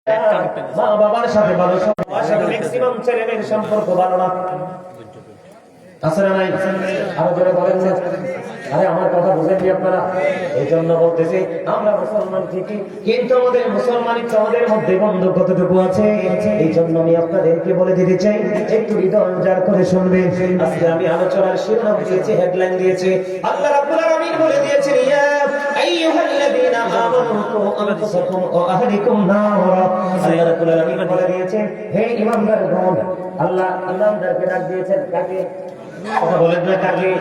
মা বাবার সাথে ভালো সম্পর্ক, সাথে ম্যাক্সিমাম ছেলেমেয়ের সম্পর্ক ভালো না আছে না নাই? আরো জোরে বলেন না। আরে আমার কথা বুঝেননি আপনারা? এই জন্য বলতেছি আমরা মুসলমান ঠিকই, কিন্তু আমাদের মুসলমানিত্ব আমাদের মধ্যে বন্ধু কতটুকু আছে। এই জন্য আমি আপনাদেরকে বলে দিতে চাই, একটু হৃদয় উজাড় করে শুনবেন। আজকে আমি আলোচনার শিরোনাম দিয়েছি, হেডলাইন দিয়েছি, আল্লাহ রাব্বুল আলামিন বলে দিয়েছেন, ইয়া আইয়ুহাল্লাযীনা আমানু কু আনফুসাকুম ওয়া আহলিকুম নারা। আল্লাহ রাব্বুল আলামিন বলে দিয়েছেন, হে ঈমানদারগণ। আল্লাহ ঈমানদারকে ডাক দিয়েছেন কাকে? কথা বলেন না কাকে?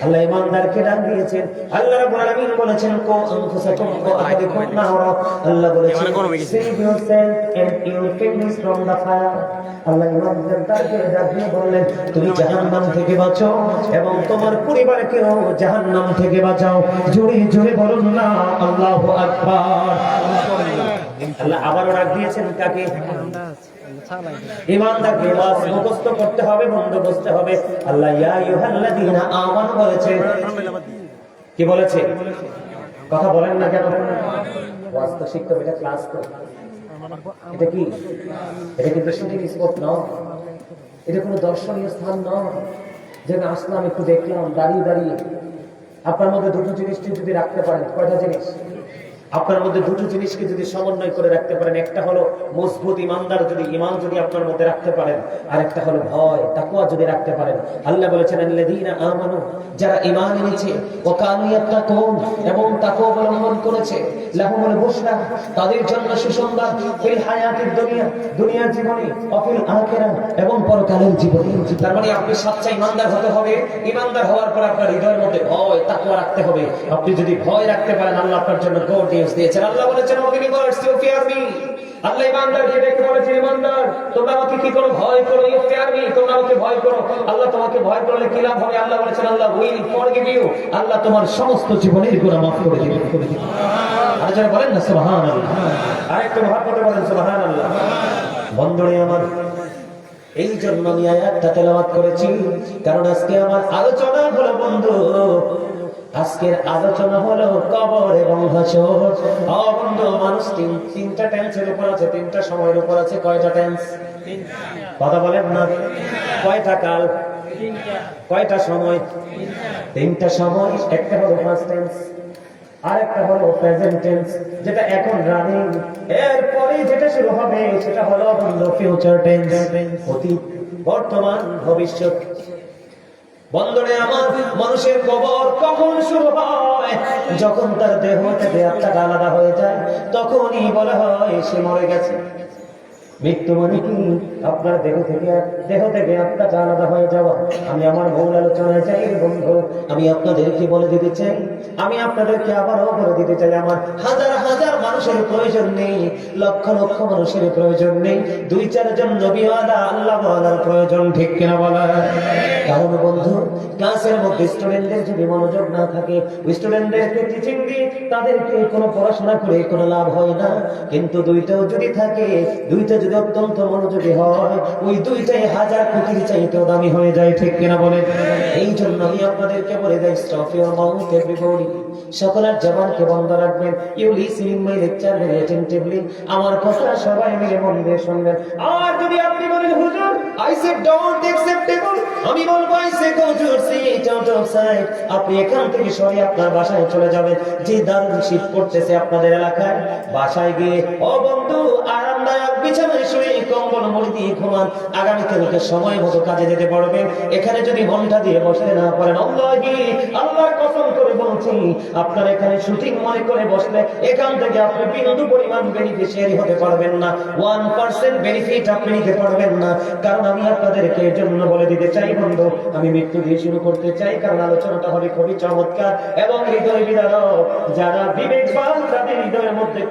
আল্লাহ ঈমানদারকে ডাক দিয়েছেন। আল্লাহ রাব্বুল আলামিন বলেছেন, কু আনফুসাকুম ওয়া আহলিকুম নারা। আল্লাহ বলেছেন, save yourself and your families from the fire. আল্লাহ ঈমানদারকে ডাক দিয়ে বললেন, তুমি জাহান্নাম থেকে বাঁচো এবং তোমার পরিবারকেও জাহান্নাম থেকে বাঁচাও। জোরে জোরে বলুন না আল্লাহু আকবার। আল্লাহ আবারও ডাক দিয়েছেন কাকে? ঈমানদারকে ওয়াজ মুখস্থ করতে হবে, বন্দোবস্ত হবে। আল্লাহ ইয়া আইয়ুহাল্লাযীনা আমানু বলেছে। কি বলেছে? কথা বলেন না কেন? ওয়াজ তো শিখতে হবে, এটা ক্লাস তো। এটা কি? এটা কিন্তু শুটিং স্পট নয়, এটা কোনো দর্শনীয় স্থান নয় যে আসলাম একটু দেখলাম দাঁড়িয়ে দাঁড়িয়ে। আপনার মধ্যে দুটো জিনিসটি যদি রাখতে পারেন, কয়টা জিনিস? আপনার মধ্যে দুটো জিনিসকে যদি সমন্বয় করে রাখতে পারেন, একটা হলো মজবুত ইমানদার, যদি ঈমান যদি আপনার মধ্যে রাখতে পারেন, আর একটা হলো ভয় তাকওয়া যদি রাখতে পারেন। আল্লাহ বলেছেন, আল্লাযীনা আমানু, যারা ঈমান এনেছে, ওয়া কানু ইয়াত্তাকুন, এবং তাকওয়া অবলম্বন করেছে, লাহুমুল বুশরা, তাদের জন্য সুসংবাদ, ফিল হায়াতিদ দুনিয়া, দুনিয়ার জীবনে, ওয়া ফিল আখিরাহ, এবং পরকালের জীবনে। তার মানে আপনি সচ্চা ঈমানদার হতে হবে। ঈমানদার হওয়ার পর আপনার হৃদয়ের মধ্যে ভয় তাকওয়া রাখতে হবে। আপনি যদি ভয় রাখতে পারেন, আল্লাহ আপনার জন্য গুড নিউজ দিয়েছেন। আল্লাহ বলেছেন, O believers, you fear me. Allah ঈমানদারকে ডেকে বলেছেন, ঈমানদার তোমরা আমাকে কি করো? ভয় করো। ইউ ফিয়ার মি, তোমরা আমাকে ভয় করো। আল্লাহ তোমাকে ভয় করলে কি লাভ হবে? আল্লাহ বলেছেন, আল্লাহ উইল ফরগিভ ইউ, আল্লাহ তোমার সমস্ত জীবনের গুনাহ মাফ করে দিবেন। আর যারা বলেন না সুবহানাল্লাহ, আরেকটু মহব্বতে বলেন সুবহানাল্লাহ। বন্ধুরে আমার, এই জন্য আমি আয়াতটা তেলাওয়াত করেছি, কারণ আজকে আমার আলোচনা হলো বন্ধু, আজকের আলোচনা হলো কবর এবং হাসর। বন্ধু, মানুষ তিনটা টেন্সের উপর আছে, তিনটা সময়ের উপর আছে। কয়টা টেন্স? কথা বলেন না। কয়টা কাল? কয়টা সময়? তিনটা সময়। একটা হলো পাস্ট টেন্স, আরেকটা হলো প্রেজেন্ট টেন্স, যেটা এখন রানিং। এরপরে যেটা শুরু হবে সেটা হলো বন্ধু ফিউচার টেন্স, অতীত, বর্তমান, ভবিষ্যৎ। বন্ধুরে আমার, মানুষের কবর কখন শুরু হয়? যখন তার দেহ থেকে আত্মাটা আলাদা হয়ে যায়, তখনই বলা হয় সে মরে গেছে। মৃত্যু মানে কি? আপনার দেহ থেকে আত্মাটা আলাদা হয়ে যাওয়া। আমি আমার মূল আলোচনায় যাই বন্ধু, আমি আপনাদেরকে বলে দিতে চাই, আমি আপনাদেরকে আবারও বলে দিতে চাই, আমার হাজার হাজার মানুষের প্রয়োজন নেই, লক্ষ লক্ষ মানুষের প্রয়োজন নেই, দুই চারজন নবীওয়ালা আল্লাহওয়ালার প্রয়োজন। ঠিক কিনা বলা? কারণ বন্ধু, ক্লাসের মধ্যে স্টুডেন্টদের যদি মনোযোগ না থাকে, স্টুডেন্টদেরকে টিচিং দিয়ে তাদেরকে কোনো পড়াশোনা করে কোনো লাভ হয় না। কিন্তু দুইটাও যদি থাকে, দুইটা যদি অত্যন্ত মনোযোগী হয়, ওই দুইটাই হাজার কোটির চাইতেও দামি হয়ে যায়। ঠিক কিনা বলে? এই জন্য আমি আপনাদেরকে বলে যাই, স্টপ ইউর মাউথ এভরিবডি, সকলের জবানকে বন্ধ রাখবেন। You listening my lecture very attentively, আমার কথা সবাই মিলে মন দিয়ে শুনবেন। আর যদি আপনি বলেন, হুজুর আই সে ডোন্ট অ্যাকসেপ্টেবল, আমি বলবো I say go to sit out of sight, আপনি এখান থেকে সরে আপনার বাসায় চলে যাবেন। যে দারুণ শীত পড়তেছে আপনাদের এলাকায়, বাসায় গিয়ে ও বন্ধু আরামদায়ক বিছানায় শুয়ে কম্বল মুড়ি দিয়ে ঘুমান। আগামীকালকে সময় মতো কাজে যেতে পারবেন। এখানে যদি মনটা দিয়ে বসতে না পারেন, আল্লাহর কসম করে বলছি, আপনার এখানে শুটিং মনে করে বসলে এখান থেকে আপনি বিন্দু পরিমাণ বেনিফিশিয়ারি হতে পারবেন না, 1% বেনিফিট আপনি নিতে পারবেন না। কারণ আমি আপনাদেরকে এর জন্য বলে দিতে চাই বন্ধু, আমি মৃত্যু দিয়ে শুরু করতে চাই, কারণ আলোচনাটা হবে খুবই চমৎকার এবং হৃদয় বিদারক। যারা বিবেকবান তাদের হৃদয়ের মধ্যে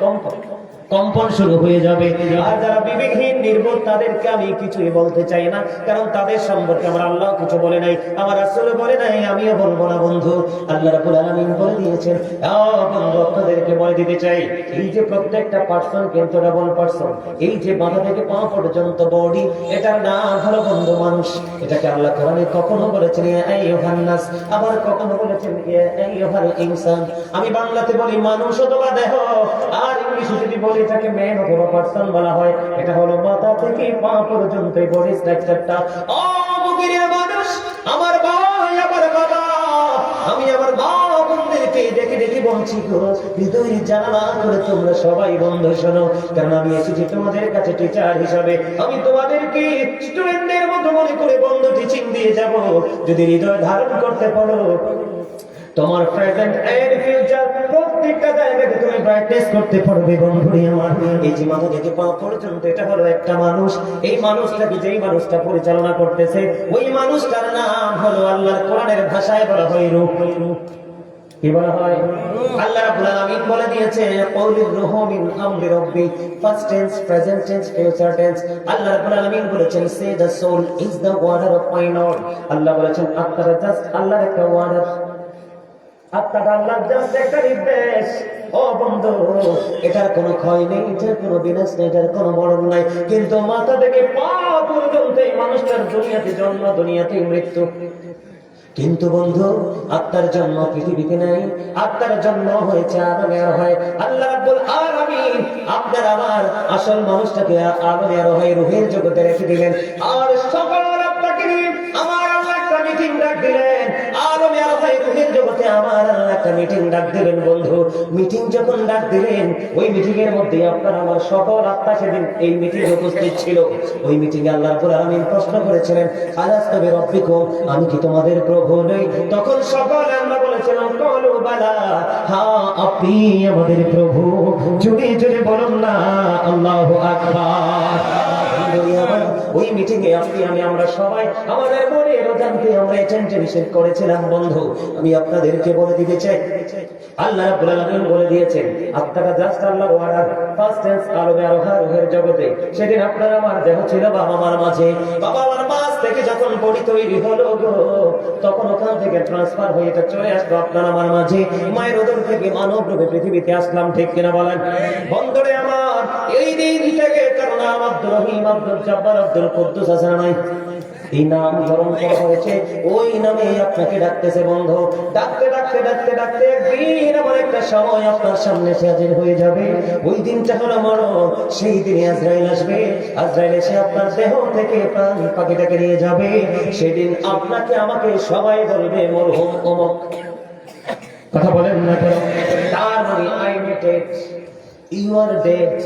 কম্পন শুরু হয়ে যাবে, আর যারা বিবেকহীন নির্বোধ তাদেরকে আমি কিছুই বলতে চাই না, কারণ তাদের সম্পর্কে আমার আল্লাহ কিছু বলে নাই, আমার রাসূল বলে নাই, আমিও বলবো না বন্ধু। আল্লাহ রাব্বুল আলামিন বলে দিয়েছেন। বন্ধু, আপনাদেরকে বলে দিতে চাই, এই যে প্রত্যেকটা পার্সন কিন্তু ডাবল পার্সন, এই যে মাথা থেকে পা পর্যন্ত বডি, এটার নাম হলো বন্ধু মানুষ। এটাকে আল্লাহ কোরআনে কখনো বলেছেন ইয়া আইয়ুহান নাস, আবার কখনো বলেছেন ইয়া আইয়ুহাল ইনসান। আমি বাংলাতে বলি মানুষ অথবা দেহ, আর ইংলিশে যদি বলি এটাকে ম্যান অথবা পার্সন বলা হয়। এটা হলো মাথা থেকে পা পর্যন্ত এই বডি স্ট্রাকচারটা। ও মুমিনের মানুষ, আমার ভাই, আমার বাবা, আমি আমার মা বোনদেরকে ডেকে ডেকে বলছি গো, হৃদয়ের জানালা করে তোমরা সবাই বন্ধ শোনো, কারণ আমি এসেছি তোমাদের কাছে টিচার হিসাবে। আমি তোমাদেরকে স্টুডেন্টদের মতো মনে করে বন্ধ টিচিং দিয়ে যাব। যদি হৃদয় ধারণ করতে পারো, তোমার প্রেজেন্ট এন্ড ফিউচার প্রত্যেকটা জায়গাতে তুমি ব্রাইটনেস করতে পারবে বন্ধুরে আমার। এই যে মাথা থেকে পা পর্যন্ত এটা হলো একটা মানুষ। এই মানুষটাকে যেই মানুষটা পরিচালনা করতেছে, ওই মানুষটার নাম হলো আল্লাহর কোরআনের ভাষায় বলা হয় রূহ। কি বলা হয়? আল্লাহ রাব্বুল আলামিন বলে দিয়েছে, কওলির রূহু মিন আমরি রাব্বি, first tense, present tense, future tense. Allah রাব্বুল আলামিন বলেছেন, say the soul is the order of my lord. Allah বলেছেন আত্মাটা জাস্ট আল্লাহর একটা ওয়ার্ডার। আত্মাটা আল্লাহর জাস্ট একটা নির্দেশ। ও বন্ধু, এটার কোনো ক্ষয় নেই, এটার কোনো বিনাশ নেই, এটার কোনো মরণ নাই। কিন্তু মাথা থেকে পা পর্যন্ত এই মানুষটার দুনিয়াতে জন্ম, দুনিয়াতে মৃত্যু। কিন্তু বন্ধু, আত্মার জন্ম পৃথিবীতে নাই, আত্মার জন্ম হয়েছে আদমে আরোহে। আল্লাহ রাব্বুল আলামিন আপনার আমার আসল মানুষটাকে আদমে আরোহে রূহের জগতে রেখে দিলেন। আর সকল আত্মাকে নিয়ে আমার আল্লাহ একটা মিটিং ডাক দিলেন। আদমে আরোহে রূহের জগতে আমার আল্লাহ একটা মিটিং ডাক দিলেন। বন্ধু, মিটিং যখন ডাক দিলেন, ওই মিটিং এর মধ্যে আপনার আমার সকল আত্মা সেদিন এই মিটিং উপস্থিত ছিল। ওই মিটিং এ আল্লাহ রাব্বুল আলামিন প্রশ্ন করেছিলেন, আলাস্তু বিরাব্বিকুম, আমি কি তোমাদের প্রভু নই? তখন সকল আমরা বলেছিলাম, ক্বালু বালা, হ্যাঁ আপনি আমাদের প্রভু। জোরে জোরে বলুন না আল্লাহু আকবার। ওই মিটিং এ আপনি আমি আমরা সবাই আমাদের মনের অজান্তে আমরা অ্যাটেনশন করেছিলাম। বন্ধু, আমি আপনাদেরকে বলে দিতে চাই, আল্লাহ রাব্বুল আলামিন বলে দিয়েছেন আত্মাটা জাস্ট আল্লাহর ওয়ার্ডার, ফার্স্ট টেন্স আলমে আরোহা রূহের জগতে। সেদিন আপনার আমার দেহ ছিল বাবা মার মাঝে। বাবা মার মাঝ থেকে যখন বডি তৈরি হলো গো, তখন ওখান থেকে ট্রান্সফার হয়ে এটা চলে আসলো আপনার আমার মাঝে। মায়ের উদর থেকে মানব রূপে পৃথিবীতে আসলাম, ঠিক কিনা বলেন? বন্ধুরে আমার, এই দিন থেকে তার নাম আব্দুর রহিম, আব্দুল জব্বার, আব্দুল কুদ্দুস আছে না নাই? এই নাম ধারণ করা হয়েছে, ওই নামে আপনাকে ডাকতেছে। বন্ধু, ডাকতে ডাকতে ডাকতে ডাকতে একদিন আমার একটা সময় আপনার সামনে সে হাজির হয়ে যাবে। ওই দিনটা হলো মরণ। সেই দিনে আজরাইল আসবে। আজরাইল এসে আপনার দেহ থেকে প্রাণ পাখিটাকে নিয়ে যাবে। সেদিন আপনাকে আমাকে সবাই বলবে মরহুম অমুক। কথা বলেন না কেন? তার মানে I am dead, you are dead.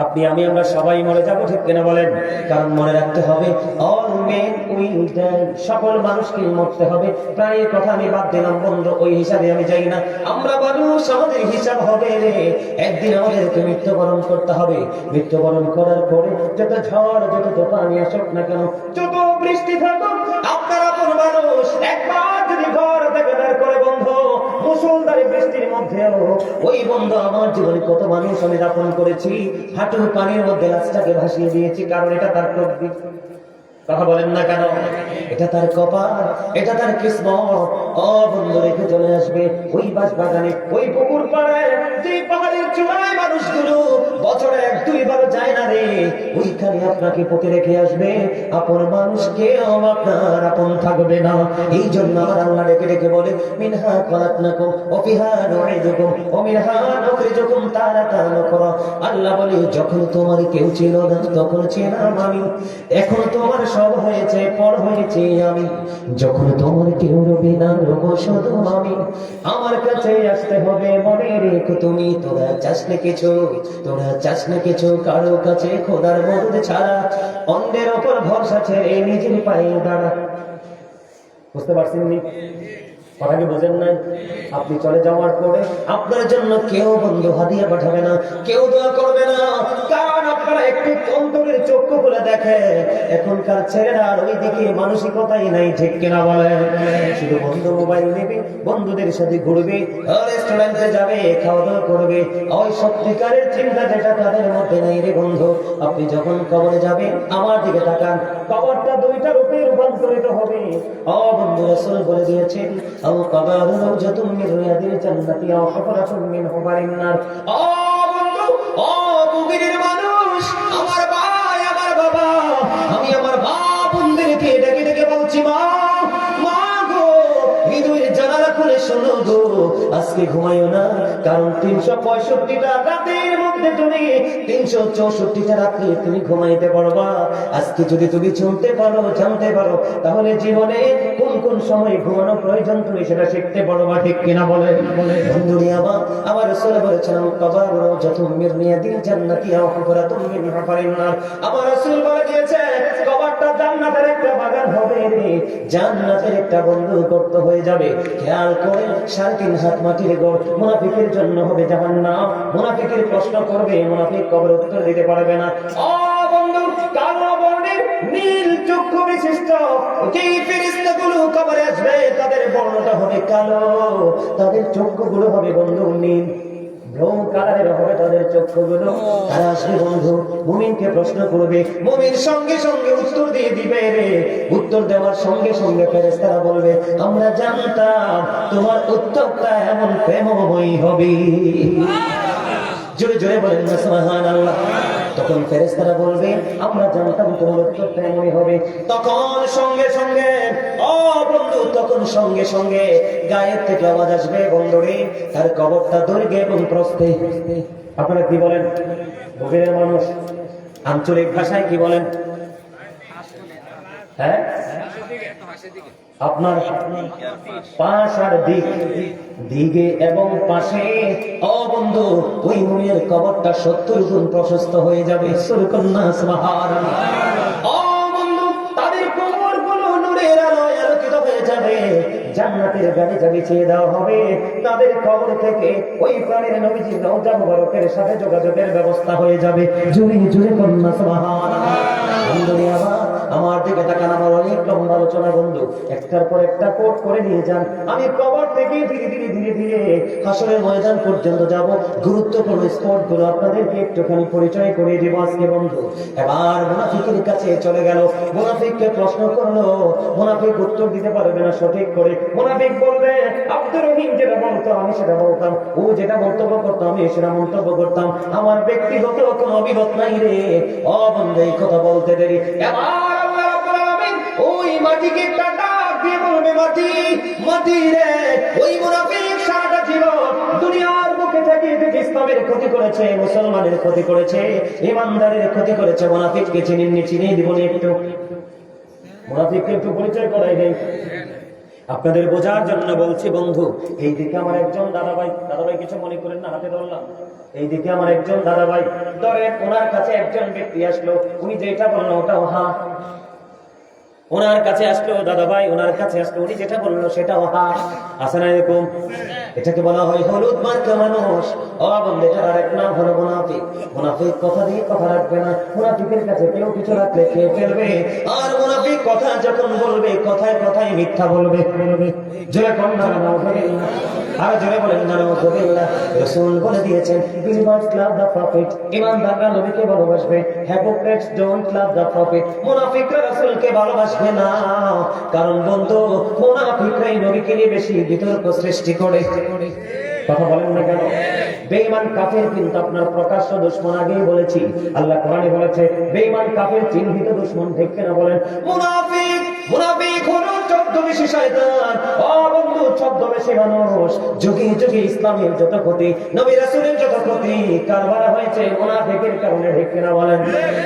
আপনি আমি আমরা সবাই মরে যাবো, ঠিক কিনা বলেন? কারণ মনে রাখতে হবে, অল মেন উইল ডাই, সকল মানুষকে মরতে হবে। প্রায় কথা আমি বাদ দিলাম বন্ধু, ওই হিসাবে আমি যাই না। আমরা মানুষ, আমাদের হিসাব হবে রে। একদিন আমাদেরকে মৃত্যুবরণ করতে হবে। মৃত্যুবরণ করার পরে যত ঝড়, যত তোফানি আসুক না কেন, যত বৃষ্টি থাকুক, আপনার আপন মানুষ একবার যদি ঘর থেকে বের করে বন্ধু, মুষলধারে বৃষ্টির মধ্যে ওই বন্ধু আমার জীবনে কত মানুষ আমি দাফন করেছি, হাঁটুর পানির মধ্যে লাশটাকে ভাসিয়ে দিয়েছি, কারণ এটা তার তকদির। কথা বলেন না কেন? এটা তার কপাল, এটা তার কিসমত। ও বন্ধু, রেখে চলে আসবে ওই বাঁশবাগানে, ওই পুকুর পাড়ায়, যে পাহাড়ের চূড়ায় মানুষগুলো বছরে এক দুইবার যায় না রে, ওইখানে আপনাকে পুঁতে রেখে আসবে। আপন মানুষ কেউ আপনার আপন থাকবে না। এই জন্য আমার আল্লাহ রেখে রেখে বলে, মিনহা খলাকনাকুম ওয়া ফিহা নুঈদুকুম ওয়া মিনহা নুখরিজুকুম তারাতান উখরা। আল্লাহ বলে, যখন তোমার কেউ ছিল না তখন ছিলাম আমি, এখন তোমার সব হয়েছে, পর হয়েছে আমি। যখন তোমার কেউ রবে না, রবো শুধু আমি। আমার কাছে আসতে হবে, মনে রেখো তুমি। তোরা চাস না কিছু, তোরা চাস না কিছু কারো কাছে, খোদার মদদ ছাড়া। অন্যের ওপর ভরসা ছেড়ে নিজের পায়ে দাঁড়া। বুঝতে পারছেন নি? কথা কি বোঝেন নাই? আপনি চলে যাওয়ার পরে আপনার জন্য কেউ বন্ধু হাদিয়া পাঠাবে না, কেউ দোয়া করবে না। কারণ আপনারা একটু অন্তরের চক্ষু খুলে দেখে, এখনকার ছেলেরা আর ওই দিকে মানসিকতাই নাই, ঠিক কিনা বলে? শুধু বন্ধু মোবাইল নেবে, বন্ধুদের সাথে ঘুরবে, রেস্টুরেন্টে যাবে, খাওয়া দাওয়া করবে। ওই সত্যিকারের চিন্তা যেটা তাদের মধ্যে নাই রে বন্ধু। আপনি যখন কবরে যাবেন, আমার দিকে তাকান, কবরটা দুইটা রূপে রূপান্তরিত হবে। ও বন্ধু, রাসূল বলে দিয়েছেন, আও কবরু রাওজাতুম মিন রিয়াদিল জান্নাতি আও হুফরাতুম মিন হুফারিন নার। ও বন্ধু, ও মুমিনের মানুষ, আমার ভাই, আমার বাবা, আমি আমার মা বোনদেরকে ডেকে ডেকে বলছি, মা, মা গো, হৃদয়ের জানালা খুলে শোনো গো, আজকে ঘুমাইও না, কারণ 365টা রাতের মধ্যে মধ্যে তুমি 364টা রাত্রি তুমি ঘুমাইতে পারবা। আজকে যদি তুমি চলতে পারো, জানতে পারো, তাহলে জীবনে কোন কোন সময় ঘুমানো প্রয়োজন তুমি সেটা শিখতে পারবা। ঠিক কিনা বলে? বন্ধুরি আমার রাসূল বলেছেন, কবর রাউজাতুম মিন রিয়াদিল জান্নাতি আও হুফরাতুম মিন হুফারিন নার। আমার রাসূল বলে দিয়েছে, কবরটা জান্নাতের একটা বাগান হবে রে, জান্নাতের একটা বন্ধু গর্ত হয়ে যাবে। খেয়াল করে 3.5 হাত মাটির গর্ত মুনাফিকের জন্য হবে জাহান্নাম। মুনাফিকের প্রশ্ন করবে, মুনাফিক কবর উত্তর দিতে পারবে না। ও বন্ধু, কালো বর্ণের নীল চক্ষু বিশিষ্ট যেই ফেরেশতাগুলো কবরে আসবে, তাদের বর্ণটা হবে কালো, তাদের চক্ষুগুলো হবে বন্ধু নীল, ব্রাউন কালারের হবে তাদের চক্ষুগুলো। তারা আসবে বন্ধু, মুমিনকে প্রশ্ন করবে, মুমিন সঙ্গে সঙ্গে উত্তর দিয়ে দিবে রে। উত্তর দেওয়ার সঙ্গে সঙ্গে ফেরেশতারা বলবে, আমরা জানতাম তোমার উত্তরটা এমন প্রেমময় হবে। জোরে জোরে বলেন না সুবহানাল্লাহ। তখন ফেরেশতারা বলবে, আমরা জানতাম তোমার উত্তরটা এমনই হবে। তখন সঙ্গে সঙ্গে, ও বন্ধু, তখন সঙ্গে সঙ্গে গায়ের থেকে আওয়াজ আসবে, বন্ধুরে তার কবরটা দৈর্ঘ্যে এবং প্রস্থে। আপনারা কি বলেন? বগুড়ার মানুষ আঞ্চলিক ভাষায় কি বলেন? হ্যাঁ, আপনার পাশ আর দিক, দিকে এবং পাশে। ও বন্ধু, ওই মুমিনের কবরটা 70 গুণ প্রশস্ত হয়ে যাবে। সুবহানাল্লাহ, সুবহানাল্লাহ। ও বন্ধু, তাদের কবরগুলো নূরের আলোয় আলোকিত হয়ে যাবে। জান্নাতের গাড়িটা বিছিয়ে দেওয়া হবে। তাদের কবর থেকে ওই প্রাণের নবীজির রওজা মুবারকের সাথে যোগাযোগের ব্যবস্থা হয়ে যাবে। জোরে জোরে কন্যা সুবহানাল্লাহ। আমার দিকে তাকান, আমার অনেক লম্বা আলোচনা বন্ধু, একটার পর একটা কোট করে নিয়ে যান। আমি কবর থেকে ধীরে ধীরে ধীরে ধীরে হাসরের ময়দান পর্যন্ত যাব। গুরুত্বপূর্ণ স্পট গুলো আপনাদেরকে একটুখানি পরিচয় করিয়ে দিব আজকে বন্ধু। এবার মুনাফিকের কাছে চলে গেল, মুনাফিককে প্রশ্ন করলো, মুনাফিক উত্তর দিতে পারবে না সঠিক করে। মুনাফিক বলবে, আব্দুর রহিম যেটা বলতো আমি সেটা বলতাম, ও যেটা মন্তব্য করতো আমি সেটা মন্তব্য করতাম, আমার ব্যক্তিগত কোনো অভিমত নাই রে। ও বন্ধু, এই কথা বলতে দেরি। এবার ওই মাটিকে টাকা দিয়ে বলবে, মাটি মাটি রে, ওই মুনাফিক সারাটা জীবন দুনিয়ার বুকে থেকে ইসলামের ক্ষতি করেছে, মুসলমানের ক্ষতি করেছে, ইমানদারের ক্ষতি করেছে। মুনাফিককে চিনিয়ে চিনিয়ে দিব একটু, মুনাফিককে একটু পরিচয় করাই দেই আপনাদের বোঝার জন্য বলছি বন্ধু। এই দিকে আমার একজন দাদাভাই, দাদাভাই কিছু মনে করেন না, হাতে ধরলাম। এই দিকে আমার একজন দাদাভাই, ধরেন ওনার কাছে একজন ব্যক্তি আসলো, উনি যেটা বললো ওটাও হ্যাঁ। ওনার কাছে আসলো দাদা ভাই, ওনার কাছে আসলো, উনি যেটা বললো সেটাও হ্যাঁ। আছে না এরকম? এটাকে বলা হয় হলুদ মার্কা মানুষ। ও বন্ধু, এটার আরেক নাম হলো মুনাফিক। মুনাফিক কথা দিয়ে কথা রাখবে না। মুনাফিকের কাছে কেউ কিছু রাখলে খেয়ে ফেলবে। আর মুনাফিক কথা যখন বলবে, কথায় কথায় মিথ্যা বলবে। জোরে কোন না নাউযুবিল্লাহ, আর জোরে বলেন না নাউযুবিল্লাহ। রাসূল বলে দিয়েছেন, believers love the prophet, ঈমানদাররা নবীকে ভালোবাসবে, hypocrites don't love the prophet, মুনাফিকরা রাসূলকে ভালোবাসবে না। কারণ বন্ধু, মুনাফিকরাই নবীকে নিয়ে বেশি বিতর্ক সৃষ্টি করে। কথা বলেন না কেন? বেঈমান কাফের কিন্তু আপনার প্রকাশ্য দুশমন, আগেই বলেছি। আল্লাহ কোরআনে বলেছে বেঈমান কাফের চিহ্নিত দুশমন। ঠিক কিনা বলেন? মুনাফিক, মুনাফিক হলো ছদ্মবেশী শয়তান। ও বন্ধু, ছদ্মবেশী মানুষ। যুগে যুগে ইসলামের যত ক্ষতি, নবী রাসূলের যত ক্ষতি কারবার হয়েছে মুনাফিকের কারণে। ঠিক কিনা বলেন?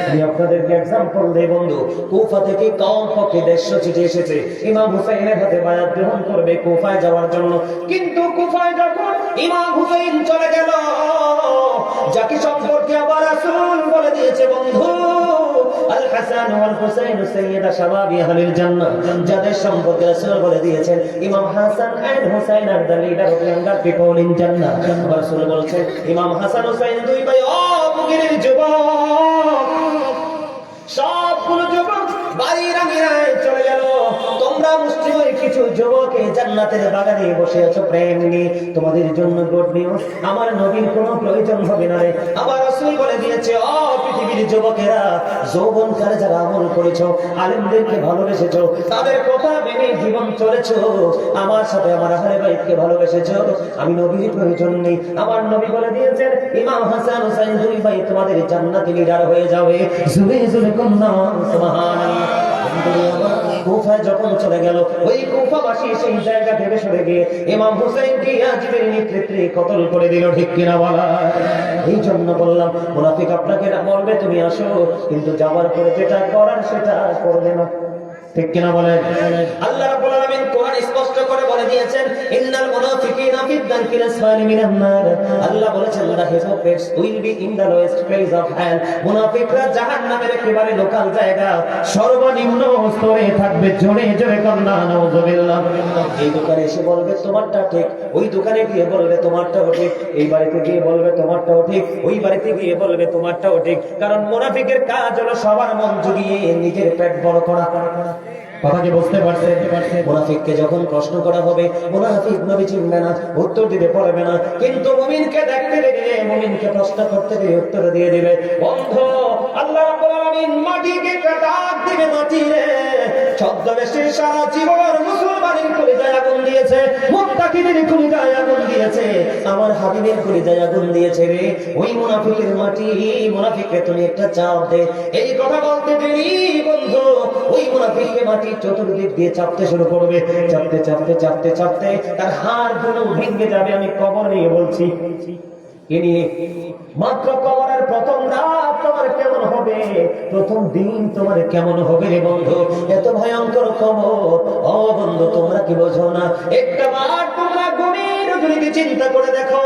আমি আপনাদেরকে एग्जांपल দেই বন্ধু। কুফা থেকে কমপক্ষে 150 চিঠি এসেছে ইমাম হুসাইনের হাতে বায়াত গ্রহণ করবে কুফায় যাওয়ার জন্য। কিন্তু কুফায় যখন ইমাম হুসাইন চলে গেল, যাকে সম্পর্কে আবার রাসূল বলে দিয়েছে বন্ধু, আল হাসান ওয়াল হুসাইন সাইয়্যিদা শাবাবি আহলিল জান্নাহ, যাদের সম্পর্কে রাসূল বলে দিয়েছেন Imam Hasan and Husain are the leader of younger people in Jannah. রাসূল বলেছেন ইমাম হাসান হুসাইন দুই ভাই অবগিরের যুবক, সবগুলো যুবক বাড়ির আঙিনায় চলে গেল। তোমরা মুসলিমের কিছু যুবক জান্নাতের বাগানে বসে আছো প্রেম নিয়ে, তোমাদের জন্য গুড নিউজ, আমার নবীর কোনো প্রয়োজন হবে না। আবার রাসূল বলে দিয়েছে, ও পৃথিবীর যুবকেরা, যৌবনকালে যারা আমল করেছো, আলেমদেরকে ভালোবেসেছো, তাদের কথা মেনে জীবন চলেছো, আমার সাথে আমার আহলে বাইতকে ভালোবেসেছো, আমি নবীর প্রয়োজন নেই। আমার নবী বলে দিয়েছেন ইমাম হাসান হুসাইন দুই ভাই তোমাদের জান্নাতে লিডার হয়ে যাবে। জোরে জোরে কন্যা সুবহানাল্লাহ। কুফায় যখন চলে গেল, ওই কুফাবাসী সেই জায়গা থেকে সরে গিয়ে ইমাম হুসাইনকে ইয়াজিদের নেতৃত্বে কতল করে দিল। ঠিক কিনা বলা? এই জন্য বললাম, মুনাফিক আপনাকে বলবে তুমি আসো, কিন্তু যাওয়ার পরে যেটা করার সেটা করবে না। ঠিক কিনা বলেন? আল্লাহ রাব্বুল আলামিন কোরআন স্পষ্ট করে বলে দিয়েছেন, ইন্নাল মুনাফিকিনা ফি দারকিল আসফালি মিনান নার। আল্লাহ বলেছেন, the hypocrites will be in the lowest place of hell। মুনাফিকরা জাহান্নামের একেবারে লোকাল জায়গা, সর্বনিম্ন স্তরে থাকবে। জোরে জোরে কন্না নাউযুবিল্লাহ। এই দোকানে এসে বলবে তোমারটা ঠিক, ওই দোকানে গিয়ে বলবে তোমারটাও ঠিক, এই বাড়িতে গিয়ে বলবে তোমারটাও ঠিক, ওই বাড়িতে গিয়ে বলবে তোমারটাও ঠিক। কারণ মুনাফিকের কাজ হলো সবার মন জুগিয়ে নিজের পেট বড় করা। কথা কি বুঝতে পারছেন? মুনাফিককে যখন প্রশ্ন করা হবে, মুনাফিক নবী চিনবে না, উত্তর দিতে পারবে না, কিন্তু মুমিনকে দেখতে দেখে, মুমিনকে প্রশ্ন করতে গিয়ে উত্তর দিয়ে দিবে। বন্ধ, আল্লাহ রাব্বুল আলামিন মাটিকে ডাক দিবে, মাটি রে, ছদ্মবেশে সারা জীবন মুসলমানের কলিজায় আগুন দিয়েছে, মুত্তাকিদের কলিজায় আগুন দিয়েছে, আমার হাবিবের কলিজায় আগুন দিয়েছে রে। ওই মুনাফিকের মাটি, মুনাফিককে তুমি একটা চাপ দে। এই কথা বলতে দেরি বন্ধু, ওই মুনাফিককে মাটি চতুর্দিক দিয়ে চাপতে শুরু করবে। চাপতে চাপতে চাপতে চাপতে তার হাড় গুলো ভেঙে যাবে। আমি কবর নিয়ে বলছি, মাত্র কবরের প্রথম রাত তোমার কেমন হবে, প্রথম দিন তোমার কেমন হবে রে বন্ধু? এত ভয়ঙ্কর কবর। ও বন্ধু, তোমরা কি বোঝো না? একটা বার তোমরা গভীর গভীরে চিন্তা করে দেখো,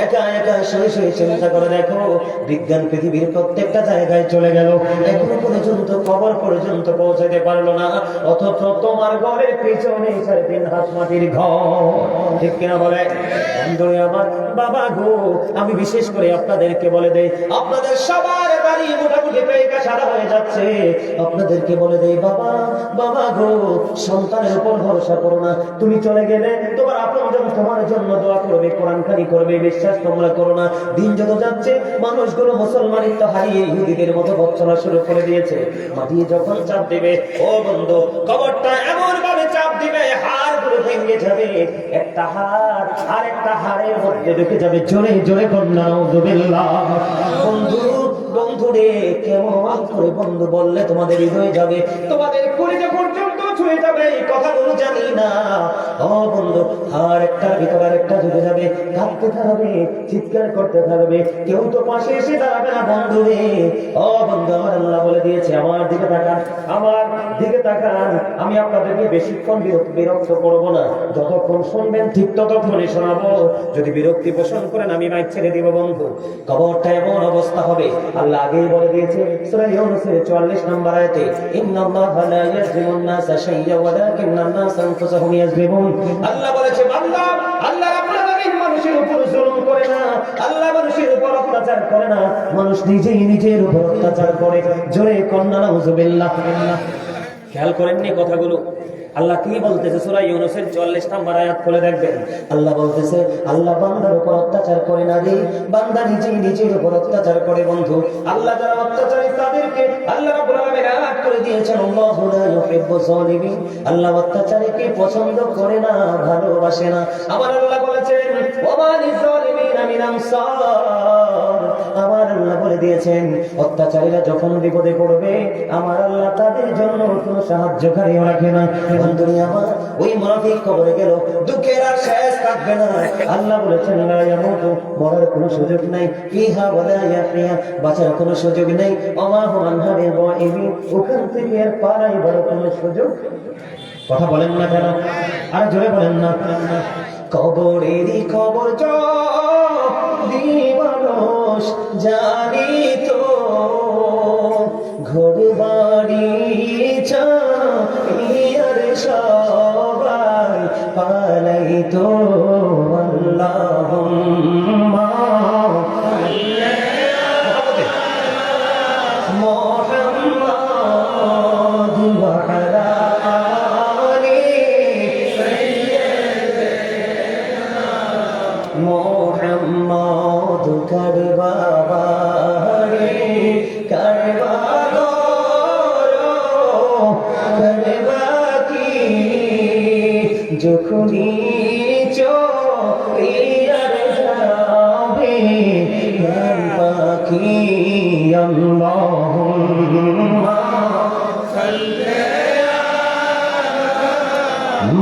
একা একা শুয়ে শুয়ে চিন্তা করে দেখো, বিজ্ঞান পৃথিবীর প্রত্যেকটা জায়গায় চলে গেল, এখনো পর্যন্ত কবর পর্যন্ত পৌঁছাতে পারলো না, অথচ তোমার ঘরের পিছনে 3.5 হাত মাটির ঘর। ঠিক কিনা বলে? বন্ধুরে আমার, বাবা গো, আমি বিশেষ করে আপনাদেরকে বলে দেই, আপনাদের সবার বাড়ি মোটামুটি পেয়েকা সারা হয়ে যাচ্ছে, আপনাদেরকে বলে দেই, বাবা বাবা গো, সন্তানের উপর ভরসা করো না। তুমি চলে গেলে তোমার আপনজন তোমার জন্য দোয়া করবে, কোরআন খানি করবে, বিশ্বাস তোমরা করো না। দিন যত যাচ্ছে মানুষগুলো মুসলমানিত্ব হারিয়ে ইহুদিদের মতো বচ্চনা শুরু করে দিয়েছে। মাটি যখন চাপ দিবে, ও বন্ধু, কবরটা এমন ভাবে চাপ দিবে, হাড়গুলো ভেঙে যাবে, একটা হাড় আর একটা হাড়ের মধ্যে ঢুকে যাবে। জোরে জোরে কন্যা নাউযুবিল্লাহ। বন্ধু বন্ধুরে, কেমন করে বন্ধু বললে তোমাদের হৃদয় যাবে, তোমাদের কলিজা পর্যন্ত ছুঁয়ে যাবে, এই কথাগুলো জানি না। ও বন্ধু, আর একটার ভিতর আরেকটা ঢুকে যাবে, কাঁদতে থাকবে, চিৎকার করতে থাকবে, কেউ তো পাশে এসে দাঁড়াবে না বন্ধু রে। ও বন্ধু, আমার আল্লাহ বলে দিয়েছে, আমার দিকে তাকান, আমার দিকে তাকান, আমি আপনাদেরকে বেশিক্ষণ বিরক্ত করবো না, যতক্ষণ শুনবেন ঠিক ততক্ষণই শোনাবো। যদি বিরক্তি পোষণ করেন আমি মাইক ছেড়ে দিব বন্ধু। কবরটা এমন অবস্থা হবে, আল্লাহ আগেই বলে দিয়েছে সূরা ইউনূসের 44 নম্বর আয়াতে, ইন্নাল্লাহা লা ইয়াজলিমুন নাসা শাইয়্যা ওয়ালাকিন্নান নাসা আনফুসাহুম ইয়াজলিমুন। আল্লাহ বলেছে, বান্দা, আল্লাহ রাব্বুল আলামিন মানুষের উপর জুলুম করে না, আল্লাহ মানুষের উপর অত্যাচার করে না, মানুষ নিজেই নিজের উপর অত্যাচার করে। জোরে কন্না নাউযুবিল্লাহ। খেয়াল করেননি কথাগুলো? আল্লাহ কি বলতেছে? সূরা ইউনূসের 44 নম্বর আয়াত খুলে দেখবেন। আল্লাহ বলতেছে, আল্লাহ বান্দার উপর অত্যাচার করে না রে, বান্দা নিজেই নিজের উপর অত্যাচার করে। বন্ধু, আল্লাহ যারা অত্যাচারী তাদেরকে আল্লাহ রাব্বুল আলামিন আয়াত করে দিয়েছেন, আল্লাহু লা ইউহিব্বুজ জালিমিন। আল্লাহ অত্যাচারীকে পছন্দ করে না, ভালোবাসে না। আমার আল্লাহ বলেছেন, ওয়া মা লিয-যালিমিনা মিন আনসার। আমার আল্লাহ বলে দিয়েছেন, অত্যাচারীরা যখন বিপদে পড়বে আমার আল্লাহ তাদের জন্য কোনো সাহায্যকারীও রাখে না। বন্ধুরে আমার, ওই মুনাফিক কবরে গেল, দুঃখের আর শেষ থাকবে না। আল্লাহ বলেছেন, লা ইয়ামুতু, মরার কোনো সুযোগ নাই, ফিহা ওয়ালা ইয়াহইয়া, বাঁচার কোনো সুযোগ নেই, ওমা হুম আনহা বিগাইবিন, ওখান থেকে আর পালাইবার কোনো সুযোগ। কথা বলেন না কেন? আর জোরে বলেন না। কবরেরই খবর যদি মানুষ জানি তো, ঘর বাড়ি চার সবাই পালাই তো। আল্লাহুম্মা মুহাম্মাদ ওয়া আলা আলি সাইয়্যিদিনা মুহাম্মাদ। কারবাবারে কারবা যখনই চোখের যাবে প্রাণ পাখি, আল্লাহুম্মা সাল্লি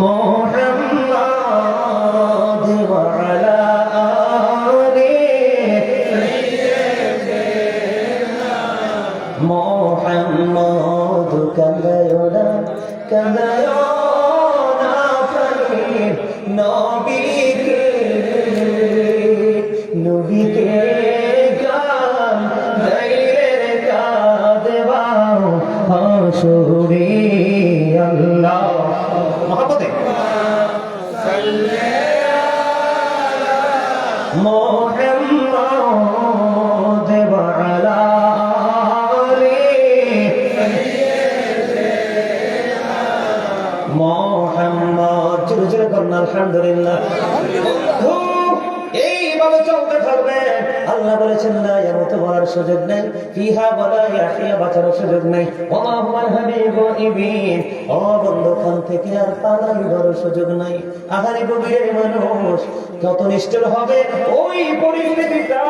মুহাম্মাদ ওয়া আলা আলি মুহাম্মাদ কালায়না কালায়না প্রাণীর নবীকে নবীকে গান গাইলেন কাঁদবাও হাসুরে আল্লাহ মহব্বতে মুহাম্মাদ ওয়া আলা আলি মুহাম্মাদ জোরে জোরে করুন আলহামদুলিল্লাহ। এইভাবে চলতে থাকবে। আল্লাহ বলেছেন না ইয়ামুত হওয়ার সুযোগ নেই, ফিহা ওয়ালা ইয়াহিয়া বাঁচার সুযোগ নেই, ওমা হুয়াল হাবিবু ইবিন ও বন্ধুখান থেকে আর পালাইবার সুযোগ নাই। আহারে গভীরের মানুষ কত নিষ্ঠুর হবে ওই পরিস্থিতিটা,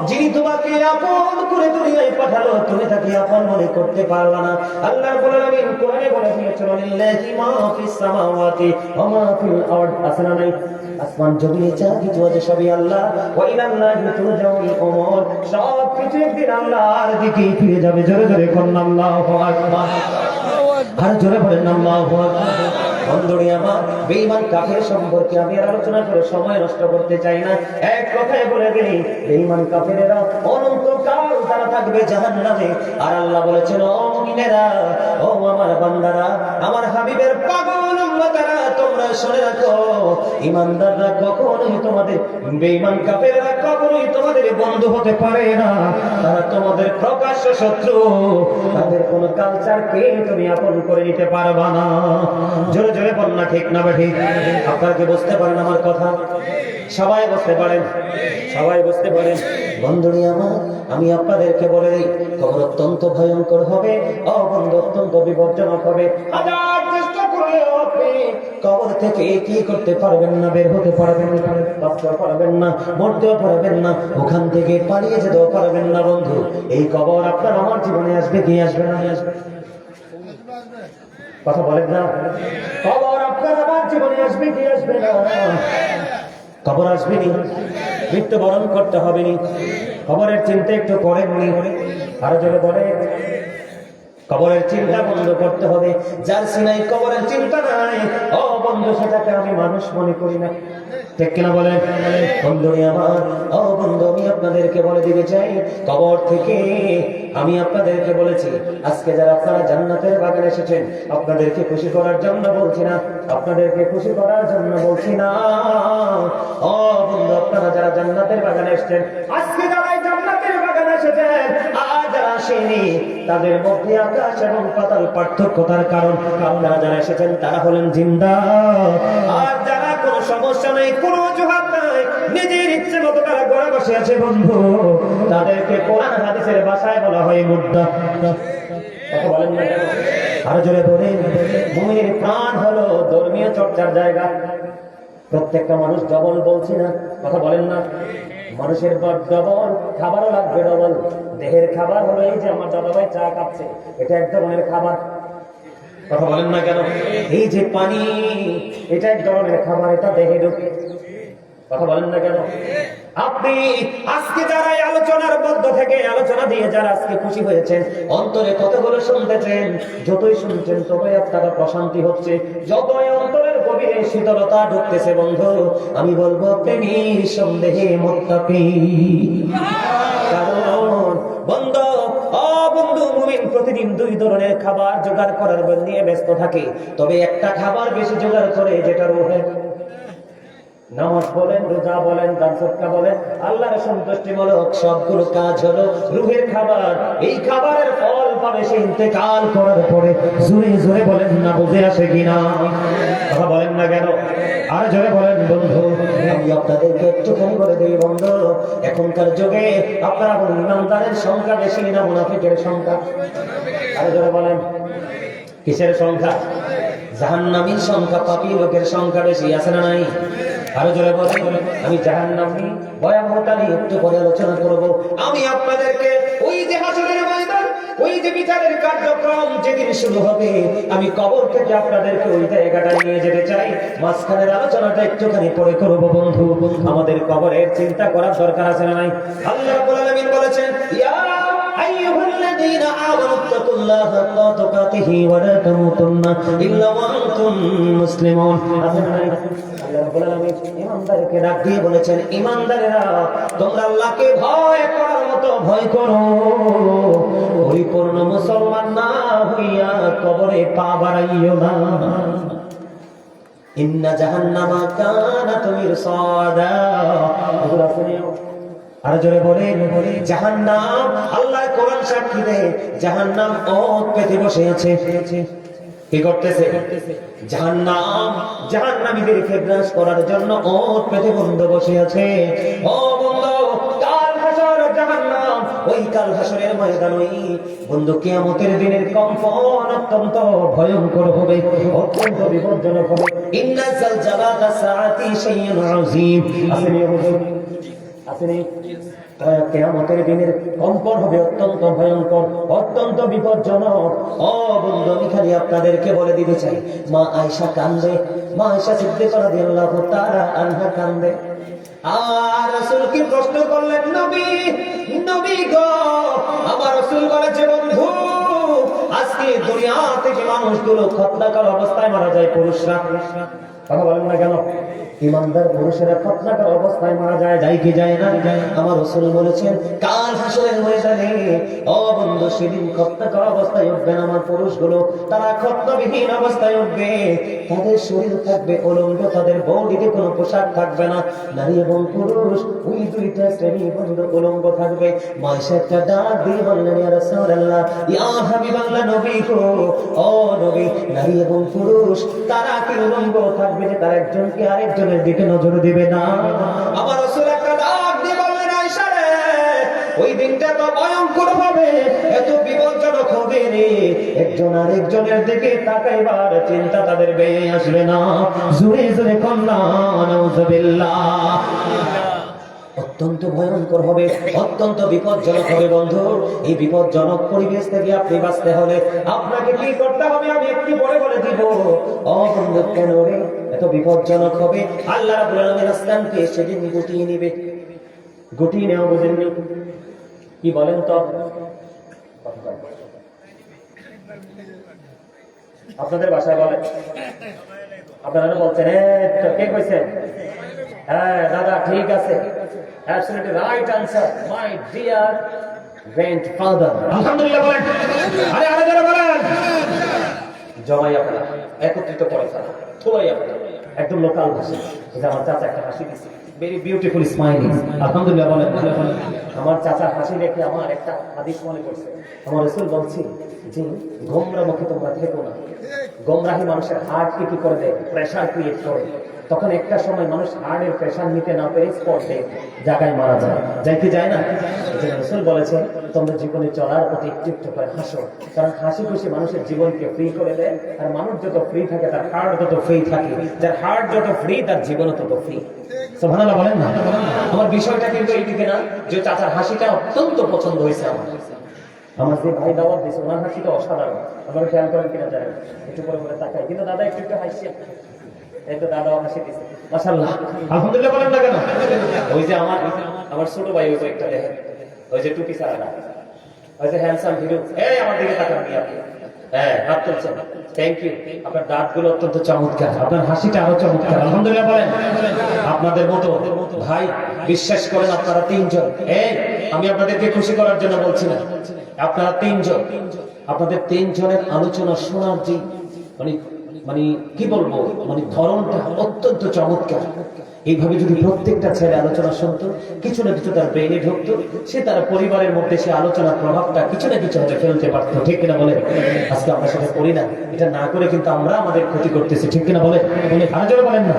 যিনি তোমাকে আপন করে দুনিয়ায় পাঠালো তুমি তাকে আপন মনে করতে পারবে না। আল্লাহ রাব্বুল আলামিন কোরআনে বলে দিয়েছেন লিল্লাহি মা ফিস সামাওয়াতি ওয়া মা ফিল আরদ, আসনা নাই আসমান জমিনে যা কিছু আছে সবই আল্লাহ, ওয়া ইলাল্লাহি তুরজাউল উমুর, সব কিছু একদিন আল্লাহর দিকেই ফিরে যাবে। জোরে জোরে করুন আল্লাহু আকবার, আর জোরে বলেন আল্লাহু আকবার। বন্ধুরে আমার, বেঈমান কাফের সম্পর্কে আমি আর আলোচনা করে সময় নষ্ট করতে চাই না। এক কথায় বলে দিই, বেঈমান কাফেরেরা অনন্তকাল তারা থাকবে জাহান্নামে। আর আল্লাহ বলেছেন ও মুমিনেরা, ও আমার বান্দারা, আমার হাবিবের পাগল উম্মতেরা, তোমরা শুনে রাখো, ঈমানদাররা কখনোই তোমাদের, বেঈমান কাফেরেরা কখনোই তোমাদের বন্ধু হতে পারে না। তারা তোমাদের প্রকাশ্য শত্রু, তাদের কোনো কালচারকে তুমি আপন করে নিতে পারবা না। জোরে জোরে বল না ঠিক না ঠিক? আপনারা কি বুঝতে পারেন আমার কথা? সবাই বুঝতে পারেন? সবাই বুঝতে পারেন? বন্ধুরা আমার, আমি আপনাদেরকে বলে দিই, কবর অত্যন্ত ভয়ঙ্কর হবে, বন্ধু অত্যন্ত বিপজ্জনক হবে। হাজার চেষ্টা করলেও আপনি কবর থেকে কি করতে পারবেন না, বের হতে পারবেন না, বাঁচতে পারবেন না, মরতেও পারবেন না, ওখান থেকে পালিয়ে যেতেও পারবেন না। বন্ধু, এই কবর আপনার আমার জীবনে আসবে কি আসবে না? আসবে। কথা বলেন না, কবর আপনার আমার জীবনে আসবে কি আসবে না? কবর আসবে নি, মৃত্যুবরণ করতে হবে নি, কবরের চিন্তা একটু করেননি? আরো জোরে বলে, কবরের চিন্তা বন্ধ করতে হবে। যার সিনাই কবরের চিন্তা নাই, ও বন্ধু, সেটাকে আমি মানুষ মনে করি না। ঠিক কিনা বলেন? বন্ধুরে আমার, ও বন্ধু, আমি আপনাদেরকে বলে দিতে চাই, কবর থেকে আমি আপনাদেরকে বলেছি, আজকে যারা আপনারা জান্নাতের বাগানে এসেছেন, আপনাদেরকে খুশি করার জন্য বলছি না, আপনাদেরকে খুশি করার জন্য বলছি না। ও বন্ধু, আপনারা যারা জান্নাতের বাগানে এসেছেন, আজকে যারা জান্নাতের বাগানে এসেছেন আর যারা আসেনি, তাদের মধ্যে আকাশ এবং পাতাল পার্থক্য। তার কারণ আপনারা যারা এসেছেন তারা হলেন জিন্দা, আর যারা কোনো সমস্যা নেই, কোনো অজুহাত নাই, নিজের ইচ্ছে মতো তারা ঘরে বসে আছে, বন্ধু, তাদেরকে কোরআন হাদিসের ভাষায় বলা হয় মুর্দা। কথা বলেন না কেন? আরো জোরে বলেন। মুমিনের প্রাণ হলো ধর্মীয় চর্চার জায়গা। প্রত্যেকটা মানুষ ডবল বলছি না, কথা বলেন না? মানুষের ডবল খাবারও লাগবে, ডবল। দেহের খাবার হলো এই যে আমার দাদাভাই চা খাচ্ছে, এটা এক ধরনের খাবার। কথা বলেন না কেন? এই যে পানি, এটা এক ধরনের খাবার, এটা দেহে ঢোকে। কথা বলেন না কেন? আপনি আজকে যারা এই আলোচনার মধ্য থেকে আলোচনা দিয়ে যারা আজকে খুশি হয়েছেন, অন্তরে কতগুলো শুনতেছেন, যতই শুনছেন ততই আপনারা প্রশান্তি হচ্ছে, যতই অন্তরের গভীরে শীতলতা ঢুকতেছে। বন্ধু, আমি বলবো আপনি নিঃসন্দেহে মুত্তাকি। কারণ বন্ধু, বন্ধু, মুমিন প্রতিদিন দুই ধরনের খাবার জোগাড় করার নিয়ে ব্যস্ত থাকে, তবে একটা খাবার বেশি জোগাড় করে, যেটা রূহের। নামাজ বলেন, রোজা বলেন, দান সদকা বলেন, আল্লাহর সন্তুষ্টিমূলক সবগুলো কাজ হলো রূহের খাবার। এই খাবারের ফল পাবে সে ইন্তেকাল করার পরে। জোরে জোরে বলেন না, বুঝে আসে কিনা? কথা বলেন না কেন? আর জোরে বলেন। বন্ধু, আমি আপনাদেরকে একটুখানি বলে দিই, বন্ধু, এখনকার যুগে আপনারা ইমানদারের সংখ্যা বেশি না মুনাফিকের সংখ্যা? আর জোরে বলেন, কিসের সংখ্যা? জাহান্নামীর সংখ্যা, পাপী লোকের সংখ্যা বেশি, আছে না নাই? আরো জোরে বলেন। আমি জাহান্নামী ভয়াবহতা নিয়ে একটু পরে আলোচনা করব। আমি আপনাদেরকে ওই যে হাসরের ময়দান, ওই যে বিচারের কার্যক্রম যেদিন শুরু হবে। আমি কবর থেকে আপনাদেরকে ওই জায়গাটায় নিয়ে যেতে চাই। মাঝখানের আলোচনাটা একটুখানি পরে করবো বন্ধু। আমাদের কবরের চিন্তা করার দরকার আছে না নাই? আল্লাহ রাব্বুল আলামিন বলেছেন, ইয়া আইয়ুহাল্লাযীনা আমানু তাকুল্লাহা হাক্কা তুকাতিহি ওয়া লা তামুতুন্না ইল্লা ওয়া আনতুম মুসলিমুন। আল্লাহ রাব্বুল আলামিন ঈমানদারকে ডাক দিয়ে বলেছেন, ঈমানদারেরা তোমরা আল্লাহকে ভয় করার মতো ভয় করো। পরিপূর্ণ মুসলমান না হইয়া কবরে পা বাড়াইও না। ইন্না জাহান্নামা কানাত মিরসাদা। আর জোরে বলে জাহান্নাম, আল্লাহ কোরআন সাক্ষী দেয়, জাহান্নাম ওত পেতে বসে আছে। কি করতেছে? জাহান্নাম জাহান্নামীদেরকে গ্রাস করার জন্য ওত পেতে বন্ধ বসে আছে। ও বন্ধু, কাল হাসর জাহান্নাম, ওই কাল হাসরের ময়দানে বন্ধু কিয়ামতের দিনের কম্পন অত্যন্ত ভয়ঙ্কর হবে, অত্যন্ত বিপজ্জনক হবে। ইন্না জালজালাতা সাআতি শাইউন আযীম। আসেনি কিয়ামতের দিনের কম্পন হবে অত্যন্ত ভয়ঙ্কর, অত্যন্ত বিপজ্জনক। ও বন্ধু, আমি খালি আপনাদেরকে বলে দিতে চাই, মা আয়েশা কান্দে, মা আয়েশা সিদ্দিকা রাদিয়াল্লাহু তাআলা আনহা কান্দে। আর রাসূলকে প্রশ্ন করলেন, নবী গো, আমার রাসূল বলেছে বন্ধু, আজকে দুনিয়া থেকে মানুষগুলো খতনাকার অবস্থায় মারা যায়, পুরুষরা। কথা বলেন না কেন? ইমানদার পুরুষেরা খতনাকার অবস্থায় মারা যায়, যায় কি যায় না? আমার রাসূল বলেছেন, কাল হাসরের ময়দানে ও বন্ধু, সেদিন খতনাকার অবস্থায় উঠবে না আমার পুরুষগুলো, তারা খতনাবিহীন অবস্থায় উঠবে। তাদের শরীর থাকবে উলঙ্গ, তাদের বডিতে কোনো পোশাক থাকবে না। নারী এবং পুরুষ ওই দুইটা শ্রেণী বন্ধু উলঙ্গ থাকবে। মায়েশা একটা ডাক দিয়ে বললেন, ইয়া রাসূলুল্লাহ, ইয়া হাবিবাল্লাহ, নবী গো, ও নবী, নারী এবং পুরুষ তারা কি উলঙ্গ থাকবে যে তারা একজনকে আরেকজনের দিকে নজর দিবে না? আমার রাসূল একটা ডাক দিয়ে বললেন, আয়েশা রে, ওই দিনটা তো ভয়ঙ্কর হবে, এত বিপজ্জনক হবে রে, একজন আরেকজনের দিকে তাকাইবার চিন্তা তাদের বেয়ে আসবে না। জোরে জোরে কন্যা নাউযুবিল্লাহ। অত্যন্ত ভয়ঙ্কর হবে, অত্যন্ত বিপজ্জনক হবে বন্ধু। এই বিপজ্জনক পরিবেশ থেকে আপনি বাঁচতে হলে আপনাকে কি করতে হবে আমি একটু পরে বলে দিব। ও বন্ধু, কেন রে এত বিপজ্জনক হবে? আল্লাহ রাব্বুল আলামিন আসমানকে সেদিন গুটিয়ে নেবে। গুটিয়ে নেওয়া বুঝেননি? কি বলেন তো? আপনাদের বাসায় বলেন, আপনারা বলছেন কে কইছেন? হ্যাঁ দাদা, ঠিক আছে, absolutely right answer, my dear grandfather. আলহামদুলিল্লাহ বলেন। আরে আরে যারা বলেন, জমাই আপনারা একত্রিত করে ফেলা, তোলাই আপনারা একদম লোকাল ভাষা। এটা আমার চাচা একটা হাসি দিচ্ছে, ভেরি বিউটিফুল স্মাইলিং। আলহামদুলিল্লাহ বলেন। আমার চাচার হাসি দেখে আমার একটা হাদিস মনে পড়ছে। আমার রাসূল বলছি যে গোমরা মুখে তোমরা থেকো না। গোমরাহি মানুষের হার্টকে কি করে দেয়? প্রেশার ক্রিয়েট করে। তখন একটা সময় মানুষ হার্টের প্রেশার নিতে না পেরে স্পটে জায়গায় মারা যায়, যায় কি যায় না? রাসূল বলেছেন, তোমরা জীবনে চলার প্রতি একটু একটু করে হাসো, কারণ হাসি খুশি মানুষের জীবনকে ফ্রি করে দেয়। আর মানুষ যত ফ্রি থাকে তার হার্ট যত ফ্রি থাকে, যার হার্ট যত ফ্রি তার জীবন তত ফ্রি। সুবহানাল্লাহ বলেন না? আমার বিষয়টা কিন্তু এইদিকে না, যে চাচার হাসিটা অত্যন্ত পছন্দ হয়েছে আমার যে ভাই দাওয়াত দিয়েছে ওনার হাসিটা অসাধারণ। আপনারা খেয়াল করেন কিনা জানেন, একটু পরে পরে তাকাই, কিন্তু দাদা একটু একটু হাসি, এই তো দাদাও হাসি দিচ্ছে, মাশাআল্লাহ। আলহামদুলিল্লাহ বলেন না কেন? ওই যে আমার ছোট ভাই, ওই একটা দেখেন, ওই যে টুপি ছাড়া, ওই যে হ্যান্ডসাম হিরো, এই আমার দিকে তাকান দিয়ে আপনি, হ্যাঁ হাত তুলছেন, থ্যাংক ইউ। আপনার দাঁতগুলো অত্যন্ত চমৎকার, আপনার হাসিটা আরো চমৎকার, আলহামদুলিল্লাহ বলেন। আপনাদের মতো ভাই, বিশ্বাস করেন আপনারা তিনজন, আমি আপনাদেরকে খুশি করার জন্য বলছি না, আপনারা তিনজন, আপনাদের তিনজনের আলোচনা শোনার যে মানে কি বলবো, মানে ধরনটা অত্যন্ত চমৎকার। এইভাবে যদি প্রত্যেকটা ছেলে আলোচনা শুনতো, কিছু না কিছু তার ব্রেইনে ঢুকতো, সে তার পরিবারের মধ্যে সে আলোচনার প্রভাবটা কিছু না কিছু হতে ফেলতে পারতো, ঠিক কিনা বলে? আজকে আমরা সেটা করি না, এটা না করে কিন্তু আমরা আমাদের ক্ষতি করতেছি, ঠিক কিনা বলে? আরো জোরে বলেন না।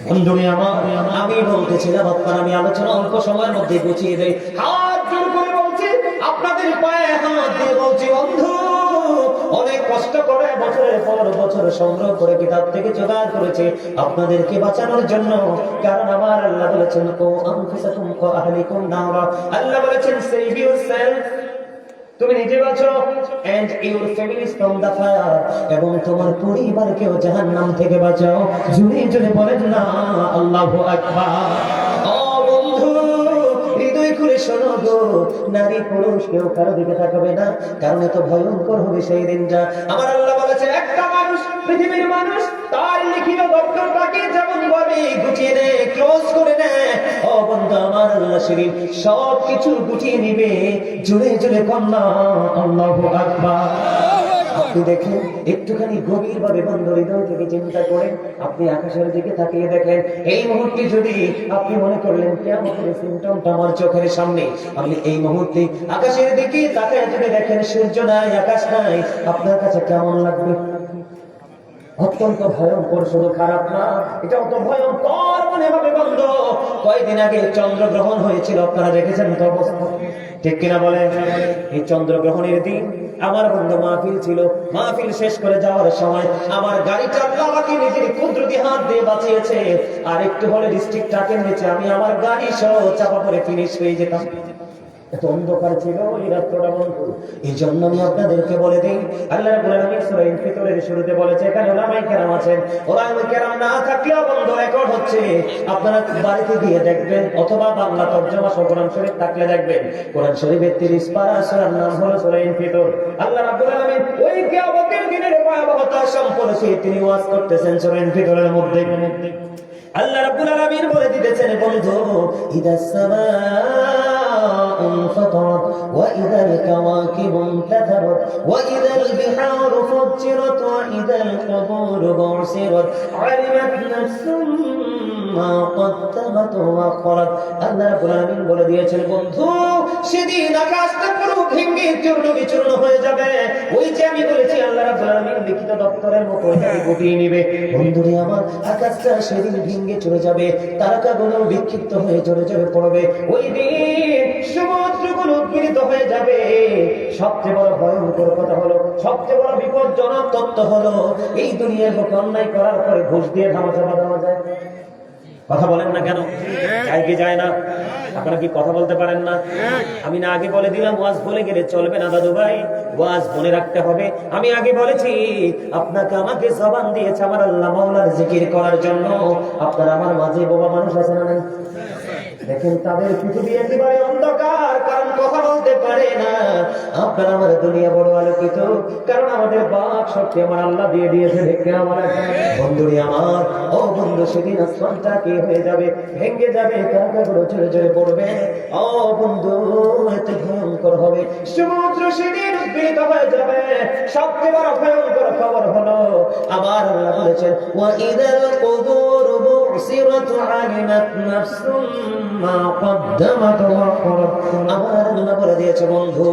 বন্ধুনি আমার, আমি বলতেছিলাম আপনারা, আমি আলোচনা অল্প সময়ের মধ্যে গুছিয়ে দেই। হাত জোর করে বলছি, আপনাদের পায়ে হাত দিয়ে বলছি, বন্ধু অনেক কষ্ট করে বছরের পর বছর সংগ্রহ করে কিতাব থেকে জোগাড় করেছে আপনাদেরকে বাঁচানোর জন্য। কারণ আমার আল্লাহ বলেছেন, কো আনফুসাকুম ওয়া আহলিকুম নারা, আল্লাহ বলেছেন সেভ ইউরসেলফ তুমি নিজে বাঁচো and your families from the fire, এবং তোমার পরিবারকেও জাহান্নাম থেকে বাঁচাও। জুড়ে জুড়ে বলেন না আল্লাহু আকবার। ও বন্ধু, হৃদয় খুলে শোনো গো, নারী পুরুষ কেউ কারো দিকে তাকাবে না, কারণ এত ভয়ঙ্কর হবে সেই দিনটা। আমার আল্লাহ বলেছে, একটা মানুষ, পৃথিবীর মানুষ তার লিখিত দপ্তরটাকে যেমন ভাবে গুটিয়ে নেয়, ক্লোজ করে নেয়, ও বন্ধু আমার আল্লাহ সেদিন সবকিছু গুটিয়ে নিবে। জুড়ে জুড়ে কন্যা আল্লাহু আকবার। আপনি দেখেন, একটুখানি গভীর ভাবে বন্ধু হৃদয় থেকে চিন্তা করেন, আপনি আকাশের দিকে তাকিয়ে দেখেন, এই মুহূর্তে যদি আপনি মনে করলেন কিয়ামতের সিম্পটমটা আমার চোখের সামনে, আপনি এই মুহূর্তে আকাশের দিকে তাকিয়ে যদি দেখেন সূর্য নাই, আকাশ নাই, আপনার কাছে কেমন লাগবে? অত্যন্ত ভয়ঙ্কর, শুধু খারাপ না, এটা অত ভয়ঙ্কর মনে হবে বন্ধ। কয়েকদিন আগে চন্দ্রগ্রহণ হয়েছিল, আপনারা দেখেছেন তো অবস্থা, ঠিক কিনা বলে? এই চন্দ্রগ্রহণের দিন আমার বন্ধু মাহফিল ছিল, মাহফিল শেষ করে যাওয়ার সময় আমার গাড়িটা আল্লাহ আমাকে নিজের কুদরতি হাত দিয়ে বাঁচিয়েছে। আর একটু হলে ডিস্ট্রিক্ট ট্রাকের নিচে আমি আমার গাড়ি সহ চাপা পড়ে ফিনিশ হয়ে যেতাম। এত অন্ধকার ছিল এই রাত্রটা বন্ধু। এই জন্য আমি আপনাদেরকে বলে দিই, আল্লাহ রাব্বুল আলামিন সূরা ইনফিতরের শুরুতে বলেছে, এখানে উলামায়ে কেরাম আছেন, উলামায়ে কেরাম না থাকলেও বন্ধু রেকর্ড হচ্ছে, আপনারা বাড়িতে গিয়ে দেখবেন, অথবা বাংলা তরজমা সহ কোরআন শরীফ থাকলে দেখবেন, কোরআন শরীফের 30 পারা সূরার নাম হলো সূরা ইনফিতর। আল্লাহ রাব্বুল আলামিন ওই কিয়ামতের দিনের ভয়াবহতা সম্পর্কে তিনি ওয়াজ করতেছেন সূরা ইনফিতরের মধ্যে। আল্লাহ রাব্বুল আলামিন বলে দিতেছেন বন্ধু, ইদাস সামাa'u انفطرت وإذا الكواكب انتثرت وإذا البحار فجرت وإذا القبور بعثرت علمت نفس ما قدمت وأخرت। আল্লাহ রাব্বুল আলামিন বলে দিয়েছেন বন্ধু, সেদিন আকাশটা পুরো ভেঙে চূর্ণ বিচূর্ণ হয়ে যাবে। ওই যে আমি বলেছি আল্লাহ রাব্বুল আলামিন লিখিত দপ্তরের মতো এটাকে গুটিয়ে নেবে। বন্ধুরে আমার, আকাশটা সেদিন ভেঙে চলে যাবে, তারকাগুলো বিক্ষিপ্ত হয়ে ঝরে ঝরে পড়বে। ওই দিন সমুদ্রগুলো উদ্গীরিত হয়ে যাবে। সবচেয়ে বড় ভয়ঙ্কর কথা হলো, সবচেয়ে বড় বিপজ্জনক তত্ত্ব হলো, এই দুনিয়ার লোক অন্যায় করার পরে ঘুষ দিয়ে ধামাচাপা দেওয়া যায়। কথা বলেন না কেন? যায় কি যায় না? আপনারা কি কথা বলতে পারেন না? আমি না আগে বলে দিলাম, ওয়াজ বলে গেলে চলবে না দাদু ভাই, ওয়াজ মনে রাখতে হবে। আমি আগে বলেছি, আপনাকে আমাকে জবান দিয়েছে আমার আল্লাহ মাওলার জিকির করার জন্য। আপনার আমার মাঝে বোবা মানুষ আছে না নাই? দেখেন, তাদের পৃথিবী একেবারে অন্ধকার, কারণ কথা বলতে পারে না। আপনার আমার দুনিয়া বড় আলোকিত, কারণ আমাদের বাক শক্তি আমার আল্লাহ দিয়ে দিয়েছে। দেখে আমার বন্ধুরি আমার, ও বন্ধু, সেদিন আসমানটা কি হয়ে যাবে, ভেঙে যাবে, তারকাগুলো ঝরে ঝরে পড়বে। ও বন্ধু, এত ভয়ঙ্কর হবে, সমুদ্র সেদিন উদ্গীরিত হয়ে যাবে। সবচেয়ে বড় ভয়ঙ্কর খবর হলো, আমার আল্লাহ বলেছেন, ওয়া ইদাল কুবুর বুসিরাত আলিমাত নাফসুম মা কদ্দামাত ওয়া আখরাত। আমার আল্লাহ বলে দিয়েছে বন্ধু,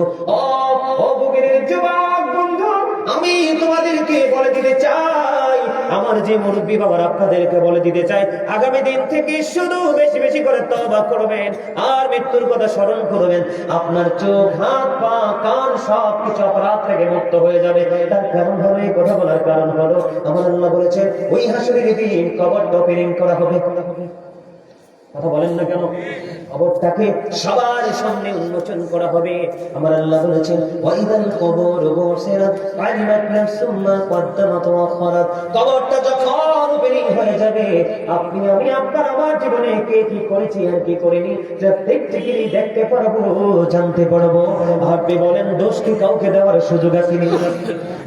ও বুকের যুবক বন্ধু, আমি তোমাদেরকে বলে দিতে চাই, আমার যে মুরব্বী বাবার আপনাদেরকে বলে দিতে চাই, আগামী দিন থেকে শুধু বেশি বেশি করে তওবা করবেন আর মৃত্যুর কথা স্মরণ করবেন। আপনার চোখ, হাত, পা, কান সবকিছু অপরাধ থেকে মুক্ত হয়ে যাবে। তার কারণ হলো, এই কথা বলার কারণ হলো, আমার আল্লাহ বলেছেন ওই হাসরের দিন কবরটা ওপেনিং করা হবে। কথা বলেন না কেন? কবরটাকে সবার সামনে উন্মোচন করা হবে। আমার আল্লাহ বলেছেন, ওয়াইদাল কবর বুসিরাত আলিমাত নাফসুম মা কদ্দামাত ওয়া আখরাত। কবরটা যখন ওপেনিং হয়ে যাবে, আপনি আমি আপনার আমার জীবনে কে কি করেছি আর কি করিনি প্রত্যেকটি দেখতে পারবো, জানতে পারবো। আপনি বলেন, দোষ কি কাউকে দেওয়ার সুযোগ আছে?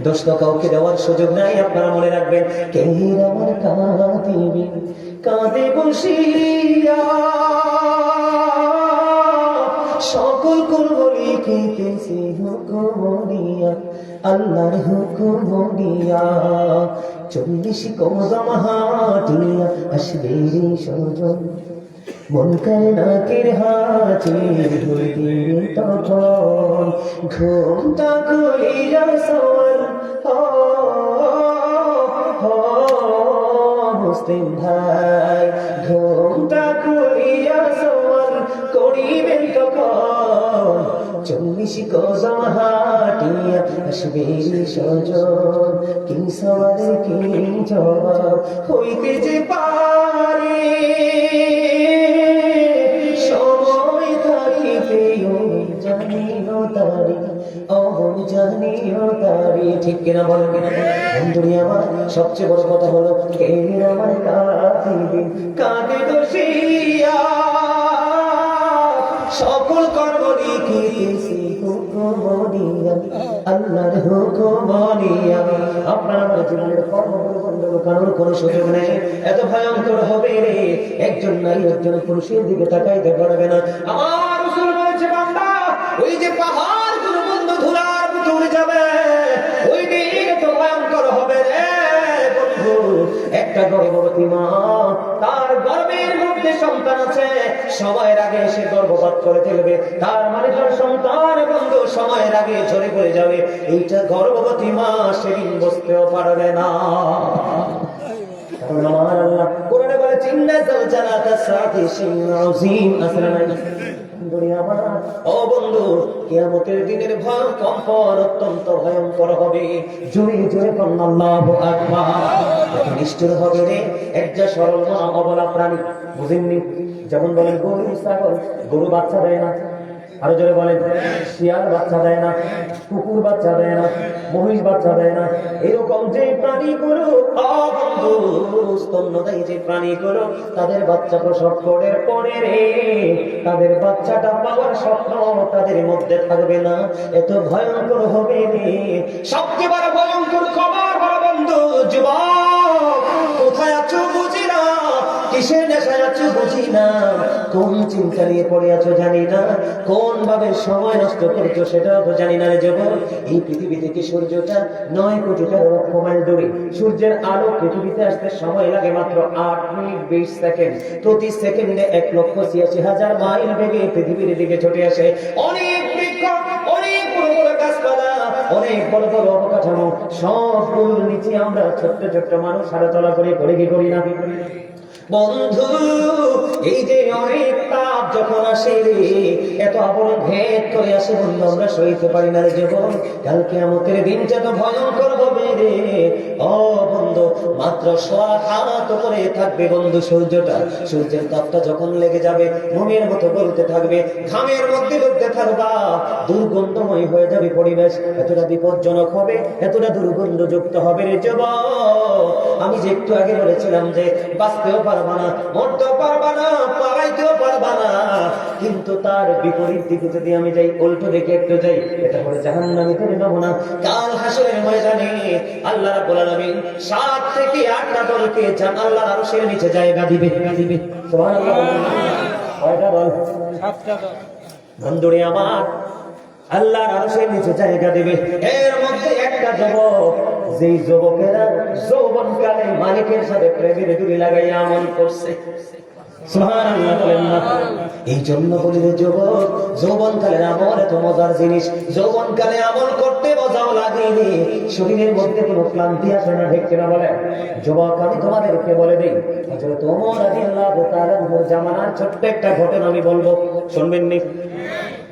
দোষ তো কাউকে দেওয়ার সুযোগ নাই। আপনারা মনে রাখবেন, কে আমার কাঁদিবে কাঁদে বসিয়া, সকল করব লিখিতেছি হুকুম দিয়া, আল্লাহর হুকুম দিয়া। 40 কদম হাঁটিয়া আসবে রে সজন, মন করে নাকের হাতির হইতে তখন ঘুমটা খুলিয়া সওয়াল মুসলিম ভাই, ঘুমটা খুলিয়া সওয়াল করিবেন তখন। 40 কদম হাঁটিয়া আসবে সজন, কি সওয়ালের কি জবাব হইতে যে পারে, সময় থাকিতে জানিও তারি অহম জানিও তারি। ঠিক কিনা বলেন? বন্ধুরি আমার, সবচেয়ে বড় কথা হলো কে আমার কাঁদিবে কাঁদে বসিয়া, সকল কর্ম লিখিতেছি হুকুম দিয়া, আল্লাহর হুকুম দিয়া। আপনার আমার জীবনের কর্মগুলো বন্ধ লুকানোর কোনো সুযোগ নেই। এত ভয়ঙ্কর হবে রে, একজন নারী একজন পুরুষের দিকে তাকাইতে পারবে না। আমার রাসূল বলেছে, বান্দা ওই যে পাহাড় গুলো বন্ধ ধুলার মতো উড়ে যাবে, ওই দিন এত ভয়ঙ্কর হবে রে বন্ধু। একটা গর্ভবতী মা, তার গর্ভের মধ্যে সন্তান আছে, সময়ের আগে সে গর্ভপাত করে ফেলবে, তার মানে তার সন্তান বন্ধু সময়ের আগে ঝরে পড়ে যাবে। এইটা গর্ভবতী মা সেদিন বুঝতেও পারবে না। কারণ আমার আল্লাহ কোরআনে বলেছে, ইন্না যালজালাতা সাআতি শাইউন আযীম। আসলে না ও বন্ধু, কিয়ামতের দিনের ভয় কম্পন অত্যন্ত ভয়ঙ্কর হবে। জোরে জোরে বলুন আল্লাহু আকবার। নিষ্ঠুর হবে রে একটা সরল মা অবলা প্রাণী, বুঝেননি? যেমন বলেন গরু ছাগল, গরু বাচ্চা দেয় না। আরো জোরে বলেন, শিয়াল বাচ্চা দেয় না, কুকুর বাচ্চা দেয় না, মহিষ বাচ্চা দেয় না। এরকম যে প্রাণীগুলো স্তন্যদায়ী যে প্রাণীগুলো, তাদের বাচ্চা প্রসব করে পরে রে, তাদের বাচ্চাটা পাওয়ার স্বপ্ন তাদের মধ্যে থাকবে না। এত ভয়ঙ্কর হবে রে। সবচেয়ে বড় ভয়ঙ্কর খবর বড় বন্ধু, যুবক কোথায় আছো বুঝি না, কিসের নেশায় আছো বুঝি না, কোন চিন্তা নিয়ে পড়ে আছো জানি না, কোন ভাবে সময় নষ্ট করছো সেটাও তো জানি না রে যুবক। এই পৃথিবী থেকে সূর্যটা 9 কোটি লক্ষ মাইল দূরে, সূর্যের আলো পৃথিবীতে আসতে সময় লাগে মাত্র 8 মিনিট 20 সেকেন্ড। প্রতি সেকেন্ডে 1,86,000 মাইল বেগে পৃথিবীর দিকে ছুটে আসে। অনেক বৃক্ষ, অনেক বড় বড় গাছপালা, অনেক বড় বড় অবকাঠামো, সবগুলোর নিচে আমরা ছোট্ট ছোট্ট মানুষ হাঁটাচলা করে কি করি না? বন্ধু এই যে অনেক তাপ যখন আসে রে, এত আবরণ ভেদ করে আসে বন্ধু, আমরা সইতে পারি না রে জীবন। কাল কিয়ামতের দিনটা তো ভয়ঙ্কর হবে রে। ও বন্ধু, মাত্র 1.5 হাত করে থাকবে বন্ধু সূর্যটা। সূর্যের তাপটা যখন লেগে যাবে, মোমের মতো বলতে থাকবে, ঘামের মধ্যে ডুবতে থাকবা, দুর্গন্ধময় হয়ে যাবে পরিবেশ। এতটা বিপজ্জনক হবে, এতটা দুর্গন্ধযুক্ত হবে রে যুবক। আমি যে একটু আগে বলেছিলাম যে বাঁচতেও পারবা না, মরতেও পারবা না, পালাইতেও পারবা না, কিন্তু তার বিপরীত দিকে যদি আমি যাই, উল্টো দিকে একটু যাই, এটা হলো জাহান্নামীদের নমুনা। কাল হাসরের ময়দানে আল্লাহ রাব্বুল আলামিন 7 থেকে 8টা দলকে আল্লাহর আরশের নিচে জায়গা দিবে। সুবহানাল্লাহ। কয়টা দল? 7টা দল। বন্ধুরে আমার, আল্লাহর আরশের নিচে জায়গা দিবে। এর মধ্যে একটা যুবক, যেই যুবকেরা যৌবনকালে মালিকের সাথে প্রেমের ডুরি লাগাইয়া আমল করছে। সুবহানাল্লাহ বলেন না? এই জন্য বলি রে যুবক, যৌবনকালের আমল এত মজার জিনিস। যৌবনকালে আমল করতে মজাও লাগে রে, শরীরের মধ্যে কোনো ক্লান্তি আসে না। ঠিক কিনা বলেন? যুবক, আমি তোমাদেরকে বলে দিই, হযরত ওমর রাদিয়াল্লাহু তাআলা আনহুর জামানার ছোট্ট একটা ঘটনা আমি বলবো, শুনবেন নি?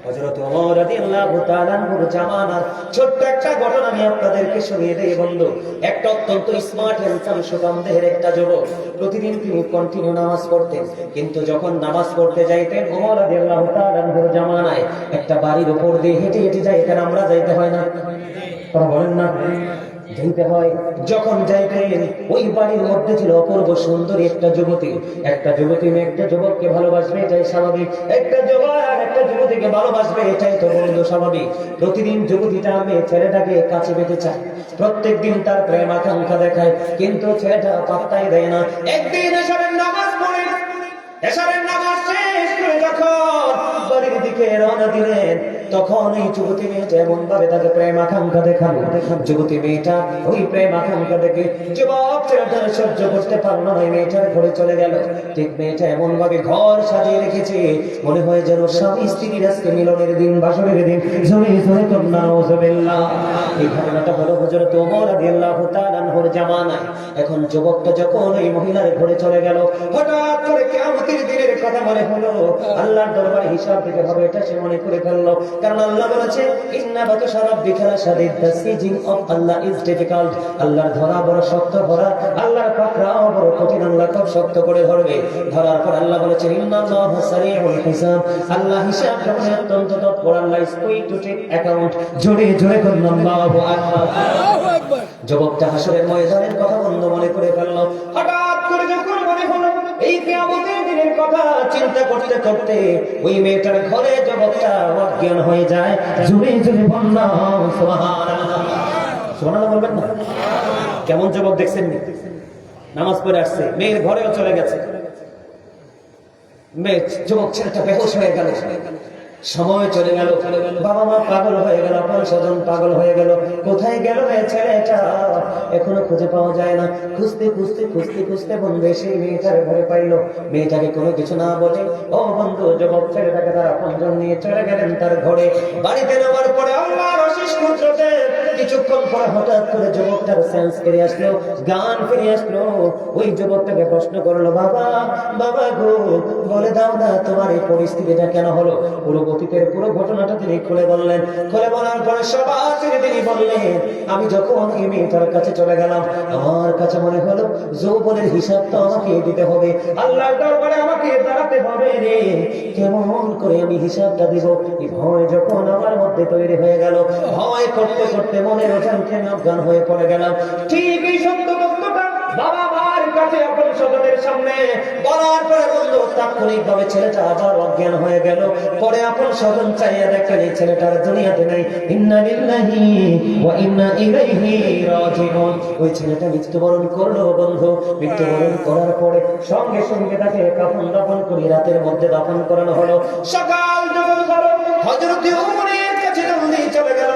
হযরত ওমর রাদিয়াল্লাহু তাআলা আনহুর জামানার ছোট্ট একটা ঘটনা আমি আপনাদেরকে শুনিয়ে দেই বন্ধু। একটা অত্যন্ত স্মার্ট হ্যান্ডসাম সুঠাম দেহের একটা যুবক, প্রতিদিন তিনি কন্টিনিউ নামাজ পড়তেন, কিন্তু যখন নামাজ পড়তে যাইতেন ওমর রাদিয়াল্লাহু তাআলা আনহুর জামানায় একটা বাড়ির উপর দিয়ে হেঁটে হেঁটে যাইতেন। আমরা যাইতে হয় না? কথা বলেন না? যাইতে হয়। যখন যাইতেন, ওই বাড়ির মধ্যে ছিল অপূর্ব সুন্দরী একটা যুবতী। একটা যুবতী মেয়ে একটা যুবককে ভালোবাসবে, এটাই স্বাভাবিক। একটা যুবক একটা যুবতীকে ভালোবাসবে, এটাই তো বন্ধু স্বাভাবিক। প্রতিদিন যুবতীটা মেয়ে ছেলেটাকে কাছে পেতে চায়, প্রত্যেকদিন তার প্রেম আকাঙ্ক্ষা দেখায়, কিন্তু ছেলেটা পাত্তাই দেয় না। একদিন এশারের নামাজ পড়ে, এশারের নামাজ শেষ করে যখন বাড়ির দিকে রওনা দিলেন, তখন এই যুবতী মেয়েটা এমন ভাবে তাকে প্রেম আকাঙ্ক্ষা দেখালো। যুবতী মেয়েটা ওই প্রেম আকাঙ্ক্ষা দেখে যুবক ছেলেটা সহ্য করতে পারলো না, মেয়েটার ঘরে চলে গেল। ঠিক মেয়েটা এমন ভাবে ঘর সাজিয়ে রেখেছে, মনে হয় যেন স্বামী স্ত্রীর আজকে মিলনের দিন, বাসরের দিন। জোরে জোরে কন্যা নাউজুবিল্লাহ। এই ঘটনাটা হলো হযরত ওমর রাদিয়াল্লাহু তাআলা আনহুর জামানায়। এখন যুবকটা যখন এই মহিলার ঘরে চলে গেল, হঠাৎ করে কিয়ামতের দিনের কথা মনে হলো, আল্লাহর দরবারে হিসাব দিতে হবে, এটা সে মনে করে ফেললো। কারণ আল্লাহ বলেছে ইন্না বাতাশা রাব্বিকা লাশাদীদ, the seizing of Allah is difficult. আল্লাহর ধরা বড় শক্ত ধরা, আল্লাহর পাকড়াও বড় কঠিন, আল্লাহ খুব শক্ত করে ধরবে। ধরার পর আল্লাহ বলেছেন ইন্নাল্লাহা সারিউল হিসাব, আল্লাহ হিসাব যখন অত্যন্ত তৎপর, Allah is quick to take account. জোরে জোরে করুন আল্লাহু আকবার। যুবকটা হাসরের ময়দানের কথা বন্ধ মনে করে ফেলল। হঠাৎ করে যখন মনে হলো এই কিয়ামতের দিনের কথা চিন্তা করতে করতে ওই মেয়েটার ঘরে যুবকটা অজ্ঞান হয়ে যায়। জোরে জোরে বলুন সুবহানাল্লাহ। সুবহানাল্লাহ বলবেন না? কেমন যুবক দেখছেন? নামাজ পড়ে আসছে, মেয়ের ঘরেও চলে গেছে। মেয়ে যুবক ছেলেটা বেহুশ হয়ে গেল, সময় চলে গেল, বাবা মা পাগল হয়ে গেল, আপন স্বজন পাগল হয়ে গেল। কোথায় গেল ছেলেটা? এখনো খুঁজে পাওয়া যায় না। খুঁজতে খুঁজতে খুঁজতে খুঁজতে বন্ধু সেই মেয়েটার ঘরে পাইলো। মেয়েটাকে কোনো কিছু না বলে ও বন্ধু যুবক ছেলেটাকে তার আপনজন নিয়ে চলে গেলেন তার ঘরে। বাড়িতে নেওয়ার পরে আল্লাহর অশেষ কুদরতে কিছুক্ষণ পরে হঠাৎ করে যুবকটার সেন্স ফিরে আসলো, জ্ঞান ফিরে আসলো। ওই যুবকটাকে প্রশ্ন করলো, বাবা বাবা গো, বলে দাও না তোমার এই পরিস্থিতিটা কেন হলো? পুরো অতীতের পুরো ঘটনাটা তিনি খুলে বললেন। খুলে বলার পরে সবার তিনি বললেন, আমি যখন এই মেয়েটার কাছে চলে গেলাম, আমার কাছে মনে হলো যৌবনের হিসাব তো আমাকে দিতে হবে, আল্লাহর দরবারে আমাকে দাঁড়াতে হবে রে, কেমন করে আমি হিসাবটা দিব? এই ভয় যখন আমার মধ্যে তৈরি হয়ে গেল, ভয় করতে করতে মনের অজান্তে অজ্ঞান হয়ে পড়ে গেলাম। ঠিক এই সত্য তথ্যটা বাবা মার কাছে আপন স্বজনের সামনে বলার পরে বন্ধু তাৎক্ষণিক ভাবে ছেলেটা আবার অজ্ঞান হয়ে গেল। পরে আপন স্বজন চাইয়া দেখেন এই ছেলেটার দুনিয়াতে নাই। ইন্না লিল্লাহি ওয়া ইন্না ইলাইহি রাজিউন। ওই ছেলেটা মৃত্যুবরণ করলো বন্ধু। মৃত্যুবরণ করার পরে সঙ্গে সঙ্গে তাকে কাফন দাফন করে রাতের মধ্যে দাফন করানো হলো। সকাল যখন হলো হযরত ওমরের কাছে জলদি চলে গেল,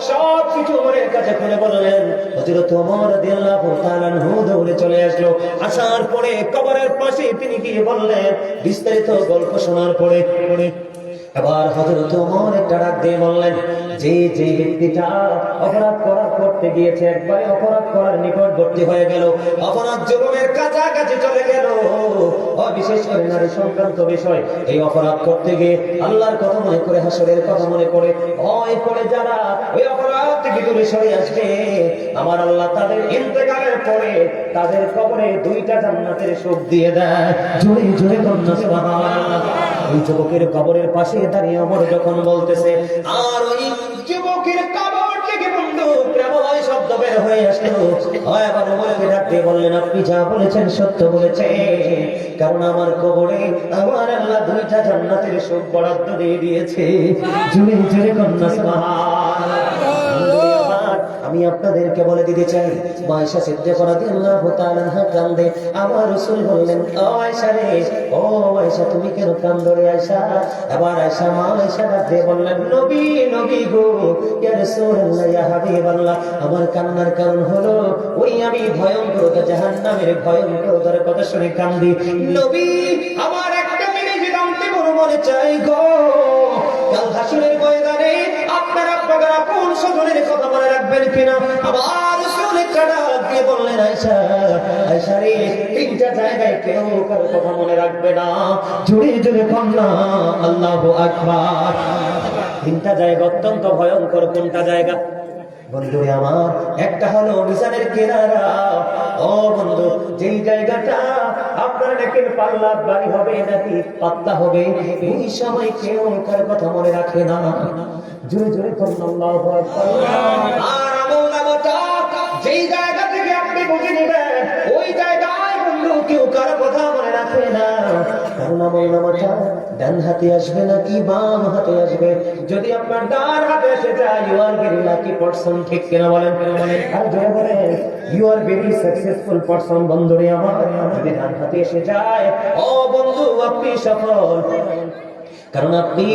সব কিছু ওমরের কাছে খুলে বললেন। হযরত ওমর রাদিয়াল্লাহু তাআলা আনহু দৌড়ে চলে আসলো। আসার পরে কবরের পাশে তিনি গিয়ে বললেন, বিস্তারিত গল্প শোনার পরে এবার হযরত ওমর একটা ডাক দিয়ে বললেন, যে যে ব্যক্তিটা অপরাধ করতে গিয়েছে, একবারে অপরাধ করার নিকটবর্তী হয়ে গেল, অপরাধ জুলুমের কাছাকাছি চলে গেল, বিশেষ করে নারী সংক্রান্ত বিষয়, এই অপরাধ করতে গিয়ে আল্লাহর কথা মনে করে, হাসরের কথা মনে করে ভয় করে যারা ওই অপরাধ থেকে দূরে সরে আসবে, আমার আল্লাহ তাদের ইন্তেকালের পরে তাদের কবরে দুইটা জান্নাতের সুখ দিয়ে দেয়। জোরে জোরে বলুন সুবহানাল্লাহ। ওই যুবকের কবরের পাশে দাঁড়িয়ে ওমর যখন বলতেছে, আর ওই যুবকের কবর থেকে বন্ধু প্রেমময় শব্দ বের হয়ে আসলো। এবার ওমরকে ডাক দিয়ে বললেন, আপনি যা বলেছেন সত্য বলেছেন, কারণ আমার কবরে আমার আল্লাহ দুইটা জান্নাতের সুখ বরাদ্দ দিয়ে দিয়েছে। জুড়ে জুড়ে কন্যা সুবহানাল্লাহ। আমি আপনাদেরকে বলে দিতে চাই, আয়েশা সিদ্দিকা রাদিয়াল্লাহু তাআলা আনহা কান্দে। আমার রাসূল বললেন, ও আয়েশা রে, ও আয়েশা তুমি কেন কান্দো রে আয়েশা? এবার আয়েশা মা আয়েশা ডাকতে বললেন, নবী নবী গো, ইয়া রাসূলুল্লাহ, ইয়া হাবিবাল্লাহ, আমার কান্নার কারণ হলো ওই আমি ভয়ঙ্কর জাহান্নামের ভয়ঙ্করতার কথা শুনে কান্দি। নবী, আমার একটা জিনিস জানতে বড় মনে চাই গো, কাল হাসরের ময়দানে আপনারা আপনাদের আপন স্বজনের কথা মনে রাখবেন কিনা? আবার রাসূল ডাক দিয়ে বললেন, আয়েশা আয়েশা রে, তিনটা জায়গায় কেউ কারো কথা মনে রাখবে না। জোরে জোরে কন্যা আল্লাহু আকবার। তিনটা জায়গা অত্যন্ত ভয়ঙ্কর। কোনটা জায়গা বন্ধুরে আমার? একটা হলো মিজানের কিনারা। ও বন্ধু, যেই জায়গাটা আপনার নেকের পাল্লা ভারী হবে নাকি পাতলা হবে, এই সময় কেউ কার কথা মনে রাখে না। জোরে জোরে আল্লাহু আকবার। আর আমল নামাটা যেই জায়গা থেকে আপনি বুঝে নেবেন, ওই জায়গায় বন্ধু কেউ কার কথা মনে রাখে না। কারণ আমল নামাটা ডান হাতে আসবে নাকি বাম হাতে আসবে? যদি আপনার ডান হাতে এসে যায়, you are very lucky person. ঠিক কিনা বলেন? আর জোরে বলেন, you are very successful person. বন্ধুরে আমার, যদি ডান হাতে এসে যায়, ও বন্ধু আপনি সফল। কারণ আপনি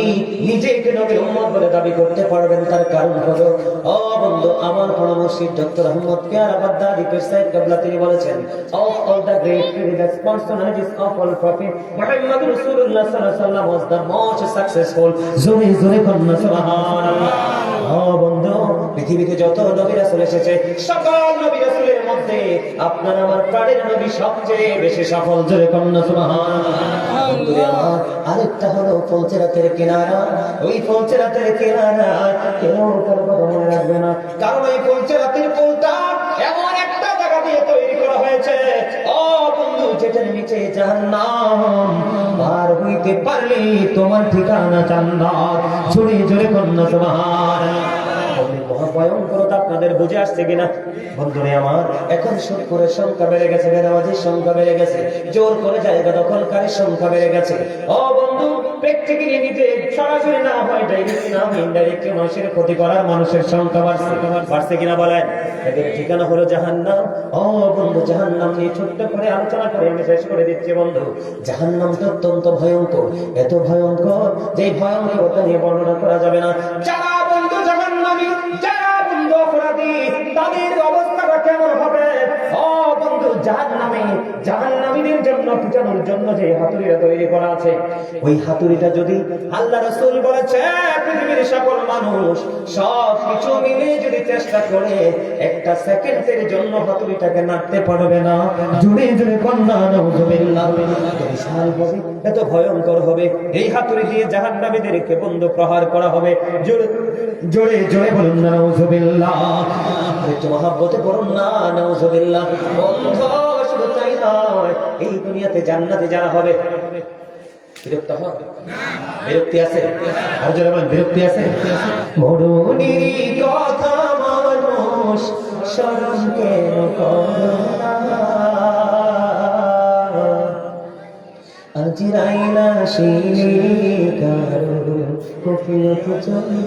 নিজেকে নবীর উম্মত বলে দাবি করতে পারবেন। তার কারণ হলো, ও বন্ধু, আমার পরামর্শী ডক্টর আহমদ পিয়ারা বাগদাদি সাহেব কেবলা তিনি বলেছেন, of all the great religious personalities of all prophet Muhammad Rasulullah sallallahu alaihi wasallam was the most successful. জোরে জোরে কন্যা সুবহানাল্লাহ। ও বন্ধু, পৃথিবীতে যত নবী রাসূল এসেছে সকল নবী রাসূলের মধ্যে আপনার আমার প্রাণের নবী সবচেয়ে বেশি সফল। জোরে কন্যা সুবহানাল্লাহ। বন্ধুরা আমার, আরেকটা হলো ফুলসিরাতের কিনারা। ওই ফুলসিরাতের কিনারা কেউ কারো কথা মনে রাখবে না, কারণ ওই ফুলসিরাতের পুলটা এমন একটা জায়গা দিয়ে তৈরি করা হয়েছে ও বন্ধু, যেটার নিচে জাহান্নাম, পার হইতে পারলে তোমার ঠিকানা জান্নাত। জোরে জোরে কন্যা সুবহানাল্লাহ। ভয়ঙ্করতা আপনাদের বুঝে আসছে কিনা? বন্ধুরে আমার, এখন সুদখোরের সংখ্যা বেড়ে গেছে, বেনামাজির সংখ্যা বেড়ে গেছে, জোর করে জায়গা দখলকারীর সংখ্যা বেড়ে গেছে। ও বন্ধু, প্র্যাকটিক্যালি নিজে সরাসরি না হয় ডাইরেক্ট না ইনডাইরেক্ট মানুষের ক্ষতি করার মানুষের সংখ্যা বাড়ছে কিনা বলেন? এদের ঠিকানা হলো জাহান্নাম। ও বন্ধু, জাহান্নাম নিয়ে ছোট্ট করে আলোচনা করে আমি শেষ করে দিচ্ছি। বন্ধু, জাহান্নামটা অত্যন্ত ভয়ঙ্কর, এত ভয়ঙ্কর যে ভয়ঙ্করতা নিয়ে বর্ণনা করা যাবে না। যারা বন্ধু জাহান্নামী, যারা বন্ধু অপরাধী, তাদের অবস্থাটা কেমন হবে? ও বন্ধু, জাহান্নামীদের জন্য পিটানোর জন্য যে হাতুড়িটা তৈরি করা আছে, ওই হাতুড়িটা যদি আল্লাহ রাসূল বলেছে পৃথিবীর সকল মানুষ সব কিছু মিলে যদি চেষ্টা করে একটা সেকেন্ডের জন্য হাতুড়িটাকে নাড়তে পারবে না। জুড়ে জুড়ে কন্যা নাউযুবিল্লাহ। বিশাল হবে, এত ভয়ঙ্কর হবে। এই হাতুড়ি দিয়ে জাহান্নামীদেরকে বন্ধু প্রহার করা হবে। জোরে জোরে জোরে বলুন না নাউযুবিল্লাহ। একটু মহব্বতে বলুন না নাউযুবিল্লাহ। বন্ধু, শুধু তাই নয়, এই দুনিয়াতে জান্নাতে যারা হবে, বিরক্ত হবে? বিরক্তি আছে? আর যারা বলেন বিরক্তি আছে? মরুনির কথা মানুষ স্মরণ কেন করো না, আজরাইলা শিনে কারো কফিয়ত চলে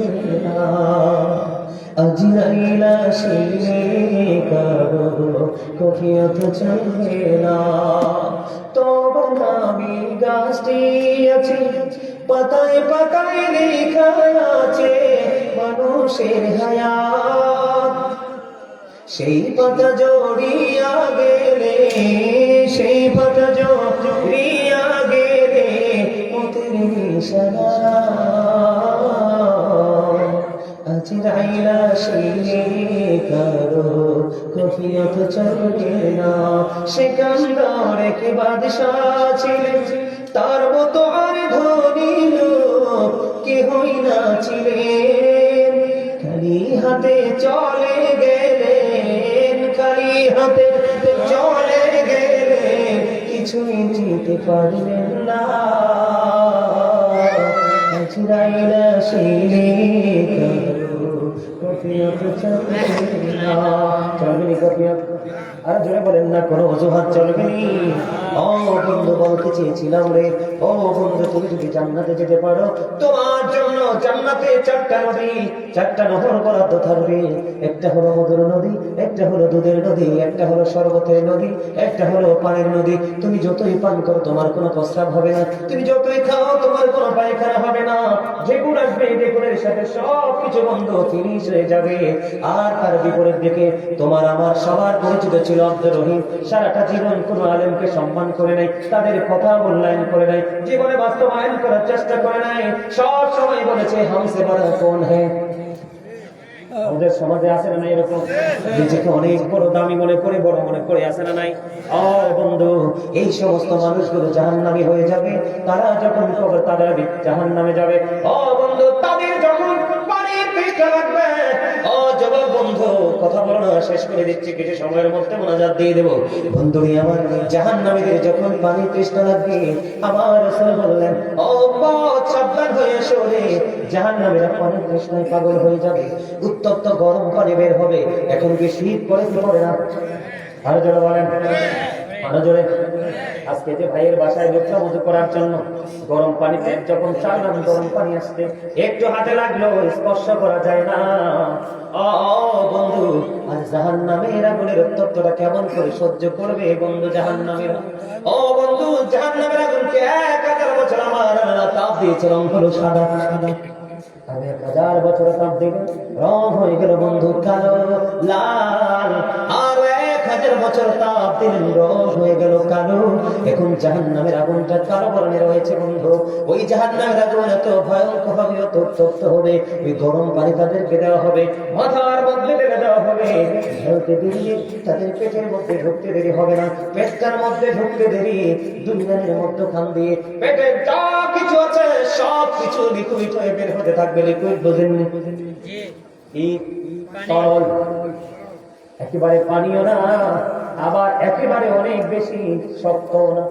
না, আজরাইলা শিনে কারো কফিয়ত চলে না। তওবা নামী গাছটি আছে, পাতায় পাতায় লেখা আছে মানুষের হায়াত। সেই পাতা জড়িয়া গেলে, সেই পাতা জড়িয়া গেলে মতের নিশানা, আজরাইলা শিনে কারো কফিয়ত চলে না। সিকান্দার এক বাদশা ছিলেন, তার মতো আর ধনী লোক কেহই না ছিলেন। খালি হাতে চলে গেলেন, খালি হাতে চলে গেলেন, কিছুই নিতে পারলেন না। আজরাইলা শিনে কারো কফিয়ত চলে না। চলবে নি কফিয়ত? আর জোরে বলেন না, কোনো অজুহাত চলবে নি। ও বন্ধু, বলতে চেয়েছিলাম রে, ও বন্ধু, তুমি যদি জান্নাতে যেতে পারো, তোমার জন্য জান্নাতে চারটা নদী, চারটা নহর বরাদ্দ থাকবে। একটা হলো মধুর নদী, একটা হলো দুধের নদী, একটা হলো শরবতের নদী, একটা হলো পানির নদী। তুমি যতই পান করো তোমার কোনো প্রস্রাব হবে না, তুমি যতই খাও তোমার কোনো পায়খানা হবে না। যে গুণ আসবে, যে গুণের সাথে সব কিছু বন্ধ ফিনিশ হয়ে যাবে। আর তার বিপরীত দিকে তোমার আমার সবার পরিচিত ছিল আব্দুর রহিম, সারাটা জীবন কোন আলেমকে সম্মান করে নাই, তাদের কথা মূল্যায়ন করে নাই, জীবনে বাস্তবায়ন করার চেষ্টা করে নাই, সব সময় বলেছে হামসে বড় কোন হ্যাঁ। আমাদের সমাজে আছে না এরকম? নিজেকে অনেক বড় দামি মনে করে, বড় মনে করে, আছে না নাই? ও বন্ধু, এই সমস্ত মানুষগুলো জাহান্নামী হয়ে যাবে। তারা যখন কবর, তারা জাহান্নামে যাবে। ও বন্ধু, তাদের যখন পানির তৃষ্ণা লাগবে, ও যুবক বন্ধু, কথা বলো না, শেষ করে দিচ্ছি, কিছু সময়ের মধ্যে মোনাজাত দিয়ে দেবো। বন্ধুরে আমার, জাহান্নামীদের যখন পানির তৃষ্ণা লাগবে, আমার রাসূল বললেন, ও উম্মত, সাবধান হয়ে সরে, জাহান্নামীরা পানির তৃষ্ণায় পাগল হয়ে যাবে। উত্তপ্ত গরম পানি বের হবে। এখন কি শীত পড়ে কি পড়ে না? আরো জোরে বলেন, আরো জোরে। আজকে যে ভাইয়ের বাসায় ঢুকলাম ওযু করার জন্য, গরম পানিতে যখন চাইলাম, গরম পানি আসতে একটু হাতে লাগলো, স্পর্শ করা যায় না। ও বন্ধু, আর জাহান্নামের আগুনের উত্তপ্তটা কেমন করে সহ্য করবে বন্ধু জাহান্নামীরা? ও বন্ধু, জাহান্নামের আগুনকে 1000 বছর আমার আল্লাহ তাপ দিয়েছে, রং হলো সাদা সাদা। 1000 বছর তাপ দিবে, রং হয়ে গেল বন্ধু কালো লাল। আর বছর তাপ দিলেন, রোদ হয়ে গেল কালো। এখন জাহান্নামের আগুনটা কালো বর্ণের রয়েছে বন্ধু। ওই জাহান্নামের আগুন এত ভয়ঙ্কর হবে, এত উত্তপ্ত হবে, ওই গরম পানি তাদেরকে দেওয়া হবে, মাথার মধ্যে ঢেলে দেওয়া হবে। ঢেলতে দেরি তাদের পেটের মধ্যে ঢুকতে দেরি হবে না, পেটটার মধ্যে ঢুকতে দেরি দুনিয়ার মধ্যখান দিয়ে পেটে যা কিছু আছে সব কিছু লিকুইড হয়ে বের হতে থাকবে। লিকুইড বোঝেননি? তরল, একেবারে পানীয় না, আবার একেবারে অনেক বেশি শক্ত না।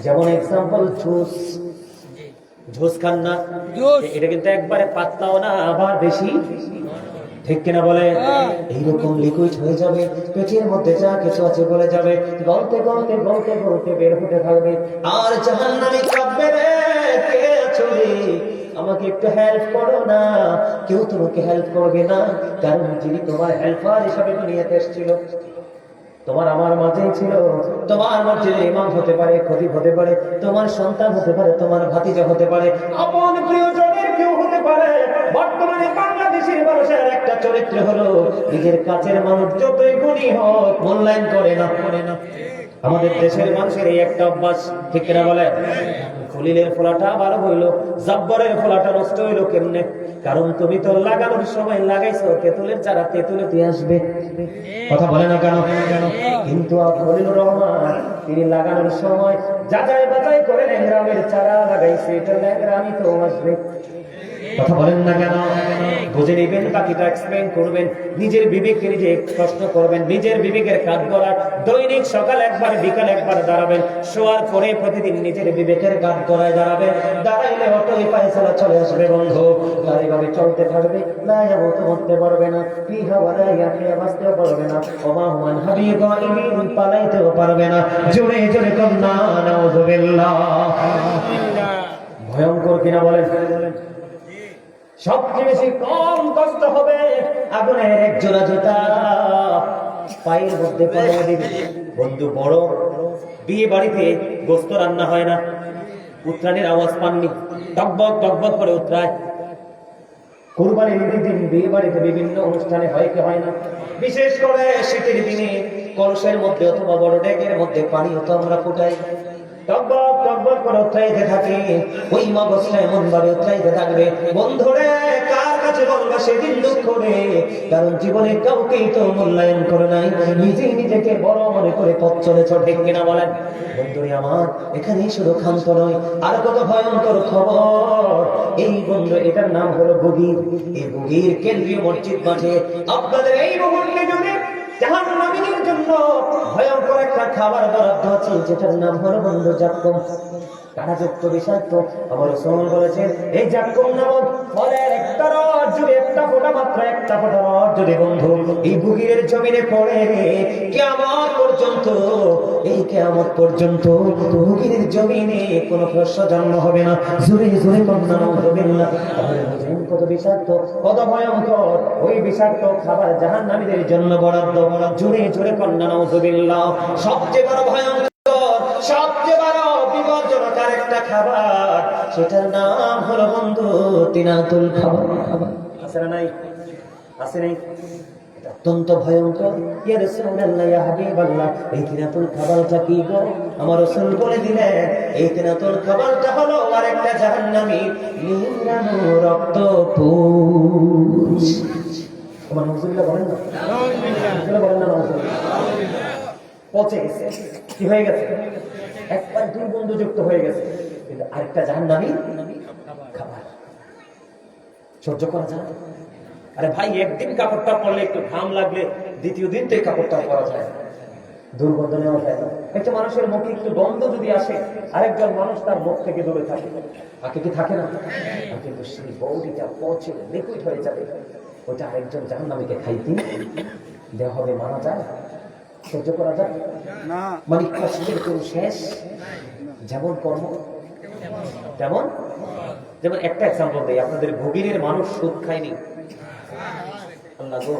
যেমন এক্সাম্পল জুস, জুস খান না, এটা কিন্তু একবারে পাতলাও না, আবার বেশি, ঠিক কিনা বলে? এইরকম লিকুইড হয়ে যাবে, পেটের মধ্যে যা কিছু আছে বলে যাবে, গলতে গলতে গলতে গলতে বের হতে থাকবে। আর জাহান্নামী কাঁদবে, রে কে আছো রে, আমাকে একটু হেল্প করো না। কেউ তোমাকে হেল্প করবে না, কারণ যিনি তোমার হেল্পার হিসাবে দুনিয়াতে এসেছিল তোমার আমার মাঝেই ছিল। তোমার মধ্যে ইমাম হতে পারে, খতিব হতে পারে, তোমার সন্তান হতে পারে, তোমার ভাতিজা হতে পারে, আপন প্রিয়জনের কেউ হতে পারে। বর্তমানে বাংলাদেশের মানুষের একটা চরিত্র হলো নিজের কাছের মানুষ যতই গুণী হোক মূল্যায়ন করে না। আমাদের দেশের মানুষের এই একটা অভ্যাস, ঠিক কিনা বলে? খলিলের ফোলাটা ভালো হইলো, জাব্বরের ফোলাটা নষ্ট হইলো কেমনে? কারণ তুমি তো লাগানোর সময় লাগাইছো তেঁতুলের চারা, তেঁতুলে দিয়ে আসবে, কথা বলে না কেন? কিন্তু খলিলুর রহমান তিনি লাগানোর সময় যাচাই বাছাই করে ল্যাংরামের চারা লাগাইছে, এটা ল্যাংরামি তো আসবে, কথা বলেন না কেন? বুঝে নিবেন, বাকিটা এক্সপ্লেন করবেন, নিজের বিবেককে নিজে প্রশ্ন করবেন, নিজের বিবেকের কাজ করার দৈনিক সকাল একবার বিকাল একবার দাঁড়াবেন, শোয়ার পরে প্রতিদিন নিজের বিবেকের কাজ করায় দাঁড়াবেন। দাঁড়াইলে অটোই পায়সালা চলে আসবে বন্ধু। আর এইভাবে চলতে থাকবে, না যাবো করতে পারবে না, পিহা বানাইয়া খেয়ে বাঁচতেও পারবে না, ওমা হুমান হাবিয়ে গাইবিন পালাইতেও পারবে না। জোরে জোরে কন্যা নাউযুবিল্লাহ। ভয়ঙ্কর কিনা বলেন? সবচেয়ে বেশি কম কষ্ট হবে আগুনের এক জোড়া জুতা পায়ের মধ্যে পড়ে দিবে বন্ধু। বড় বিয়ে বাড়িতে গোস্ত রান্না হয় না, উত্রাণের আওয়াজ পাননি? টকবক টকবক করে উত্রায়। কুরবানির ঈদের দিন বিয়ে বাড়িতে বিভিন্ন অনুষ্ঠানে হয় কি হয় না? বিশেষ করে শীতের দিনে কলসের মধ্যে অথবা বড় ডেকের মধ্যে পানি হতো আমরা ফুটাই, টকবক টকবক করে উত্রাইতে থাকে। ওই মগজটা এমন ভাবে উত্রাইতে থাকবে বন্ধুরে, কার কাছে বলবা সেদিন দুঃখ রে, কারণ জীবনে কাউকেই তো মূল্যায়ন করে নাই, নিজেই নিজেকে বড় মনে করে পথ চলেছ, ঠিক কিনা বলেন? বন্ধুরে আমার, এখানেই শুধু ক্ষান্ত নয়, আর কত ভয়ঙ্কর খবর। এই বন্ধু, এটার নাম হলো বগির। এই বগির কেন্দ্রীয় মসজিদ মাঠে আপনাদের এই মুহূর্তে যদি জাহান্নামীদের জন্য ভয়ঙ্কর একটা খাবার বরাদ্দ আছে, যেটার নাম হলো বন্ধু জাক্কুম, কারাযুক্ত বিষাক্ত। আমার রাসূল বলেছেন, এই জাক্কুম নামক ফলের একটা রস যদি একটা ফোঁটা, মাত্র একটা ফোঁটা রস যদি বন্ধু এই বুগিরের জমিনে পড়ে, কিয়ামত পর্যন্ত, এই কিয়ামত পর্যন্ত বুগিরের জমিনে কোনো শস্য জন্ম হবে না। জোরে জোরে কন্যা নাউযুবিল্লাহ। তাহলে বুঝেন কত বিষাক্ত, কত ভয়ঙ্কর ওই বিষাক্ত খাবার জাহান্নামীদের জন্য বরাদ্দ। জোরে জোরে কন্যা নাউযুবিল্লাহ। সবচেয়ে বড় ভয়ঙ্কর, সবচেয়ে বড় বিপজ্জনক আরেকটা খাবার, সেটার নাম হলো বন্ধু তিনাতুল খাবার। আছে না নাই? আছে নাই? অত্যন্ত ভয়ঙ্কর। ইয়া রাসূলুল্লাহ, ইয়া হাবিবাল্লাহ, এই তিনাতুল খাবারটা কি গো? আমার রাসূল বলে দিলেন, এই তিনাতুল খাবারটা হলো আরেকটা জাহান্নামী নিংড়ানো রক্তপুঞ্জ। আমার নাউযুবিল্লাহ বলেন না, নাউযুবিল্লাহ বলেন না, নাউযুবিল্লাহ। পচে গেছে, কি হয়ে গেছে? একবার দুই বন্ধু যুক্ত হয়ে গেছে, কিন্তু আরেকটা জাহান্নামী খাবার সহ্য করা যায়? আরে ভাই, একদিন কাপড়টা পরলে একটু ঘাম লাগলে দ্বিতীয় দিন তো এই কাপড়টা পরা যায়, দুর্গন্ধ নেওয়া যায় না। একটা মানুষের মুখে একটু গন্ধ যদি আসে, আরেকজন মানুষ তার মুখ থেকে দূরে থাকে, তাকে কি থাকে না? কিন্তু সেই বউটিটা পচে লিকুইড হয়ে যাবে, ওটা আরেকজন জাহান্নামীকে খাইতে দেওয়া হবে, মানা যায়? সহ্য করা যায় না। মানে কষ্টের কোন শেষ? যেমন কর্ম তেমন। যেমন একটা এক্সাম্পল দেই, আপনাদের ভগিরের মানুষ সুদ খায়নি, আল্লাহ গো,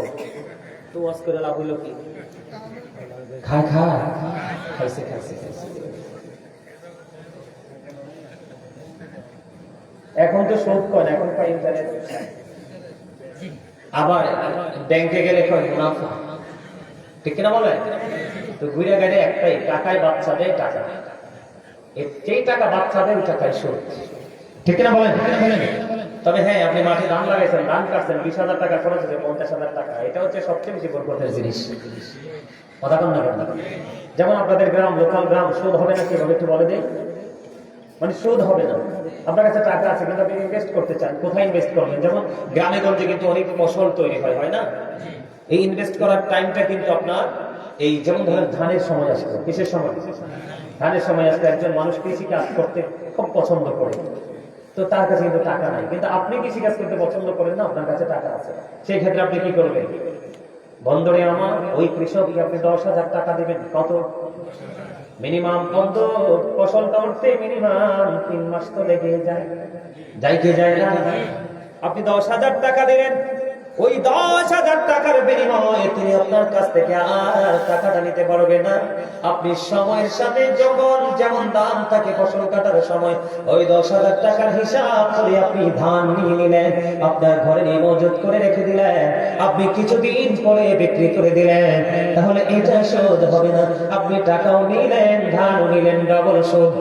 তো ওয়াজ করে লাভ হইল কি? খাইছে। এখন তো সুদ কয় না, এখন পাই ইন্টারনেট। আবার ব্যাংকে গেলে কয় মুনাফা, ঠিক কিনা বলে? তো ঘুরে গেলে একটাই, টাকায় বাচ্চা দেয় টাকা, যেই টাকা বাচ্চা দেয় ওই টাকায় সুদ, ঠিক কিনা বলেন? তবে হ্যাঁ, আপনি মাঠে ধান লাগাইছেন, ধান কাটছেন, 20,000 টাকা খরচ হয়েছে, 50,000 টাকা, এটা হচ্ছে সবচেয়ে বেশি বরকতের জিনিস। কথা কন না কেন? যেমন আপনাদের গ্রাম, লোকাল গ্রাম, সুদ হবে না কিভাবে একটু বলে দেই। মানে সুদ হবে না, আপনার কাছে টাকা আছে কিন্তু আপনি ইনভেস্ট করতে চান, কোথায় ইনভেস্ট করবেন? যেমন গ্রামে গঞ্জে কিন্তু অনেক ফসল তৈরি হয়, হয় না? এই ইনভেস্ট করার টাইমটা কিন্তু আপনার এই, যেমন ধরেন ধানের সময় আসবে, কিসের সময়? ধানের সময় আসলে একজন মানুষ কৃষি কাজ করতে খুব পছন্দ করে, তো তার কাছে কিন্তু টাকা নাই, কিন্তু আপনি কৃষি কাজ করতে পছন্দ করেন না, আপনার কাছে টাকা আছে, সেই ক্ষেত্রে আপনি কি করবেন? বন্দরে আমার ওই কৃষককে আপনি 10,000 টাকা দিবেন। কত? মিনিমাম বন্ধ ফসলটা উঠতে মিনিমাম 3 মাস তো লেগে যায়, যাইতে যায় না? আপনি 10,000 টাকা দিলেন, ওই 10,000 টাকার বিনিময়ে তিনি আপনার কাছ থেকে আর টাকাটা নিতে পারবে না। আপনি সময়ের সাথে যখন যেমন দাম থাকে ফসল কাটার সময়, ওই 10,000 টাকার হিসাব করে আপনি ধান নিয়ে নিলেন, আপনার ঘরে নিয়ে মজুত করে রেখে দিলেন, আপনি কিছুদিন পরে বিক্রি করে দিলেন, তাহলে এটা সুদ হবে না? আপনি টাকাও নিলেন, ধানও নিলেন, ডবল সুদ।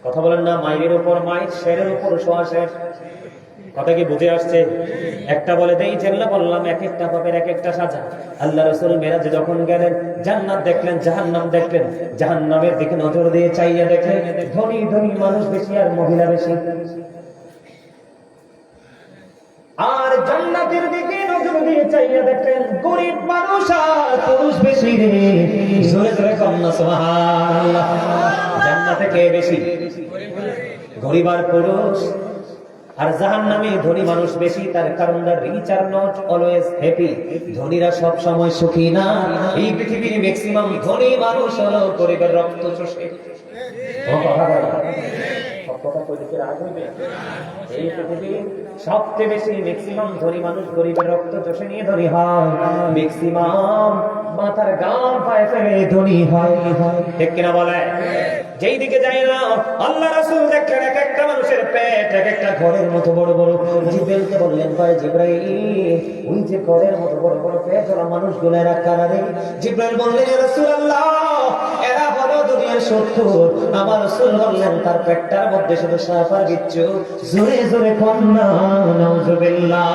কথা বলেন না? মাইরের উপর মাইর, শেরের উপর সোয়া শের। কথা কি বুঝে আসছে? একটা বলে দেই, যেগুলো বললাম এক একটা পাপের এক একটা সাজা। আল্লাহ রাসূল মেরাজে যখন গেলেন, জান্নাত দেখলেন, জাহান্নাম দেখলেন, জাহান্নামের দিকে নজর দিয়ে চাইয়া দেখলেন ধনী ধনী মানুষ বেশি আর মহিলা বেশি, আর জান্নাতের দিকে নজর দিয়ে চাইয়া দেখলেন গরিব মানুষ আর পুরুষ বেশি রে। জোরে জোরে কন্যা সুবহানাল্লাহ। জান্নাতে কে বেশি? গরিব আর পুরুষ। আর জাহান্নামে ধনী মানুষ বেশি, তার কারণ the rich are not always happy. ধনীরা সব সময় সুখী না। এই পৃথিবীর ম্যাক্সিমাম ধনী মানুষ হলো গরিবের রক্ত চষে। এই পৃথিবীর সবচেয়ে বেশি ম্যাক্সিমাম ধনী মানুষ গরিবের রক্ত চষে নিয়ে ধনী হয়, ম্যাক্সিমাম মাথার গাম পায়ে ফেলে ধনী হয়, ঠিক কিনা বলে? যেই দিকে যাই না, আল্লাহ রাসূল দেখলেন এক একটা মানুষের পেট এক একটা ঘরের মতো বড় বড়। জিবরাইলকে বললেন, ভাই জিবরাইল, ওই যে ঘরের মতো বড় বড় পেট ওরা মানুষগুলো এরা কারা রে? জিবরাইল বললেন, ইয়া রাসূলুল্লাহ, এরা হলো দুনিয়ার শত্রু। আমার রাসূল বললেন, তার পেটটার মধ্যে শুধু সাপ আর বিচ্ছু। জোরে জোরে কন্যা নাউজুবিল্লাহ।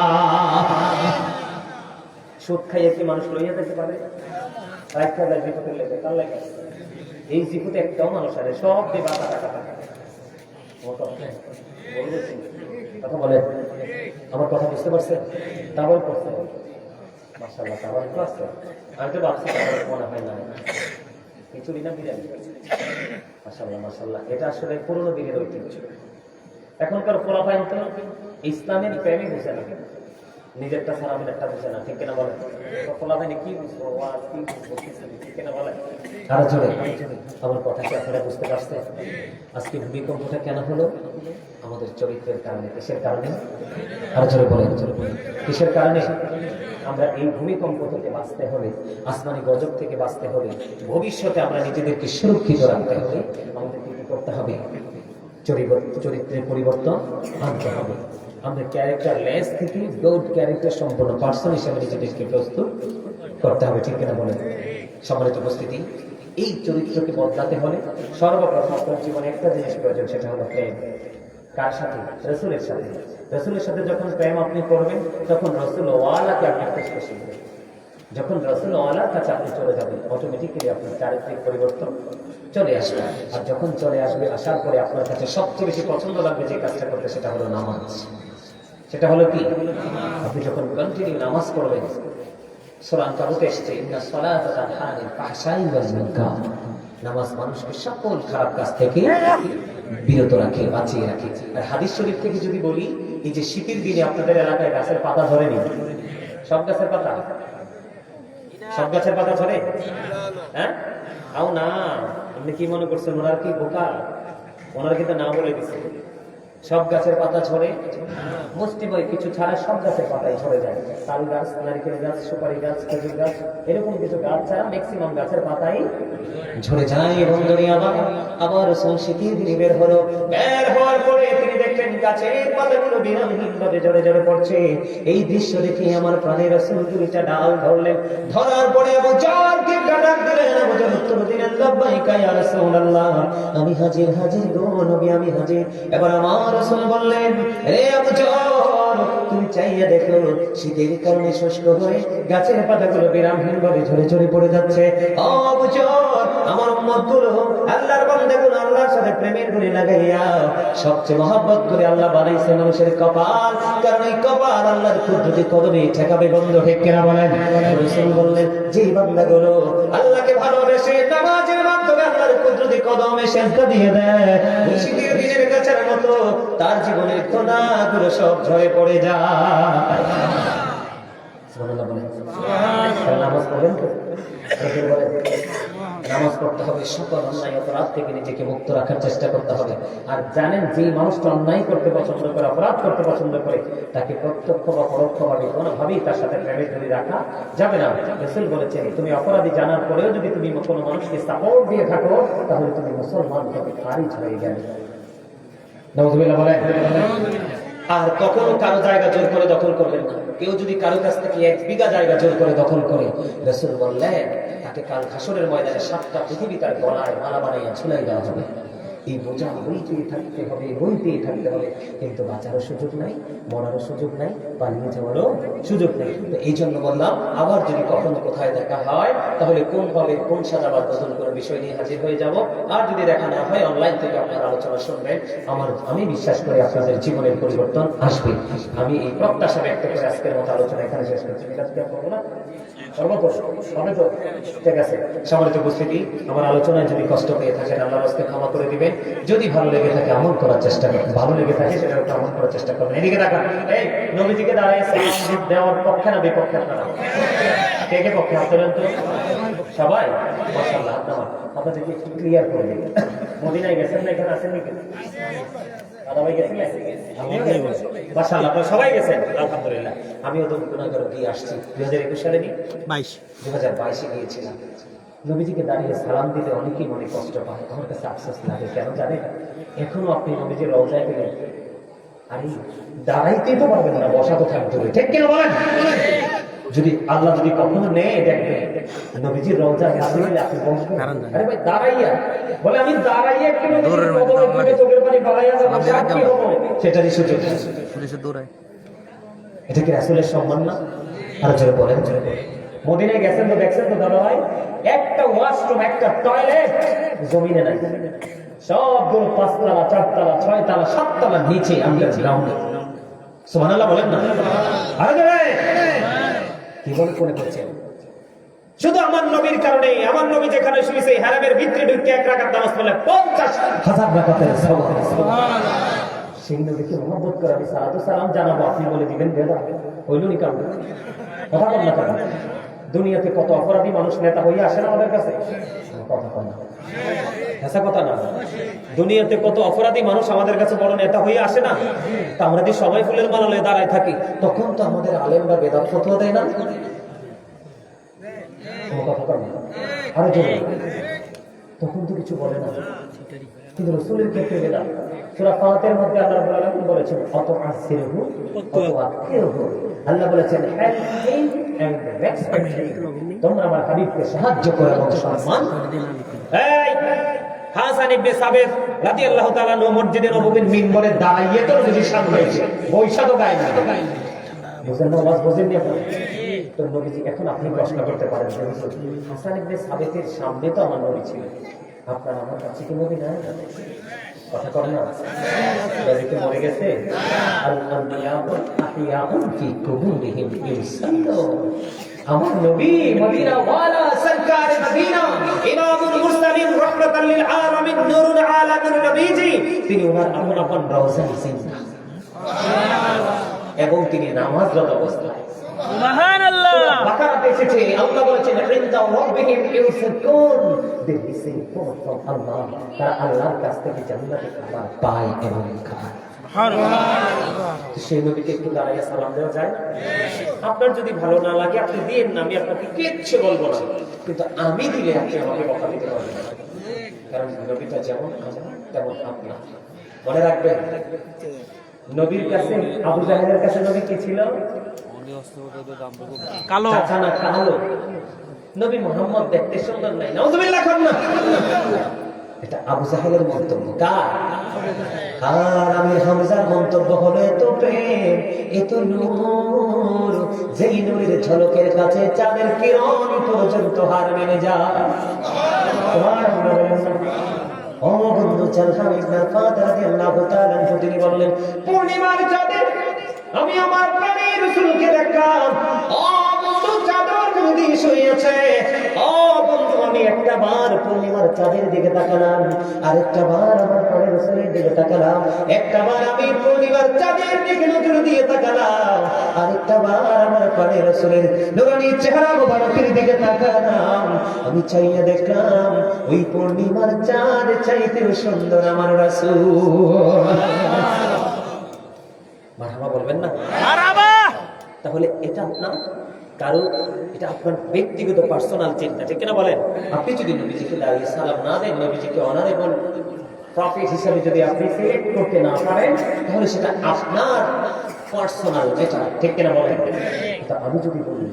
সুদ খাইয়ে কি মানুষ লইয়া যেতে পারে? রাখা যায় বিপদের লেগে, কার লাগে? এই জীবনে একটাও মানুষ আছে, সব দিয়ে বাঁকা টাকা টাকা। কথা বলে, আমার কথা বুঝতে পারছেন? তাবল করছে, মাশাআল্লাহ, তাবল করছে। আমি তো ভাবছি তাবল মনে হয় না, খিচুড়ি না বিরিয়ানি। মাশাআল্লাহ মাশাআল্লাহ, এটা আসলে পুরনো দিনের ঐতিহ্য। এখনকার পোলাপাইন তো ইসলামের প্রেমই বুঝে না, নিজেরটা ছাড়া আমাদেরটা বুঝে না, ঠিক কিনা বলে? পোলাপাইনে কি বুঝবো, আর কি বুঝবো, ঠিক কিনা বলে? আর জোরে আমার কথা কি আপনারা বুঝতে পারছেন? আজকে ভূমিকম্পটা কেন হলো? আমাদের চরিত্রের কারণে। কিসের কারণে? আর জোরে বলেন, কিসের কারণে? আমরা এই ভূমিকম্প থেকে বাঁচতে হলে, আসমানি গজব থেকে বাঁচতে হলে, ভবিষ্যতে আমরা নিজেদেরকে সুরক্ষিত রাখতে হলে আমাদেরকে কি করতে হবে? চরিত্রের পরিবর্তন আনতে হবে। আমরা ক্যারেক্টারলেস থেকে গুড ক্যারেক্টার সম্পন্ন পার্সন হিসেবে নিজেদেরকে প্রস্তুত করতে হবে, ঠিক কিনা বলেন? সম্মানিত উপস্থিতি, এই চরিত্রকে বদলাতে হলে সর্বপ্রথম আপনার জীবনে একটা জিনিস প্রয়োজন, সেটা হলো প্রেম। কার সাথে? রাসূলের সাথে। রাসূলের সাথে যখন প্রেম আপনি করবেন, তখন রাসূল ওয়ালাকে আপনি খুঁজতে শিখবেন। যখন রাসূল ওয়ালার কাছে আপনি চলে যাবেন, অটোমেটিক্যালি আপনার চারিত্রিক পরিবর্তন চলে আসবে। আর যখন চলে আসবে, আসার পরে আপনার কাছে সবচেয়ে বেশি পছন্দ লাগবে যে কাজটা করতে, সেটা হলো নামাজ। সেটা হলো কি? আপনি যখন কন্টিনিউ নামাজ পড়বেন, সূরা আনকাবুতে এসেছে, ইন্নাস সালাতা তানহা আনিল ফাহশাই ওয়াল মুনকার। নামাজ মানুষকে সকল খারাপ কাজ থেকে বিরত রাখে, বাঁচিয়ে রাখে। আর হাদিস শরীফ থেকে যদি বলি, এই যে শীতের দিনে আপনাদের এলাকায় গাছের পাতা ধরেনি? সব গাছের পাতা, সব গাছের পাতা ধরে? হ্যাঁ, আও না, আপনি কি মনে করছেন ওনার কি বোকা? ওনার কিন্তু না বলে দিচ্ছে, সব গাছের পাতা ঝরে, মুষ্টি বই কিছু ছাড়া সব গাছের পাতাই ঝরে যায়। তাল গাছ, নারিকেল গাছ, সুপারি গাছ, খেজুর গাছ, এরকম কিছু গাছ ছাড়া ম্যাক্সিমাম গাছের পাতাই ঝরে যায়। এবং আবার রাসূল শীতের দিনে বের হলো, বের হওয়ার পরে তিনি দেখলেন গাছের পাতাগুলো বিরামহীনভাবে ঝরে ঝরে পড়ছে। এই দৃশ্য দেখে আমার প্রাণের রাসূল দুইটা ডাল ধরলেন, ধরার পরে আবু জারকে ডাক দিলেন। আবু জার উত্তর দিলেন, লাব্বাইকা ইয়া রাসূলুল্লাহ, আমি হাজির হাজির গো নবী, আমি হাজির। এবার আমার রাসূল বললেন, রে আবু জার, তুমি চাইয়া দেখো শীতের কারণে শুষ্ক হয়ে গাছের পাতাগুলো বিরামহীনভাবে ঝরে ঝরে পড়ে যাচ্ছে। ও আবু জার, আমার উম্মতগুলো, আল্লাহর বান্দাগুলো আল্লাহর সাথে প্রেমের গুণে লাগাইয়া সবচেয়ে মহব্বত করে আল্লাহ বানাইছে মানুষের কপাল, কারণ এই কপাল আল্লাহর কুদরতি কদমে ঠেকাবে বন্ধ। ঠিক কিনা বলেন? রাসূল বললেন, যে বান্দাগুলো আল্লাহকে ভালোবেসে নামাজের মাধ্যমে আল্লাহর কুদরতি কদমে সিজদা দিয়ে দেয়, শীতের দিনের গাছের মতো তার জীবনের গুনাহগুলো সব ঝরে পড়ে যায়। সুবহানাল্লাহ বলেন। নামাজ পড়েন তো? নামাজ পড়তে হবে, সকল অন্যায় অপরাধ থেকে নিজেকে মুক্ত রাখার চেষ্টা করতে হবে। আর জানেন, যে মানুষটা অন্যায় করতে পছন্দ করে, অপরাধ করতে পছন্দ করে, তাকে প্রত্যক্ষ বা পরোক্ষভাবে কোনোভাবেই তার সাথে প্রেমের ধরে রাখা যাবে না। রাসূল বলেছেন, তুমি অপরাধী জানার পরেও যদি তুমি কোনো মানুষকে সাপোর্ট দিয়ে থাকো, তাহলে তুমি মুসলমান থেকে খারিজ হয়ে গেলে। নাউযুবিল্লাহ বলেন। আর কখনো কারো জায়গা জোর করে দখল করবেন না। কেউ যদি কারো কাছ থেকে 1 বিঘা জায়গা জোর করে দখল করে, রাসূল বললেন, তাকে কাল হাসরের ময়দানে 7টা পৃথিবী তার গলায় মালা বানাইয়া ঝুলাই দেওয়া হবে। এই বোঝা বইতেই থাকতে হবে, বইতেই থাকতে হবে, কিন্তু বাঁচারও সুযোগ নাই, মরারও সুযোগ নাই, পালিয়ে যাওয়ারও সুযোগ নেই। তো এই জন্য বললাম, আবার যদি কখনো কোথায় দেখা হয়, তাহলে কোন ভাবে কোন সাজাবাদ বদল করে বিষয় নিয়ে হাজির হয়ে যাব। আর যদি দেখা না হয়, অনলাইন থেকে আপনার আলোচনা শুনবেন। আমি বিশ্বাস করি আপনাদের জীবনের পরিবর্তন আসবে। আমি এই প্রত্যাশা ব্যক্ত করে আজকের মতো আলোচনা এখানে শেষ করছি। ঠিক আছে, সম্মানিত উপস্থিতি, আমার আলোচনায় যদি কষ্ট পেয়ে থাকেন, আল্লাহর রাস্তায় ক্ষমা করে দিবেন। যদি ভালো লেগে থাকে আমল করার চেষ্টা করবেন, ভালো লেগে থাকে সেটার উপর আমল করার চেষ্টা করবেন। এদিকে দেখান, এই নবীজিকে দাঁড়ায় সালাম দেওয়ার পক্ষে না বিপক্ষে আপনারা? কে কে পক্ষে? হাত তোলেন তো সবাই। মাশাআল্লাহ, আপনাদেরকে একটু ক্লিয়ার করে দিই। মদিনায় গেছেন না? এখানে আছেন নাকি? দাদাভাই গেছেন? মাশাআল্লাহ, আপনারা সবাই গেছেন, আলহামদুলিল্লাহ। আমিও তো গুনাহগার গিয়ে আসছি 2021 সালে, 2022 গিয়েছিলাম। নবীজিকে দাঁড়িয়ে সালাম দিতে অনেকেই মনে কষ্ট পায়, আমার কাছে আফসোস লাগে। কেন জানেন? এখনো আপনি নবীজির রওজায় গেলেন, আরে দাঁড়াইতেই তো পারবেন না, বসা তো থাকতে হবে। ঠিক কিনা বলেন? যদি আল্লাহ যদি কখনো নেয়, দেখবেন নবীজির রওজায় আসলে আপনি বসবেন, আরে ভাই দাঁড়াইয়া বলে, আমি দাঁড়াইয়া একটু চোখের পানি বাড়াইয়া সেটারই সুযোগ। এটা কি রাসূলের সম্মান না? আর জোরে বলেন, জোরে বলেন। মদিনায় গেছেন তো, দেখছেন তো দাদা ভাই, একটা ওয়াশরুম, একটা টয়লেট জমিনে নাই। সবগুলো 5 তলা, 4 তলা, 6 তলা, 7 তলা নিচে, আন্ডারগ্রাউন্ডে। সুবহানাল্লাহ বলেন না? আরে জোরে কি বলে কোনে করছেন? শুধু আমার নবীর কারণে, আমার নবী যেখানে শুয়েছে হারামের ভিতরে ঢুকে 1 রাকাত নামাজ পড়লে 50,000 রাকাতের সওয়াব। সুবহানাল্লাহ। সেই নবীকে মহব্বত করে আমি সালাতু সালাম জানাবো, আপনি বলে দিবেন বেদা হইল নি? কারণ কথা বল না, কারণ দুনিয়াতে কত অপরাধী মানুষ নেতা হইয়া আসে না আমাদের কাছে? কথা বল না, এসা কথা না। দুনিয়াতে কত অপরাধী মানুষ আমাদের কাছে বড় নেতা হইয়া আসে না? তা আমরা যে সবাই ফুলের মালা লয়ে দাঁড়ায় থাকি, তখন তো আমাদের আলেম বা বেদাত ফতোয়া দেয় না? কথা বল না, আরে জোরে, তখন তো কিছু বলে না। কিন্তু রাসূলের ক্ষেত্রে বেদাত। সূরা ফাতিহার মধ্যে আল্লাহ রাব্বুল আলামিন বলেছেন, অত আসিরহু অত আকিরহু। আল্লাহ বলেছেন, হেল্প এন্ড রেসপেক্ট, তোমরা আমার হাবিবকে সাহায্য করো এবং সম্মান। এই হাসান ইবনে সাবিত রাদিয়াল্লাহু তাআলা মসজিদে নববীর মিম্বরে দাঁড়িয়ে তো নবীর সামনে হয়েছে, বৈশা তো গায় না। বুঝেন না? ওয়াজ বুঝেন না? তো নবীজি, এখন আপনি প্রশ্ন করতে পারেন, হাসান ইবনে সাবিতের সামনে তো আমার নবী ছিল, আপনার আমার কাছে কি নবী নাই? কথা কর না, নবীকে মরে গেছে। আমার নবী মদিনা ওয়ালা সরকার মদিনা ইমামুল মুরসালিন রাহমাতাল লিল আলামিন নূরুল আলামিন নবীজি, তিনি ওনার আপন রওজায় জিন্দা, এবং তিনি নামাজরত অবস্থায়। সুবহানাল্লাহ। বাকারাতে এসেছে, আল্লাহ বলেছেন, ইনদা রাব্বিহিম ইউসুকুন, they receive food from Allah, তারা আল্লাহর কাছ থেকে জান্নাতের খাবার পায় এবং খায়। সেই নবীকে একটু দাঁড়াইয়া সালাম দেওয়া যায় না? আপনার যদি ভালো না লাগে আপনি দিয়েন না, আমি আপনাকে কিচ্ছু বলবো না, কিন্তু আমি দিলে আপনি আমাকে বকা দিতে পারবেন না, কারণ নবীটা যেমন আমার তেমন আপনার। মনে রাখবেন, নবীর কাছে, আবু জাহেলের কাছে নবী কি ছিল? কালো। না কালো। নবী মুহাম্মদ দেখতে সুন্দর নাই, নাউযুবিল্লাহ না, এটা আবু জাহেলের মন্তব্য। কার? আর আমি হামজার মন্তব্য হলো এত প্রেম, এত নূর, যেই নূরের ঝলকের কাছে চাঁদের কিরণ পর্যন্ত হার মেনে যায়। ও বন্ধু জালহাম ইবনে ফাতিহ রাদিয়াল্লাহু তাআলা আনহু তিনি বললেন, পূর্ণিমার চাঁদে আমি আমার প্রাণের রাসূলকে দেখলাম। ও বন্ধু চাঁদের নদী শুয়েছে। ও বন্ধু আমি একটা বার পূর্ণিমার চাঁদের দিকে তাকালাম, আরেকটা বার আমার প্রাণের রাসূলের দিকে তাকালাম, একটা বার আমি পূর্ণিমার চাঁদের দিকে নজর দিয়ে তাকালাম, আরেকটা বার আমার প্রাণের রাসূলের নূরানী চেহারা মোবারকের দিকে তাকালাম। আমি চাইয়া দেখলাম ওই পূর্ণিমার চাঁদ চাইতেও সুন্দর আমার রাসূল। মারহাবা বলবেন না? মারহাবা। তাহলে এটা আপনার কারো, এটা আপনার ব্যক্তিগত পার্সোনাল চিন্তা, ঠিক না বলেন? আপনি যদি নবীজিকে দাঁড়িয়ে সালাম না দেন, নবীজিকে অনারেবল প্রফেট হিসেবে যদি আপনি সিলেক্ট করতে না পারেন, তাহলে সেটা আপনার পার্সোনাল, যেটা ঠিক কিনা বলেন? আমি যদি বলি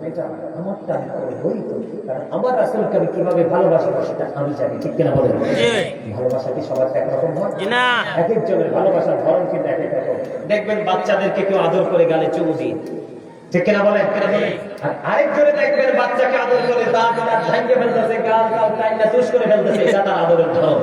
এটা আমারটা বই তো, কারণ আমার রাসূলকে আমি কিভাবে ভালোবাসবো সেটা আমি জানি, ঠিক কিনা বলেন? ভালোবাসা কি সবার একরকম হয় না? এক একজনের ভালোবাসার ধরন কিন্তু এক এক রকম। দেখবেন বাচ্চাদেরকে কেউ আদর করে গালে চুমু দিন, ঠিক কিনা বলেন? আর আরেকজনে দেখবেন বাচ্চাকে আদর করে দাঁত ভাঙিয়ে ফেলতেছে, গাল গাল টাইনা তুষ করে ফেলতেছে, এটা তার আদরের ধরন।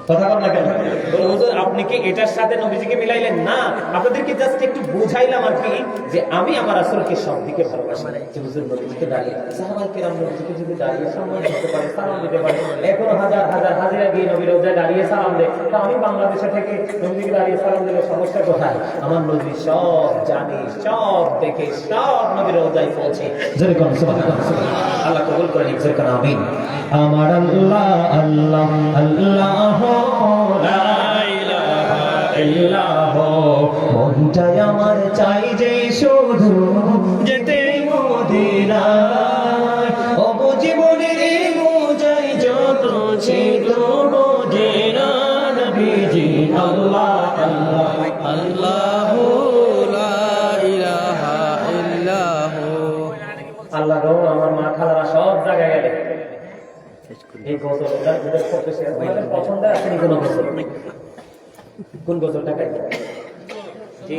কথা বল না কেন? বলে হুজুর আপনি কি এটার সাথে নবীজিকে মিলাইলেন? না, আপনাদেরকে জাস্ট একটু বুঝাইলাম আর কি, যে আমি আমার রাসূলকে সব দিকে ভালোবাসি। হুজুর নবীজিকে দাঁড়িয়ে সাহাবায়ে কেরাম নবীজিকে যদি দাঁড়িয়ে সম্মান করতে পারে, সালাম দিতে পারে, এখনো হাজার হাজার হাজিরা গিয়ে নবীর রোজায় দাঁড়িয়ে সালাম দেয়, তা আমি বাংলাদেশে থেকে নবীজিকে দাঁড়িয়ে সালাম দিলে সমস্যা কোথায়? আমার নবী সব জানি, সব দেখে, সব নবীর রোজায় পৌঁছে। জোরে কোন সুবহানাল্লাহ। আল্লাহ কবুল করে নিক, জোরে কোন আমিন। আমার আল্লাহ আল্লাহ আল্লাহ লা ইলাহা ইল্লাল্লাহ, মনটাই আমার চাই যে শুধু যেতে মদিনায়, ও জীবনের বোঝাই যত ছিল মদিনা, নবীজি আল্লাহ আল্লাহ আল্লাহ লা ইলাহা ইল্লাল্লাহ। আল্লাহ গো, আমার মা খালারা সব জায়গায় গেলে এই গজলটা পছন্দের আছে কোন গজল? কোন গজলটা গাই? জি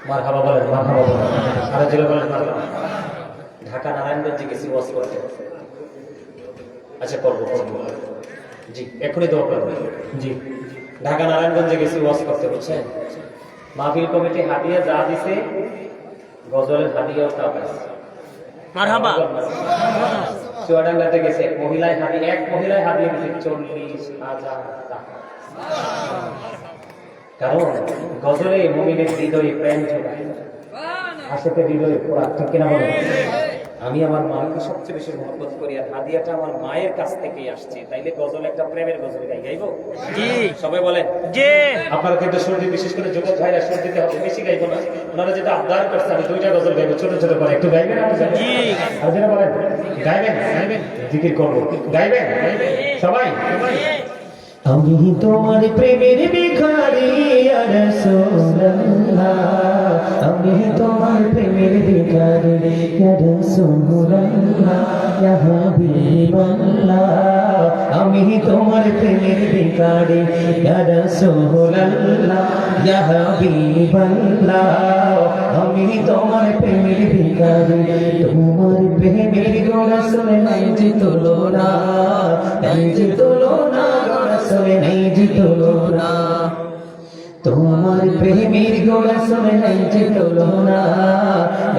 মারহাবা বলেন, মারহাবা বলেন, আরে জোরে বলেন মারহাবা। ঢাকা নারায়ণগঞ্জে গেছি ওয়াজ করতে। আচ্ছা করবো করবো, জি এখনই দোয়া করবো। জি ঢাকা নারায়ণগঞ্জে গেছি ওয়াজ করতে, বুঝছেন? মাহফিল কমিটি হাদিয়া যা দিছে, গজলের হাদিয়াও তা পাইছে। মারহাবা। চুয়াডাঙ্গাতে গেছে, এক মহিলায় হাদিয়া দিছে 40,000 টাকা। কারণ গজলে মুমিনের হৃদয়ে প্রেম ঝোলায়, আশেকে হৃদয়ে পোড়া, ঠিক কিনা বলেন? আমি আমার মাকে সবচেয়ে বেশি মহব্বত করি, আর হাদিয়াটা আমার মায়ের কাছ থেকেই আসছে, তাইলে গজল একটা প্রেমের গজল গাইবো। জি সবাই বলেন জি। আপনারা কিন্তু সর্দি, বিশেষ করে যুবক ভাইরা সর্দিতে হবে, বেশি গাইবো না। ওনারা যেটা আবদার করছে আমি 2টা গজল গাইবো, ছোট ছোট করে, একটু গাইবেন? জি। আর যেটা বলেন গাইবেন, গাইবেন, জিকির করবো, গাইবেন সবাই। আমি তোমার প্রেমের ভিখারি ইয়া রাসূলুল্লাহ, আমি তোমার প্রেমের ভিখারি ইয়া রাসূলুল্লাহ, ইয়া হাবিবাল্লাহ, আমি তোমার প্রেমের ভিখারি ইয়া রাসূলুল্লাহ, ইয়া হাবিবাল্লাহ, আমি তোমার প্রেমের ভিখারি, তোমার প্রেমের রাসূল নাই যে তুলনা, নাই যে তুলনা, রাসূলে নাই যে তুলনা, তোমার প্রেমের রাসূলে নাই যে তুলনা,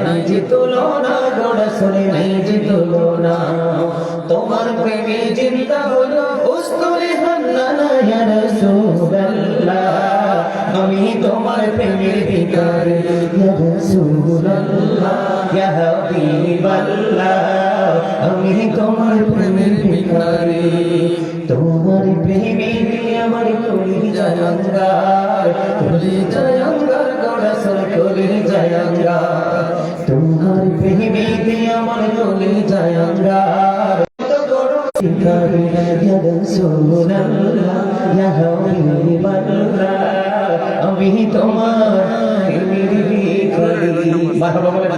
নাই যে তুলনা, রাসূলে নাই যে তুলনা, তোমার প্রেমে জিন্দা হলো উস্তুরে হান্নানা ইয়া রাসূলুল্লাহ, আমি তোমার প্রেমের ভিখারি ইয়া রাসূলুল্লাহ ইয়া হাবিবাল্লাহ আমি তোমার প্রেমের ভিখারি তোমার প্রেমে আমার কলিজায় অঙ্গার কলিজায় অঙ্গার গড়াসল কলিজায় অঙ্গার তোমার প্রেমে আমার কলিজায় অঙ্গার ভিখারি ইয়া রাসূলুল্লাহ ইয়া হাবিবাল্লাহ আমি তোমার প্রেমের ভিখারি মারহাবা বলেন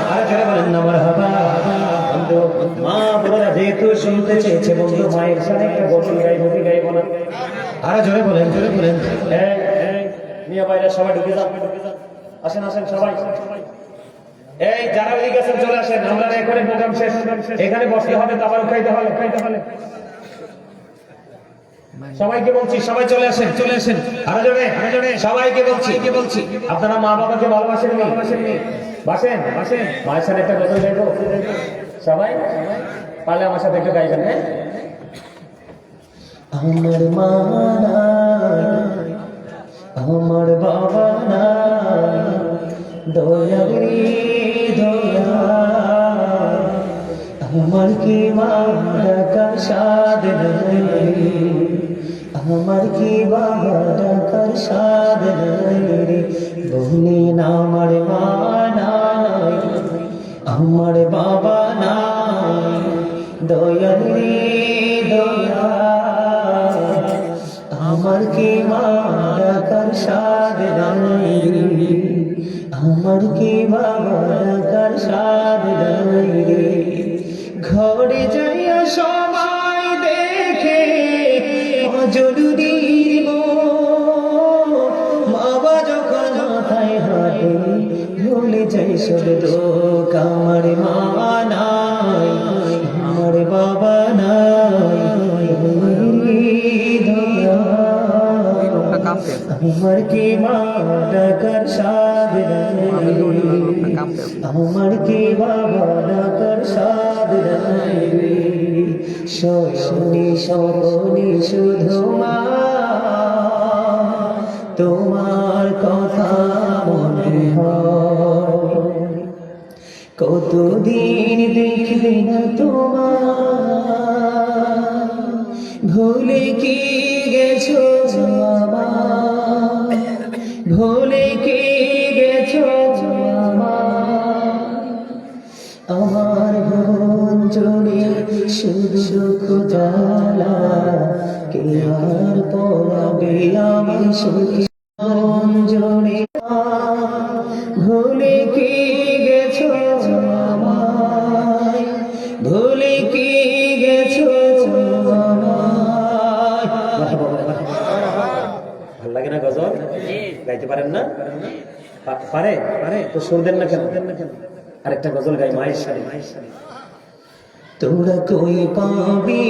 আর যারা বলেন না মারহাবা বন্ধু মা বোনেরা যেহেতু শুনতে চেয়েছে বন্ধু মায়ের সাথে একটা গজল গাইবো না আরে জোরে বলেন মিয়া ভাইরা সবাই ঢুকে যান আসেন সবাই এই যারা ওইদিকে আছেন চলে আসেন আমরা এখানে প্রোগ্রাম শেষ এখানে বসতে হবে তারপর খাইতে হবে সবাইকে বলছি সবাই চলে আসেন আরে জোরে সবাইকে বলছি আপনারা মা বাবাকে ভালোবাসেন বাসেন মায়ের সাথে একটা গজল গাইবো সবাই পারলে আমার সাথে একটু গাইবেন হ্যাঁ আমার মা নাই আমার বাবা নাই দয়া আমার কি মা ডাকার সাদ নাই আমার কি বাবা ডাকার সাদ নাই রে বলি না আমার মা নাই আমার বাবা নাই দয়া আমার কি মা ডাকার সাদ নাই আমার কি বাবা ডাকার সাদ নাই রে ঘরে যাইয়া সবাই দেখে জরুরির বাবা যখন মাথায় হাতে ভুলে যাই সব লোক আমার মা নাই আমার বাবা নাই আমার কি মা ডাকার সাদ নাই আমার কি বাবা ডাকার সাদ নাই শয়নি স্বপনে শুধু মা তোমার কথা মনে হয় কতদিন দেখবে না তোমার ভুলে কি গেছো ভুলে কি গেছো আমার মন জুড়ে শুধু দুঃখ জ্বালা কে আর পড়াবে আমি সুখী মন জুড়ে ভুলে কি গেছো আমায় ভুলে কি গেছো ভাল লাগে না গজল গাইতে পারেন না পারে তো সুর দেন না কেন আরেকটা গজল গাই মায়ের সাথে তোরা কই পাবি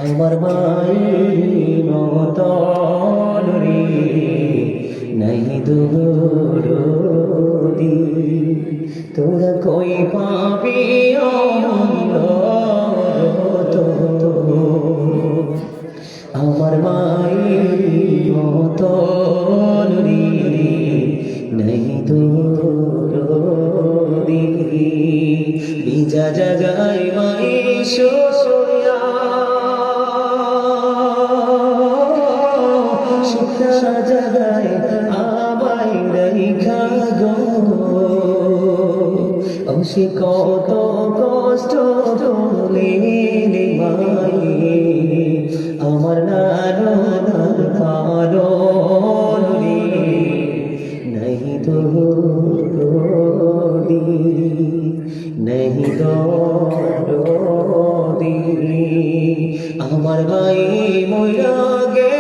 আমার মায়ের মতন রে নাই দূরদি তোরা কই পাবি আমার মায়ের মতন রে নাই দূরদি বিজা জাগায় মায়ের সোয়া সুখা জাগায় আমায় রাইখা গো সে কত কষ্ট তোলে মায়ে আমার নানার পালন রে নাই দোদি নাই দোদি আমার ভাই মইরা গে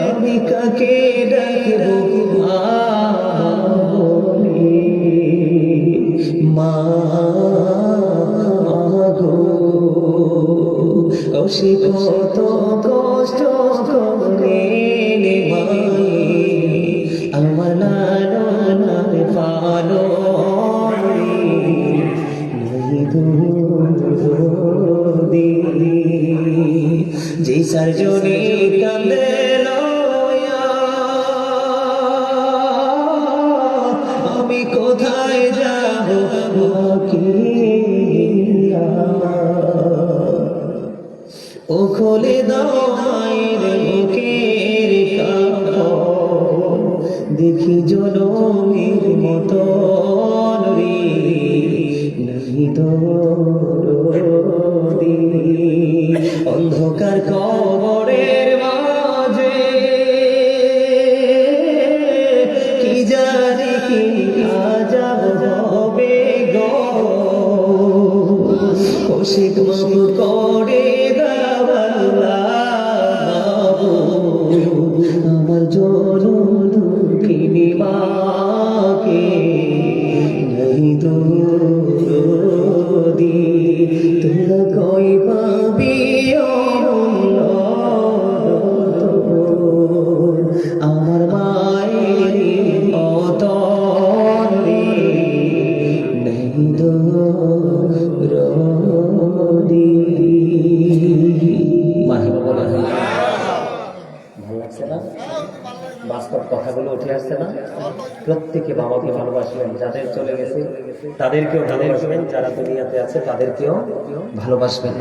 আমি কাকে ডাকবো মা গো সে কত কষ্ট করে মায়ে আমার লালন পালন নাই দূর ও খোলে দাও মায়ের বুকের কাপড়, দেখি জনমের মতন রে নাহি দরদি। অন্ধকার কবরের মাঝে কি জানি কি আজাব হবে গো, কৌশিক মাফ করে দাও আল্লাহ, আমার জনমী মাকে নাহি দরদি। তোরা কই পাবি আমার মায়ের মতন রে নাহি দরদি। মারহাবা বলা হয়। ভালো লাগছে না? বাস্তব কথাগুলো উঠে আসছে না? প্রত্যেকে বাবাকে ভালোবাসবেন, যাদের চলে গেছে তাদেরকেও ভালোবাসবেন, যারা দুনিয়াতে আছে তাদেরকেও ভালোবাসবেন।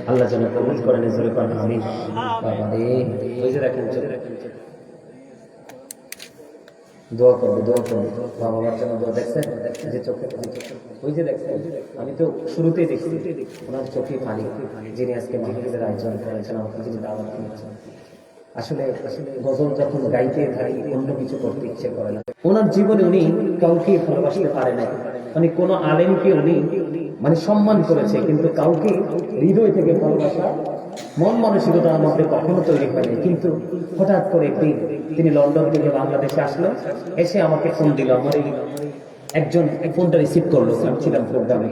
আল্লাহ যেন কবুল করেন, জোরে করেন আমিন। বাবা রে, ওই যে দেখেন দোয়া করবে, দোয়া করবে বাবা মার জন্য দোয়া। দেখছেন যে চোখে, ওই যে দেখছেন, আমি তো শুরুতেই দেখছি ওনার চোখে পানি, যিনি আজকে মাহফিলের আয়োজন করেছেন, আমাকে যিনি দাওয়াত দিয়েছেন। আসলে গজল যখন গাইতে থাকি অন্য কিছু করতে ইচ্ছে করে না। ওনার জীবনে উনি কাউকে ভালোবাসতে পারে না, মানে কোনো আলেমকে উনি মানে সম্মান করেছে, কিন্তু কাউকে হৃদয় থেকে ভালোবাসা মন মানসিকতার মধ্যে কখনো তৈরি হয়নি। কিন্তু হঠাৎ করে একদিন তিনি লন্ডন থেকে বাংলাদেশে আসলো, এসে আমাকে ফোন দিল। আমার একজন ফোনটা রিসিভ করলো, ছিলাম প্রোগ্রামে।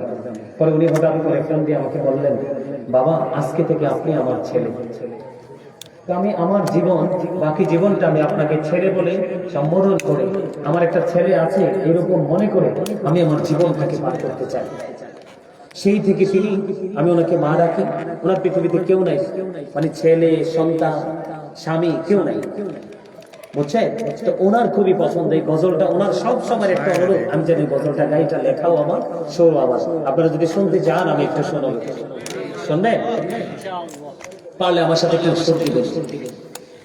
পরে উনি হঠাৎ করে ফোন দিয়ে আমাকে বললেন, বাবা আজকে থেকে আপনি আমার ছেলে। আমি আমার জীবন, বাকি জীবনটা আমি আপনাকে ছেলে বলে সম্বোধন করে, আমার একটা ছেলে আছে এরকম মনে করে আমি আমার জীবনটাকে পার করতে চাই। সেই থেকে তিনি, আমি ওনাকে মা রাখি। ওনার পৃথিবীতে কেউ নাই, মানে ছেলে, সন্তান, স্বামী কেউ নাই, বুঝছেন? তো ওনার খুবই পছন্দ এই গজলটা। ওনার সব সময় একটা অনুরোধ, আমি জানি গজলটা গাইটা লেখাও আমার, সরো আমার। আপনারা যদি শুনতে চান আমি একটু শোনাবো, শুনবেন? পারলে আমার সাথে একটু সুর দিবেন।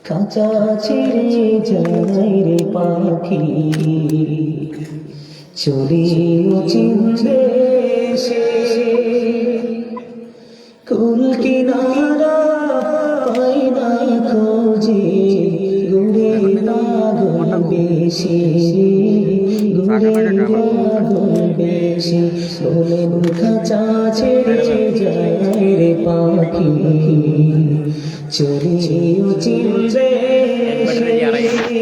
কাঁচা ছিঁড়ে যায় রে পাখি, চলিও চিনবে সে, কুল কিনারা পাই না খোঁজে, গুড়ে পাগল বেশি, গুড়ে পাগল বেশি। বলেন কাঁচা ছেড়ে যায় রে পাখি, চলিও চিনবে সে,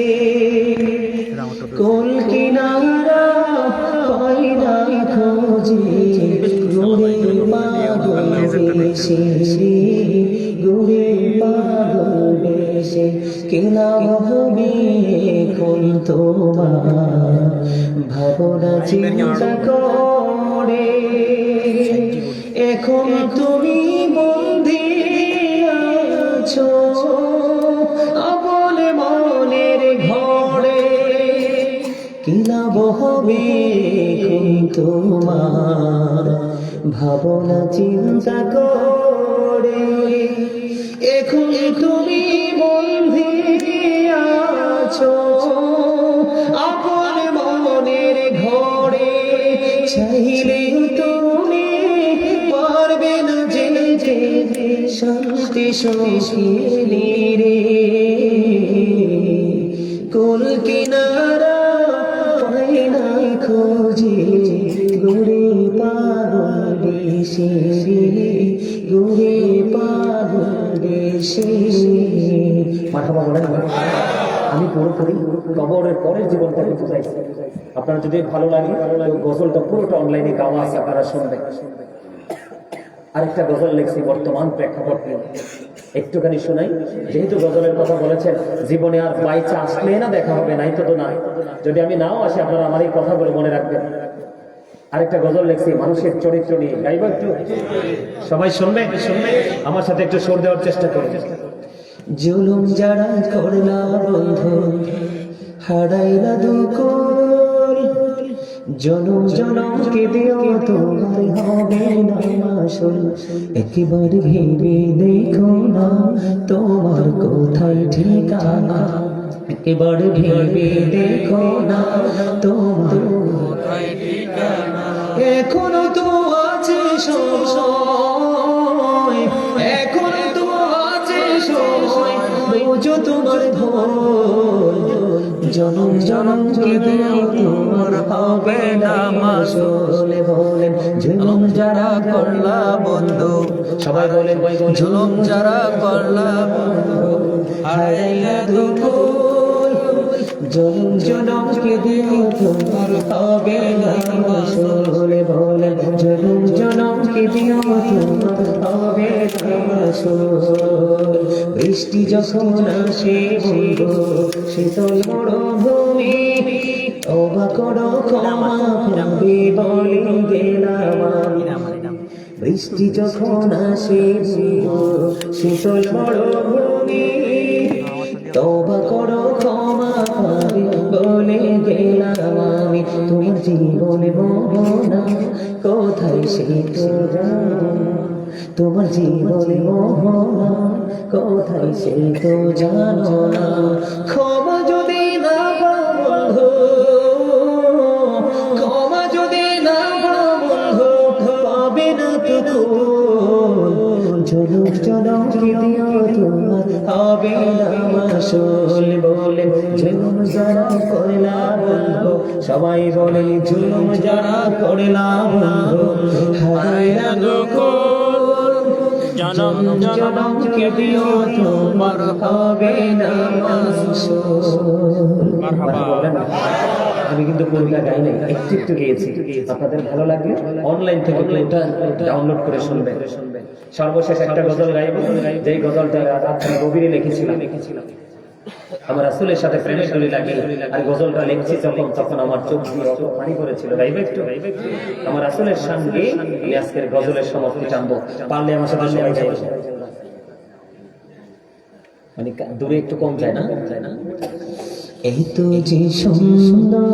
কুল কিনারা পাই না খোঁজে, গুড়ে পাগল বেশি, গুড়ে পাগল বেশি। কেনা হবে এখন তোমার ভাবনা চিন্তা করে, এখন তুমি বন্দী আছো আপন মনের ঘরে। কি লাভ হবে এখন তোমার ভাবনা চিন্তা করে, এখন তুমি বন্দী আছো আপন মনের ঘরে। চাইলেও তুমি পারবে না যেতে শান্তি সুখী রে, কুল কিনারা পাই না খোঁজে, গুড়ে পাগল বেশি, গুড়ে পাগল বেশি। মারহাবা বলেন। আমি পুরোপুরি কবরের পরের জীবনটাকে বুঝাইছি। আপনারা যদি ভালো লাগে গজলটা পুরোটা অনলাইনে গাওয়া আছে, আপনারা শুনবেন। আরেকটা গজল লিখছি বর্তমান প্রেক্ষাপট নিয়ে, একটুখানি শোনাই। যেহেতু গজলের কথা বলেছেন, জীবনে আর বাইচা আসলে না দেখা হবে, নাই তো না, যদি আমি নাও আসি আপনারা আমার এই কথাগুলো মনে রাখবেন। আরেকটা গজল লিখছি মানুষের চরিত্র নিয়ে, গাইব একটু? সবাই শুনবে? আমার সাথে একটু সুর দেওয়ার চেষ্টা করুন। জুলুম যারা করলা বন্ধু, হারাইলা দুকুল, জনম জনম কেঁদেও তোমার হবে না আসল, একবার ভেবে দেখো না তোমার কোথায় ঠিকানা, একবার ভেবে দেখো না তোমার কোথায় ঠিকানা। এখনো তো আছে সময়, এখনো তো আছে সময়, বোঝো তোমার ভুল। জনম জনম কেঁদেও তোমার হবে না আসল, বলেন জুলুম যারা করলা বন্ধু, সবাই বলেন জুলুম যারা করলা বন্ধু হারাইয়া দুকুল। জনম জনম কেঁদেও তোমার হবে না আসল, বলেন জনম জনম কেঁদেও তোমার হবে না আসল। বৃষ্টি যখন আসে বন্ধু শীতল মরুভূমি, তওবা করো ক্ষমা পাবে বলে গেলাম আমি। বৃষ্টি যখন আসে শীতল মরুভূমি, তওবা করো ক্ষমা পাবে বলে গেলাম আমি। তোমার জীবনে মোহনা কোথায় সে তো জানো, তোমার জীবনে মোহনা কোথায় সে তো জানো না। ক্ষমা যদি না পাও বন্ধু, ক্ষমা যদি না পাও বন্ধু পাবে না তো জনম জনম কেঁদেও তোমার হবে না আসল, বলেন জুলুম যারা করলা বন্ধু, সবাই বলেন জুলুম যারা করলা বন্ধু হারাইয়া দুকুল। জনম জনম কেঁদেও তোমার হবে না আসল। আমি কিন্তু কবিতা গাই নাই, একটু একটু গেয়েছি, আপনাদের ভালো লাগবে অনলাইন থেকে ওটা ডাউনলোড করে শুনবেন। সর্বশেষ একটা গজল গাইব, যেই গজলটা রাত্রি গভীরে লিখেছিলাম। আমার রাসূলের সাথে প্রেমের ডলি লাগে, আর গজলটা লিখছি তখন আমার চোখ দিয়ে পানি পড়েছিল। গাইব একটু, আমার রাসূলের সঙ্গে আমি আজকের গজলের সমাপ্তি টানবো, পারলে আমার সাথে সবাই গাইব। মানে দূরে একটু কম যায় না? এই তো যে সুন্দর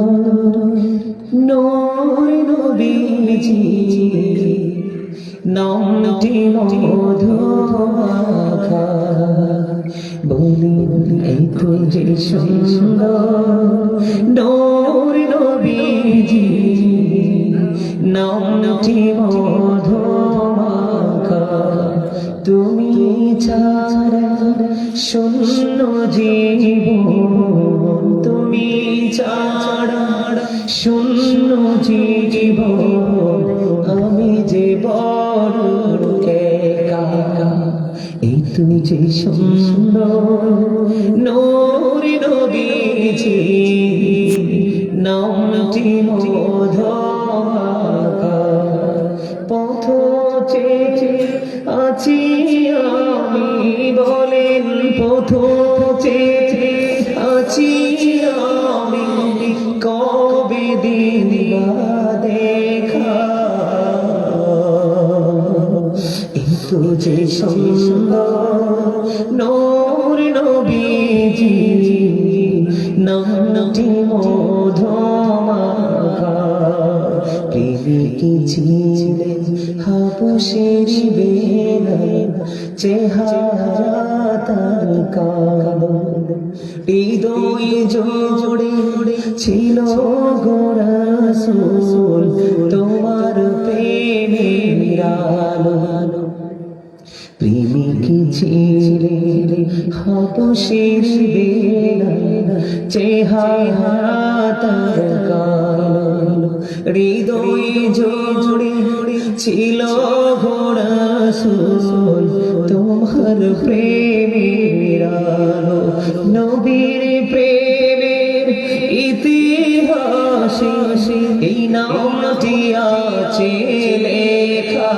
নূর নবীজি, নামটি মধু মাখা, বলি এই তো যে সুন্দর নূর নবীজি, নামটি মধু মাখা, তুমি ছাড়া শূন্য জীবন, তুমি ছাড়া শূন্য জীবন, আমি যে বড় একা। এই তুমি যে সুন্দর নূর নবীজি, নামটি মধু মাখা, পথ চেয়ে আছি আমি, বলেন পথ চেয়ে আছি আমি, কবে দিন দেখা। এই তো যে সুন্দর নূর নবীজি, নামটি মধু মাখা, প্রেমিকি ছিলেন হাবশের বেলায়, চেহারা তার কালো, হৃদয় জোড়ে ছিল গো রাসূল তোমার প্রেমের আলো। প্রেমিকি ছিলেন হাবশের বেলায়, চেহারা তার কালো, হৃদয় জোড়ে ছিল গো রাসূল তোমার প্রেমের আলো। নবীর প্রেমের ইতিহাসে এই নামটি আছে লেখা।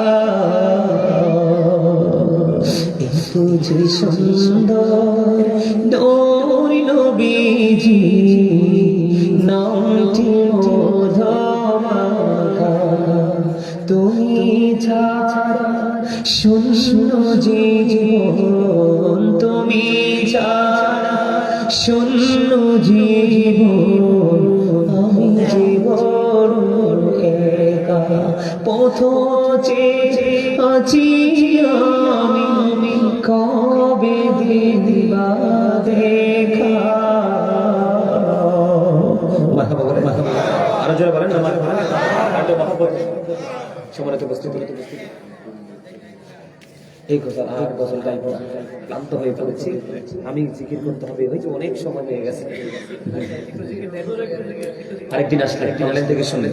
এতো যে সুন্দর নূর নবীজি, নামটি মধু মাখা, তুমি ছাড়া শূন্য জীবন, তুমি ছাড়া শূন্য জীবন, আমি জীবন কত আছি আমি কবে দিবা দেখা। মারহাবা বলেন, আরো জোরে বলেন না মারহাবা। আরো মহব্বত সম্মানিত উপস্থিতি, এই গজল আর গজল গাইব ক্লান্ত হয়ে পড়েছি, আমি জিকির করতে হবে, হয়েছে অনেক সময় হয়ে গেছে। আরেকদিন আসলে অনলাইন থেকে শুনলেন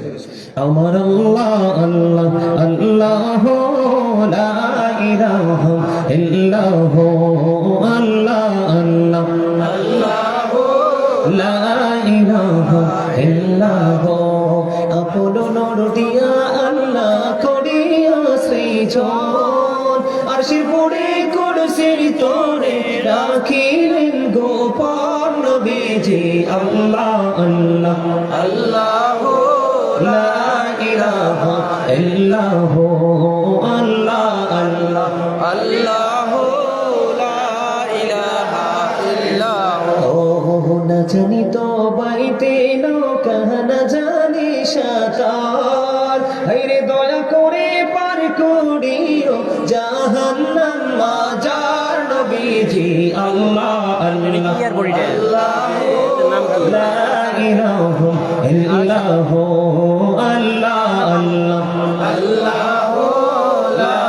আমার আল্লাহ আল্লাহ আল্লাহ লা ইলাহা ইল্লাল্লাহ আল্লাহ আল্লাহ আল্লাহ লা ইলাহা ইল্লাল্লাহ। আপন নূর দিয়া আল্লাহ করিয়া সৃজন, আরশের পরে কুরসির তরে রাখিলেন গোপন নবীজি আল্লাহ আল্লাহ আল্লাহ লা ইলাহা ইল্লাল্লাহ আল্লাহ আল্লাহ আল্লাহ লা ইলাহা ইল্লাল্লাহ। ও না জানি তো বাইতে নৌকা না জানি সাঁতার, হায়রে দয়া করে পার করিও জাহান্নাম মাজার নবীজি আল্লাহ আল্লাহ লা ইলাহা ইল্লাল্লাহ আল্লাহ আল্লাহ আল্লাহ লা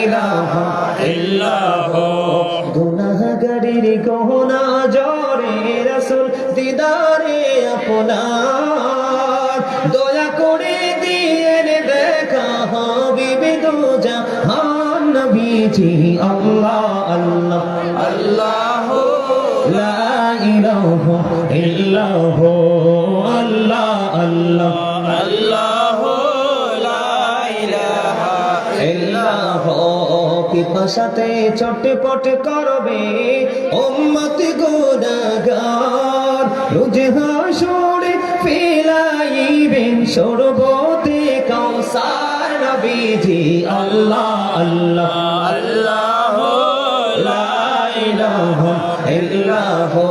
ইলাহা ইল্লাল্লাহ। গুনাহগারের গহনা জরে রাসূল দিদারে আপনার, দয়া করে দিয়ে দেখা হাবিবে দো জাহান নবীজি আল্লাহ আল্লাহ আল্লাহ লা ইলাহা ইল্লাল্লাহ আল্লাহ আল্লাহ আল্লাহ লা ইলাহা ইল্লাল্লাহ। পিপাসাতে চটপট করবে উম্মত গুনাহগার, রোজ হাসরে ফেলাইবেন শরবতে কাউসার নবীজি আল্লাহ আল্লাহ আল্লাহ লা ইলাহা ইল্লাল্লাহ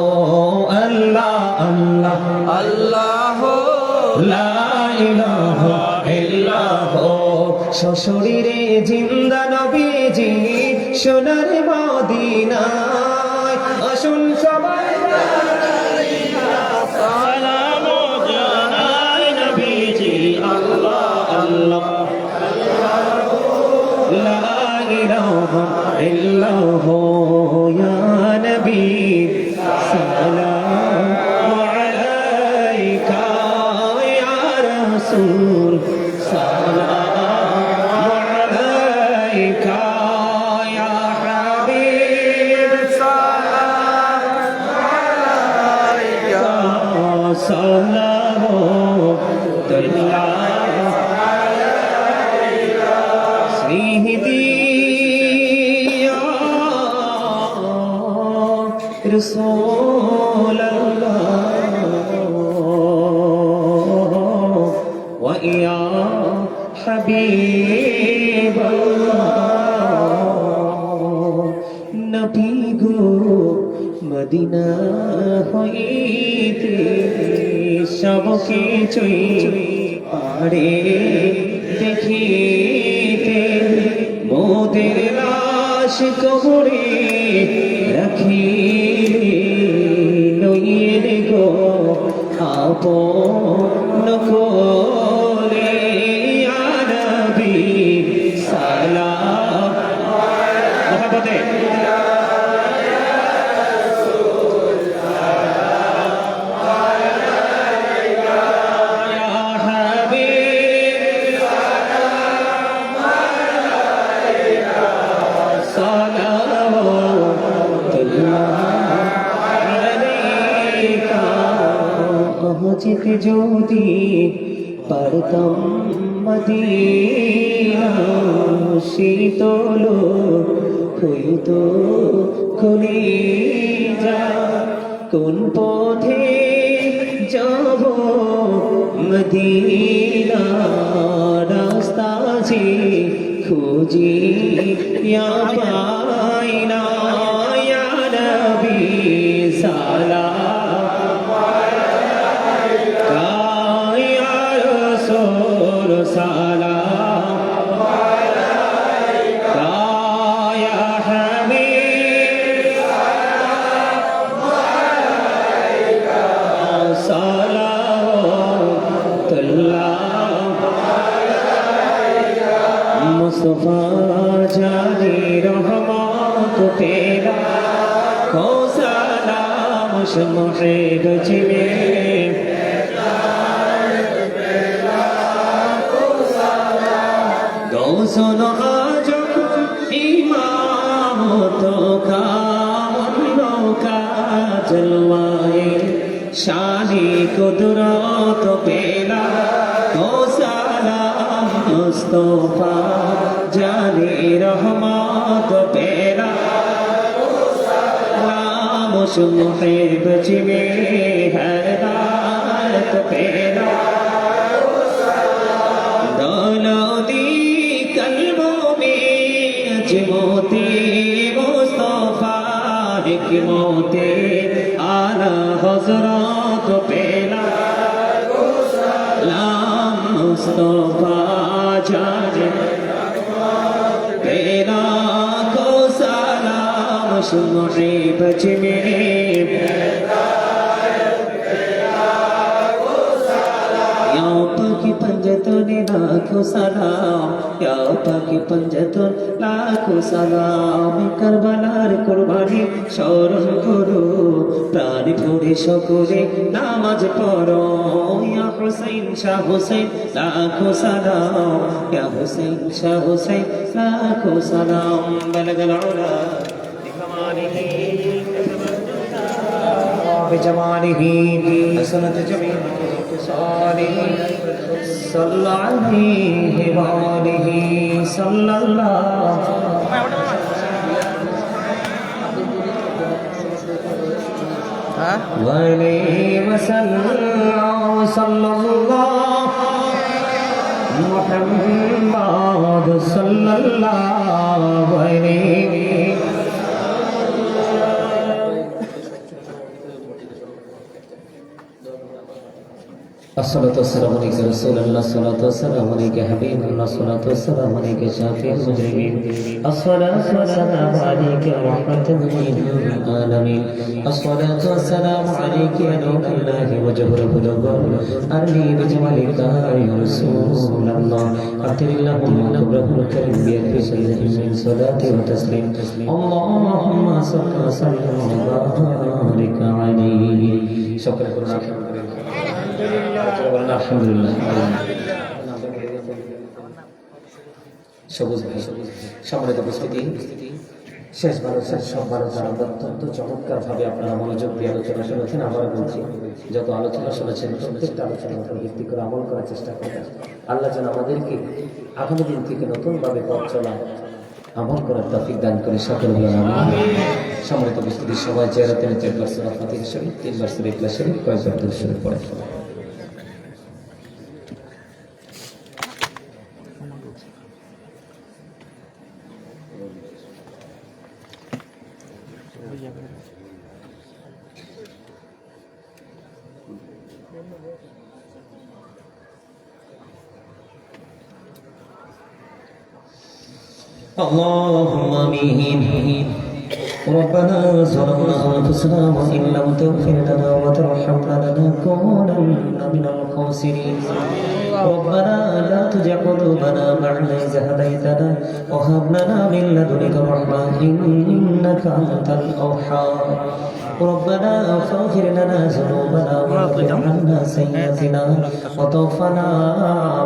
আল্লাহ আল্লাহ আল্লাহ লা ইলাহা ইল্লাল্লাহ। সশরীরে জিন্দা নবীজি সোনার মদিনায়, আসুন সবাই সালাম জানাই নবীজি আল্লাহ আল্লাহ লা ইলাহা ইল্লাল্লাহ ইয়া নবী সালাম আলাইকা ইয়া রাসূল সালাম আলাইকা ইয়া হাবিব সালাম আলাইকা সালামুল্লাহ سيدي يا رسول الله ويا حبيب الله نبي গো মদিনা হইতে সব কিছুই পারে দেখিতে, মোদের লাশ কবরে রাখিলে লইয়ে গো আপন কোলে ইয়া নবী সালাম মহব্বতে যেতে যদি পারতাম মদিনা, শীতল হইতো কলিজা, কোন পথে যাব মদিনা রাস্তা যে খুঁজি পাই না, ইয়া নবী সালাম সালাম मुझे बचने गौसल आजम इमामतों का वंदों का जलवाए शानी कुदरत पेला तो सलाम मुस्तफा जाने रहमत पेला मुझे बचने हैदायत पेला दौलती कल्बों में अजमोती मुस्तफा हिकमते आला हजरत पेला सलाम मुस्तफा जाने पेला को सलाम मुझे बचने पाकी पंजतन लाखों सलाम या पाकी पंजतन लाखों सलाम करबलार कुरबानी স্মরণ করো প্রাণ ভরে সকলে নামাজ পড়ো ইয়া হুসাইন শাহ হুসাইন লাখো সালাম ইয়া হুসাইন শাহ হুসাইন লাখো সালাম বলগল উলা বিকমালিহি بجماله حسنت جميع صالح صلى عليه وآله صلى الله عليه وسلم صلى الله محمد صلى الله عليه الصلاة والسلام عليك رسول الله الصلاة والسلام عليك حبيب الله الصلاة والسلام عليك شافي المجرمين الصلاة والسلام عليك رحمة للعالمين الصلاة والسلام عليك يا نور الله وجهر الهدى أرني بجمالك يا رسول الله أعطني اللهم نبره الكريم بيد سيد من صلاة وتسليم اللهم صل وسلم وبارك عليه شكرا لك আলহামদুলিল্লাহ সবুজ ভাই সম্মানিত উপস্থিতি শেষ ভালো শেষ সব ভালো যারা অত্যন্ত চমৎকার ভাবে আপনারা মনোযোগ দিয়ে আলোচনা শুনেছেন আবার বলছি যত আলোচনা শুনেছেন প্রত্যেকটা আলোচনার উপর ভিত্তি করে আমল করার চেষ্টা করবেন আল্লাহ যেন আমাদেরকে আগামী দিন থেকে নতুন ভাবে পথ চলা আমল করার তৌফিক দান করে সকল বলেন আমিন সম্মানিত উপস্থিতি সবাই চেহারাতে 4বার সূরা ফাতিহা শরীফ 3বার সূরা ইখলাস শরীফ কয়েকবার দরুদ শরীফ পড়ে اللهم آمين ربنا ظلمنا أنفسنا وإن لم تغفر لنا وترحمنا لنكونن من الخاسرين ربنا لا تزغ قلوبنا بعد إذ هديتنا وهب لنا من لدنك رحمة إنك أنت الوهاب ربنا فاغفر لنا ذنوبنا واغفر عنا سيئاتنا وتوفنا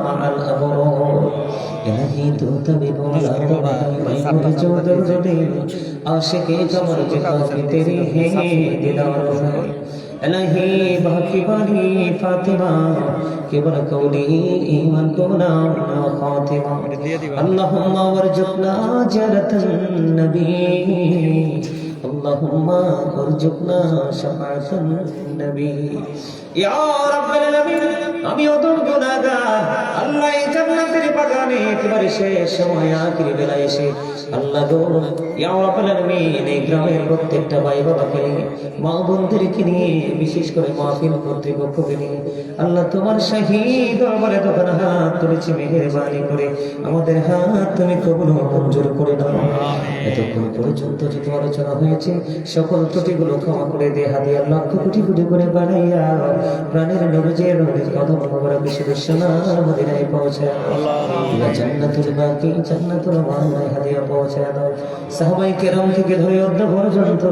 مع الأبرار إلهي تهتم بولا मैं जो दर्दे आशिक़े कमर जिहाद तेरी है दीदार इलाही बाकी वाली फातिमा केवल कौली ईमान कोना खातिमा अल्लाहुम्मा वरजुकना जरतन नबी अल्लाहुम्मा वरजुकना शफाअतन नबी या रब्बल आलामीन আমি অদম গুনাহগার আল্লাহ এই জান্নাতের বাগানে একেবারে শেষ সময় আখিরি বেলা এসে আল্লাহ গো ইয়া রাব্বুল আলামিন এই গ্রামের প্রত্যেকটা ভাই বাবাকে মা বোনদেরকে নিয়ে বিশেষ করে মাহফিল কর্তৃপক্ষকে নিয়ে আল্লাহ তোমার শাহী দরবারে দোকান হাত তুলেছি মেহেরবানি করে আমাদের হাত তুমি কবুল ও মঞ্জুর করে দাও এতক্ষণ পর্যন্ত যত আলোচনা হয়েছে সকল ত্রুটিগুলো ক্ষমা করে দিয়ে হাদিয়ার লক্ষ কোটি কোটি করে বাড়াইয়া প্রাণের নবীজের নবীর কদম মোবারক বিশ্ববিশ্বনাথ মদিনায় পৌঁছায় আল্লাহ জান্নাতুল বাকি জান্নাতুল মাওয়ায় হাদিয়া পৌঁছায় দাও সাহাবাই কেরাম থেকে ধরে অদ্য পর্যন্ত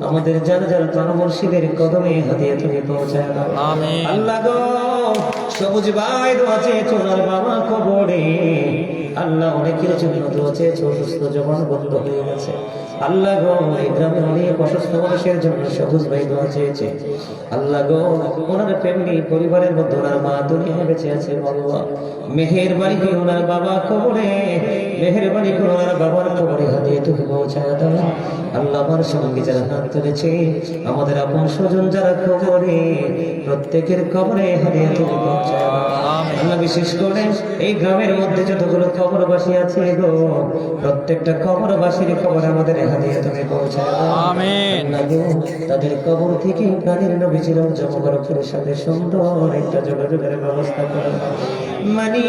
আমাদের যারা যারা প্রাণ মুর্শিদের কদমে হাদিয়া তুমি পৌঁছায় দাও আমিন। আল্লাহ গো সবুজ ভাই দোয়া চেয়েছো ওনার বাবা কবরে আল্লাহ অনেকের জন্য দোয়া চেয়েছো অসুস্থ জবান বন্ধ হয়ে গেছে আল্লাহ গো এই গ্রামে অনেক অসুস্থ মানুষের জন্য সবুজ ভাই দোয়া চেয়েছে আল্লাহ গো ওনার ফ্যামিলি পরিবারের মধ্যে ওনার মা দুনিয়ায় বেঁচে আছে আল্লাহ মেহেরবানি করে ওনার বাবা কবরে মেহেরবানি করে ওনার বাবার কবরে হাদিয়া তুমি পৌঁছায় দাও আল্লাহ আমার সঙ্গে যারা হাত তুলেছে আমাদের আপন স্বজন যারা কবরে প্রত্যেকের কবরে হাদিয়া তুমি পৌঁছায় দাও আল্লাহ বিশেষ করে এই গ্রামের মধ্যে যতগুলো কবরবাসী আছে গো প্রত্যেকটা কবরবাসীর কবর আমাদের হাদিয়া তুমি পৌঁছায় দাও আমিন। আল্লাহ গো, তাদের কবর থেকে প্রাণের নবীজির জমবরকের সাথে সুন্দর একটা যোগাযোগের ব্যবস্থা করে মানি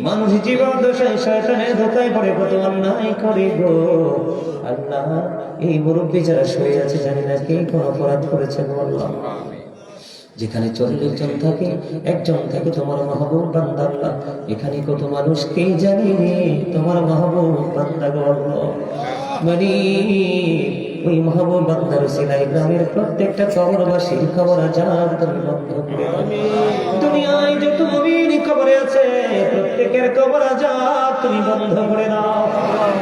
মানুষ জীবন দশায় শয়তানের ধোকায় পড়ে কত অন্যায় করে গো আল্লাহ এই মুরব্বী যারা শুয়ে আছে জানি না কে কোন অপরাধ করেছে গো আল্লাহ যেখানে 40 জন থাকে একজন থাকে তোমার মাহবুব বান্দা আল্লাহ এখানে কত মানুষ কে জানে তোমার মাহবুব বান্দা গো আল্লাহ মানে ওই মাহবুব বান্দার সিলাই গ্রামের প্রত্যেকটা কবরবাসীর কবর আজাব তুমি বন্ধ করে দাও দুনিয়ায় যত মুমিন কবরে আছে প্রত্যেকের কবর আজাব তুমি বন্ধ করে দাও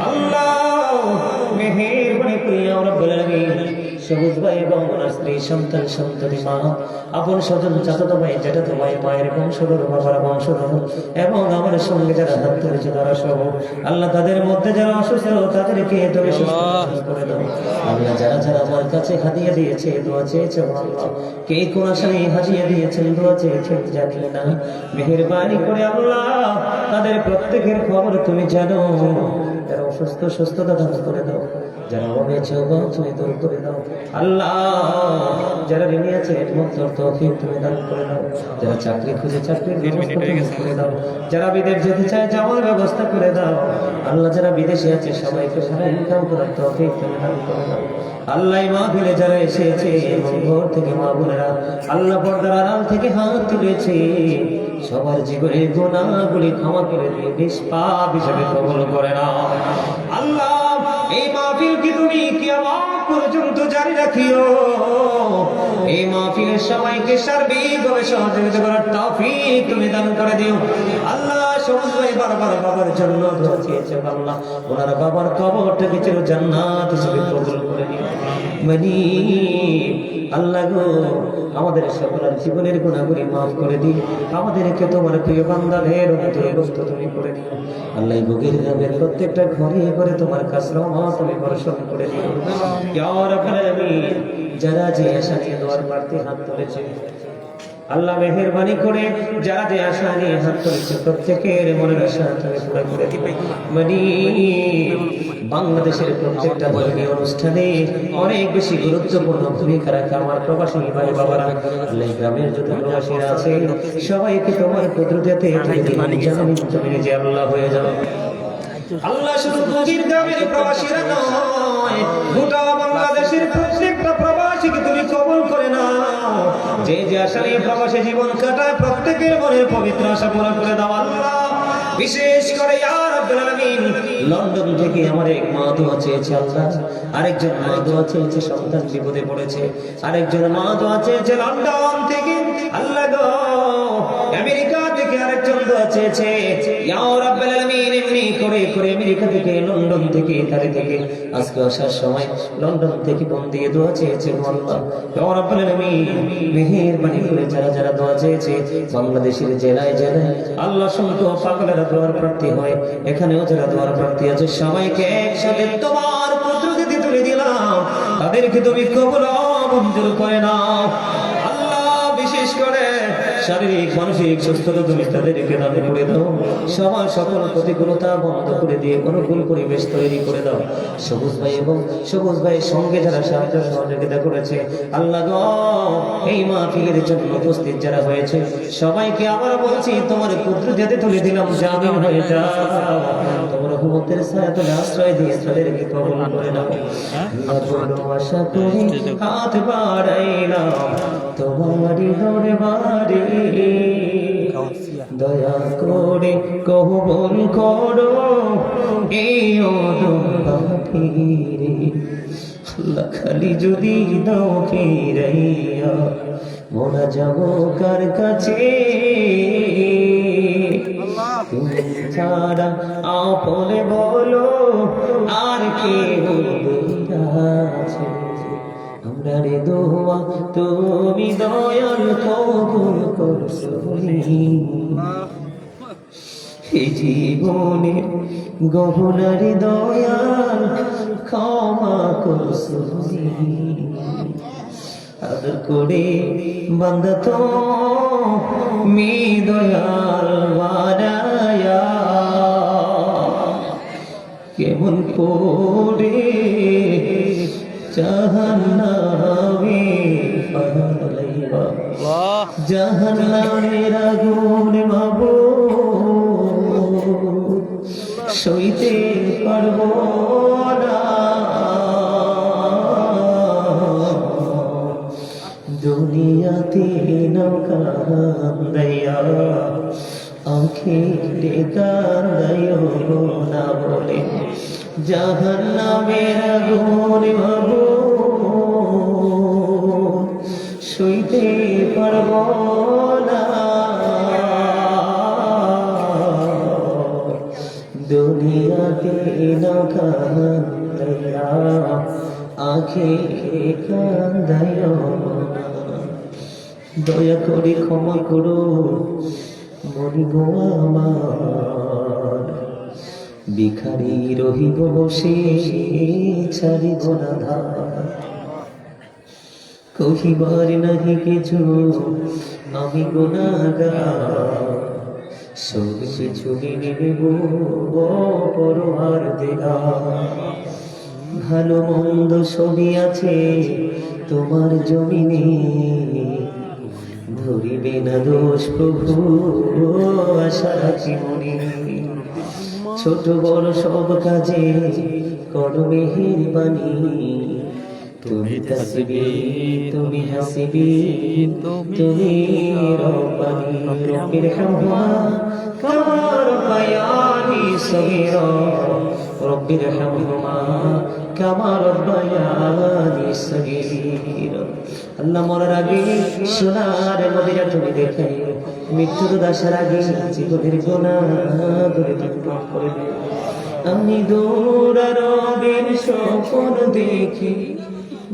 আল্লাহ মেহেরবানি করে ইয়া রাব্বুল আলামিন সবুজ ভাই এবং ওনার স্ত্রী সন্তান সন্ততি মা আপন স্বজন চাচাতো ভাই জ্যাঠাতো ভাই মায়ের বংশধর বাবার বংশধর এবং আমার সঙ্গে যারা হাত ধরেছে তারা সব আল্লাহ তাদের মধ্যে যারা অসুস্থ তাদেরকে তুমি সুস্থ করে দাও আল্লাহ যারা যারা আমার কাছে হাদিয়া দিয়েছে দোয়া চেয়েছে আল্লাহ কে কোন আশায় হাদিয়া দিয়েছেন দোয়া চেয়েছেন জানি না মেহেরবানি করে আল্লাহ তাদের প্রত্যেকের খবর তুমি জানো যারা অসুস্থ সুস্থতা দান করে দাও যারা অবেছে তুমি দূর করে দাও আল্লাহ যারা ঋণী আছে মুক্তর তৌফিক তুমি দান করে দাও যারা চাকরি খুঁজে চাকরির ব্যবস্থা তুমি করে দাও যারা বিদেশ যেতে চায় যাওয়ার ব্যবস্থা করে দাও আল্লাহ যারা বিদেশে আছে সবাইকে সারা ইনকাম করার তৌফিক তুমি দান করে দাও আল্লাহ মাহফিলে যারা এসেছে এবং ঘর থেকে মা বোনেরা আল্লাহ পর্দার আড়াল থেকে হাত তুলেছে সবার জীবনের গুনাহগুলি ক্ষমা করে দিয়ে নিষ্পাপ হিসেবে কবুল করে নাও আল্লাহ এই মাহফিল কি তুমি কিয়ামত পর্যন্ত জারি রাখিও এই মাহফিলের সবাইকে সার্বিকভাবে সহযোগিতা করার তৌফিক তুমি দান করে দিও আল্লাহ সবুজ ভাই বারবার বাবার জন্য দোয়া চেয়েছে আল্লাহ ওনার বাবার কবরটাকে চির জান্নাত হিসেবে কবুল করে নিও মানে আল্লাহ গো আমাদের সকলের জীবনের গুনাহগুলি মাফ করে দিই আমাদেরকে তোমার প্রিয় বান্দাদের অন্তর্ভুক্ত তুমি করে দিও আল্লাহ বুকের গ্রামের প্রত্যেকটা ঘরে ঘরে তোমার কাছে রহমত তুমি বর্ষণ করে দিও ইয়া রাব্বুল আলামিন যারা যে আশা নিয়ে দোয়ার প্রার্থী হাত তুলেছে আল্লাহ মেহেরবানি করে যারা যে আশা নিয়ে হাত তুলেছে প্রত্যেকের মনের আশা তুমি পুরো করে দিবে মানে বাংলাদেশের প্রত্যেকটা ধর্মীয় অনুষ্ঠানে অনেক বেশি গুরুত্বপূর্ণ ভূমিকা রাখে আমার প্রবাসী ভাই বাবারা আল্লাহ গ্রামের যত প্রবাসীরা আছে সবাইকে তোমার কুদরতে জমিনে যে আল্লাহ হয়ে যাবে আল্লাহ শুধু নদীর গ্রামের প্রবাসীরা নয় গোটা বাংলাদেশের প্রত্যেকটা প্রবাসীকে তুমি কবুল করে নাও যে যে আশা নিয়ে প্রবাসী জীবন কাটায় প্রত্যেকের মনের পবিত্র আশা পূরণ করে দাও আল্লাহ বিশেষ করে ইয়া রাব্বুল আলামিন লন্ডন থেকে আমার এক মা দোয়া চেয়েছে আল্লাহ আরেকজন মা দোয়া চেয়েছে সন্তান বিপদে পড়েছে আরেকজন মা দোয়া চেয়েছে লন্ডন থেকে আল্লাহ গো আমেরিকা থেকে আরেকজন দোয়া চেয়েছে ইয়া রাব্বুল আলামিন এমনি করে করে আমেরিকা থেকে লন্ডন থেকে ইতালি থেকে আজকে আসার সময় লন্ডন থেকে ফোন দিয়ে দোয়া চেয়েছে আল্লাহ ইয়া রাব্বুল আলামিন মেহেরবানি করে যারা যারা দোয়া চেয়েছে বাংলাদেশের জেলায় জেলায় আল্লাহ সংখ্য পাগলেরা দোয়ার প্রার্থী হয় এখানেও যারা দোয়ার প্রার্থী আছে সবাইকে একসাথে তোমার কুদরতে তুলে দিলাম তাদেরকে তুমি কবুল মঞ্জুর করে নাও আল্লাহ বিশেষ করে শারীরিক মানসিক সুস্থতা তুমি তাদেরকে দান করে দাও সবার সকল প্রতিকূলতা বন্ধ করে দিয়ে অনুকূল পরিবেশ তৈরি করে দাও সবুজ ভাই এবং সবুজ ভাইয়ের সঙ্গে যারা সাহায্য সহযোগিতা করেছে আল্লাহ গো এই মাহফিলের জন্য উপস্থিত যারা হয়েছে সবাইকে আবার বলছি তোমার কুদরতে তুলে দিলাম জামিন হয়ে যাও তোমার রহমতের ছায়াতলে আশ্রয় দিয়ে তাদেরকে কবুল করে নাও। আল্লাহ আশা করি হাত বাড়াইলাম তোমারই দরবারে, দয়া করে কবুল করো এই অদম পাপীরে। আল্লাহ খালি যদি দাও ফিরাইয়া মোরা যাব কার কাছে, তুমি ছাড়া আপনে বলো আর কে আছে। আমরা রে দোয়া তুমি দয়াল কবুল করছো, এই জীবনে গহনারি দয়াল ক্ষমা করছো। আদর করে বান্দা তো মি দয়াল বানায়া, কেমন করে জাহান্নামে পালাইবা, জাহান্নামের আগুন মাবুদ সইতে পারবো না। দুনিয়াতে নৌকা কান্দাইয়া আখেরে কান্দাইও না বলে, জাহান্নামের আগুন মাবুদ সইতে পারবো না। দুনিয়াতে নৌকা কান্দাইয়া আখেরে কান্দাইও না। দয়া করে ক্ষমা করো মরিব আমার, ভিখারি রহিব বসে ছাড়িব না ধার। কহিবার নাহি কিছু আমি গুনাহগার, সব কিছু মেনে নেব পরোয়ার দিগার। ভালো মন্দ সবই আছে তোমার জমিনে, ধরিবে না দোষ প্রভু আশা রাখি মনে। ছোট বড় সব কাজে করো মেহেরবানি, তুমি তাসবি তুমি হাসিবি তুমি রব্বানি। রব্বির হামহুমা কামা রব্বায়ানি সগীরা, রব্বির হামহুমা কামা রব্বায়ানি সগীরা। আল্লাহ মরার আগে সোনার মদিনা তুমি দেখাই, মৃত্যুর দাসার আগে জীবনের গুনাহগুলো তুমি মাফ করে দিও। আমি দৌড়ারবের স্বপ্ন দেখি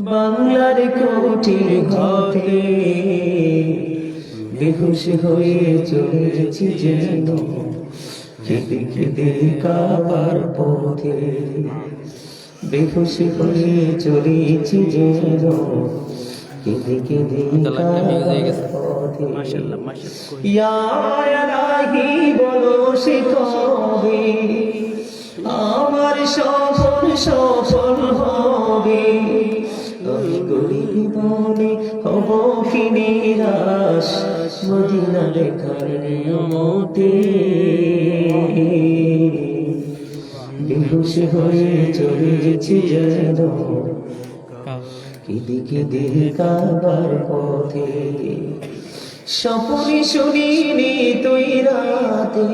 বাংলার কোটির ঘরে, বেহুশ হয়ে চলেছি যেন কেঁদে কেঁদে কাবার পথে, বেহুশ হয়ে চলেছি যেন কেঁদে কেঁদে কাবার পথে। ইয়া ইলাহি বলো সে কবে আমার সফল সফল হবে, আমি গরিব বলে হব কি নিরাশ মদিনা দেখার নিয়মতে, বেহুশ হয়ে চলেছি যেন কেঁদে কেঁদে কাবার পথে। স্বপ্নে শুনিনি তুই রাতে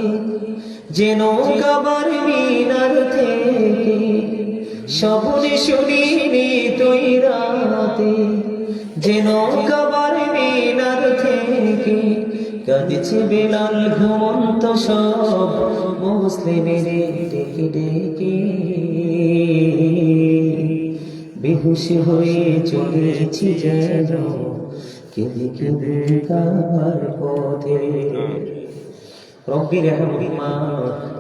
যেন কাবার মিনার থেকে, স্বপ্নে শুনিনি তুই রাতে যেন কাবার মিনার থেকে, কাঁদছে বেলাল ঘুমন্ত সব মুসলিমের ডেকে ডেকে, বেহুশ হয়ে চলেছি যেন কেঁদে কেঁদে কাবার পথে। রব্বির হামহুমা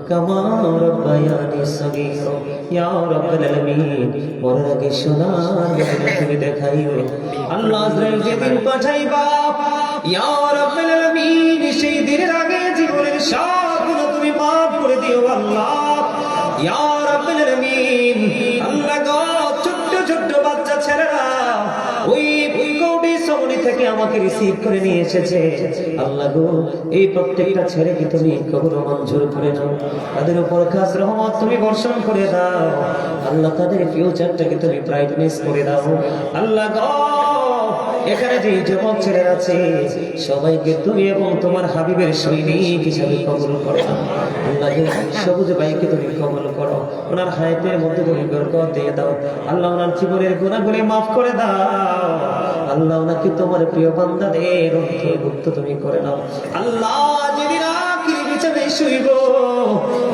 কামা রব্বায়ানি সগীরা, ইয়া রাব্বাল আলামিন মরার আগে সোনার মদিনা তুমি দেখাইও। আল্লাহ আজরাইল যেদিন পাঠাইবা ইয়া রাব্বাল আলামিন, সেই দিনের আগে জীবনের সব গুনাহ তুমি মাফ করে দিও আল্লাহ। ইয়া রাব্বাল আলামিন আল্লাহ গো, ছোট্ট ছোট্ট বাচ্চা ছেলেরা ওই কৌডি সমনি থেকে আমাকে রিসিভ করে নিয়ে এসেছে। আল্লাহ গো, এই প্রত্যেকটা ছেলেকে তুমি কবুল ও মঞ্জুর করে নাও, তাদের উপর খাস রহমত তুমি বর্ষণ করে দাও। আল্লাহ তাদের ফিউচারটাকে তুমি ব্রাইটনেস করে দাও। আল্লাহ গো, এখানে যে যুবক ছেলেরা আছে সবাইকে তুমি এবং তোমার হাবিবের সৈনিক হিসাবে কবুল করো। আল্লাহ সবুজ ভাইকে তুমি কবুল করো, ওনার হায়াতের মধ্যে তুমি বরকত দিয়ে দাও। আল্লাহ ওনার জীবনের গুনাহগুলি মাফ করে দাও। আল্লাহ ওনাকে তোমার প্রিয় বান্দাদের অন্তর্ভুক্ত তুমি করে নাও। আল্লাহ যেদিন আখির বিছানায় শুইব,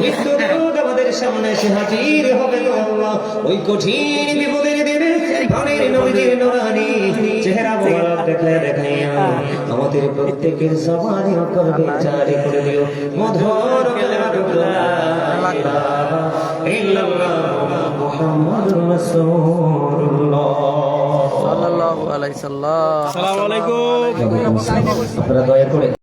মৃত্যুর রোগ আমাদের সামনে এসে হাজির হবে গো আল্লাহ, ওই কঠিন বিপদের দিনে প্রাণের নবীর নূরানি চেহারা মোবারক দেখায় দেখাইয়া আমাদের প্রত্যেকের জবানে ও কলবে জারি করে দিও মধুর কালিমাতুল লা ইলাহা ইল্লাল্লাহ মুহাম্মাদুর রাসূলুল্লাহ সাল্লাল্লাহু আলাইহি সাল্লাম। আসসালামু আলাইকুম। আপনারা দয়া করে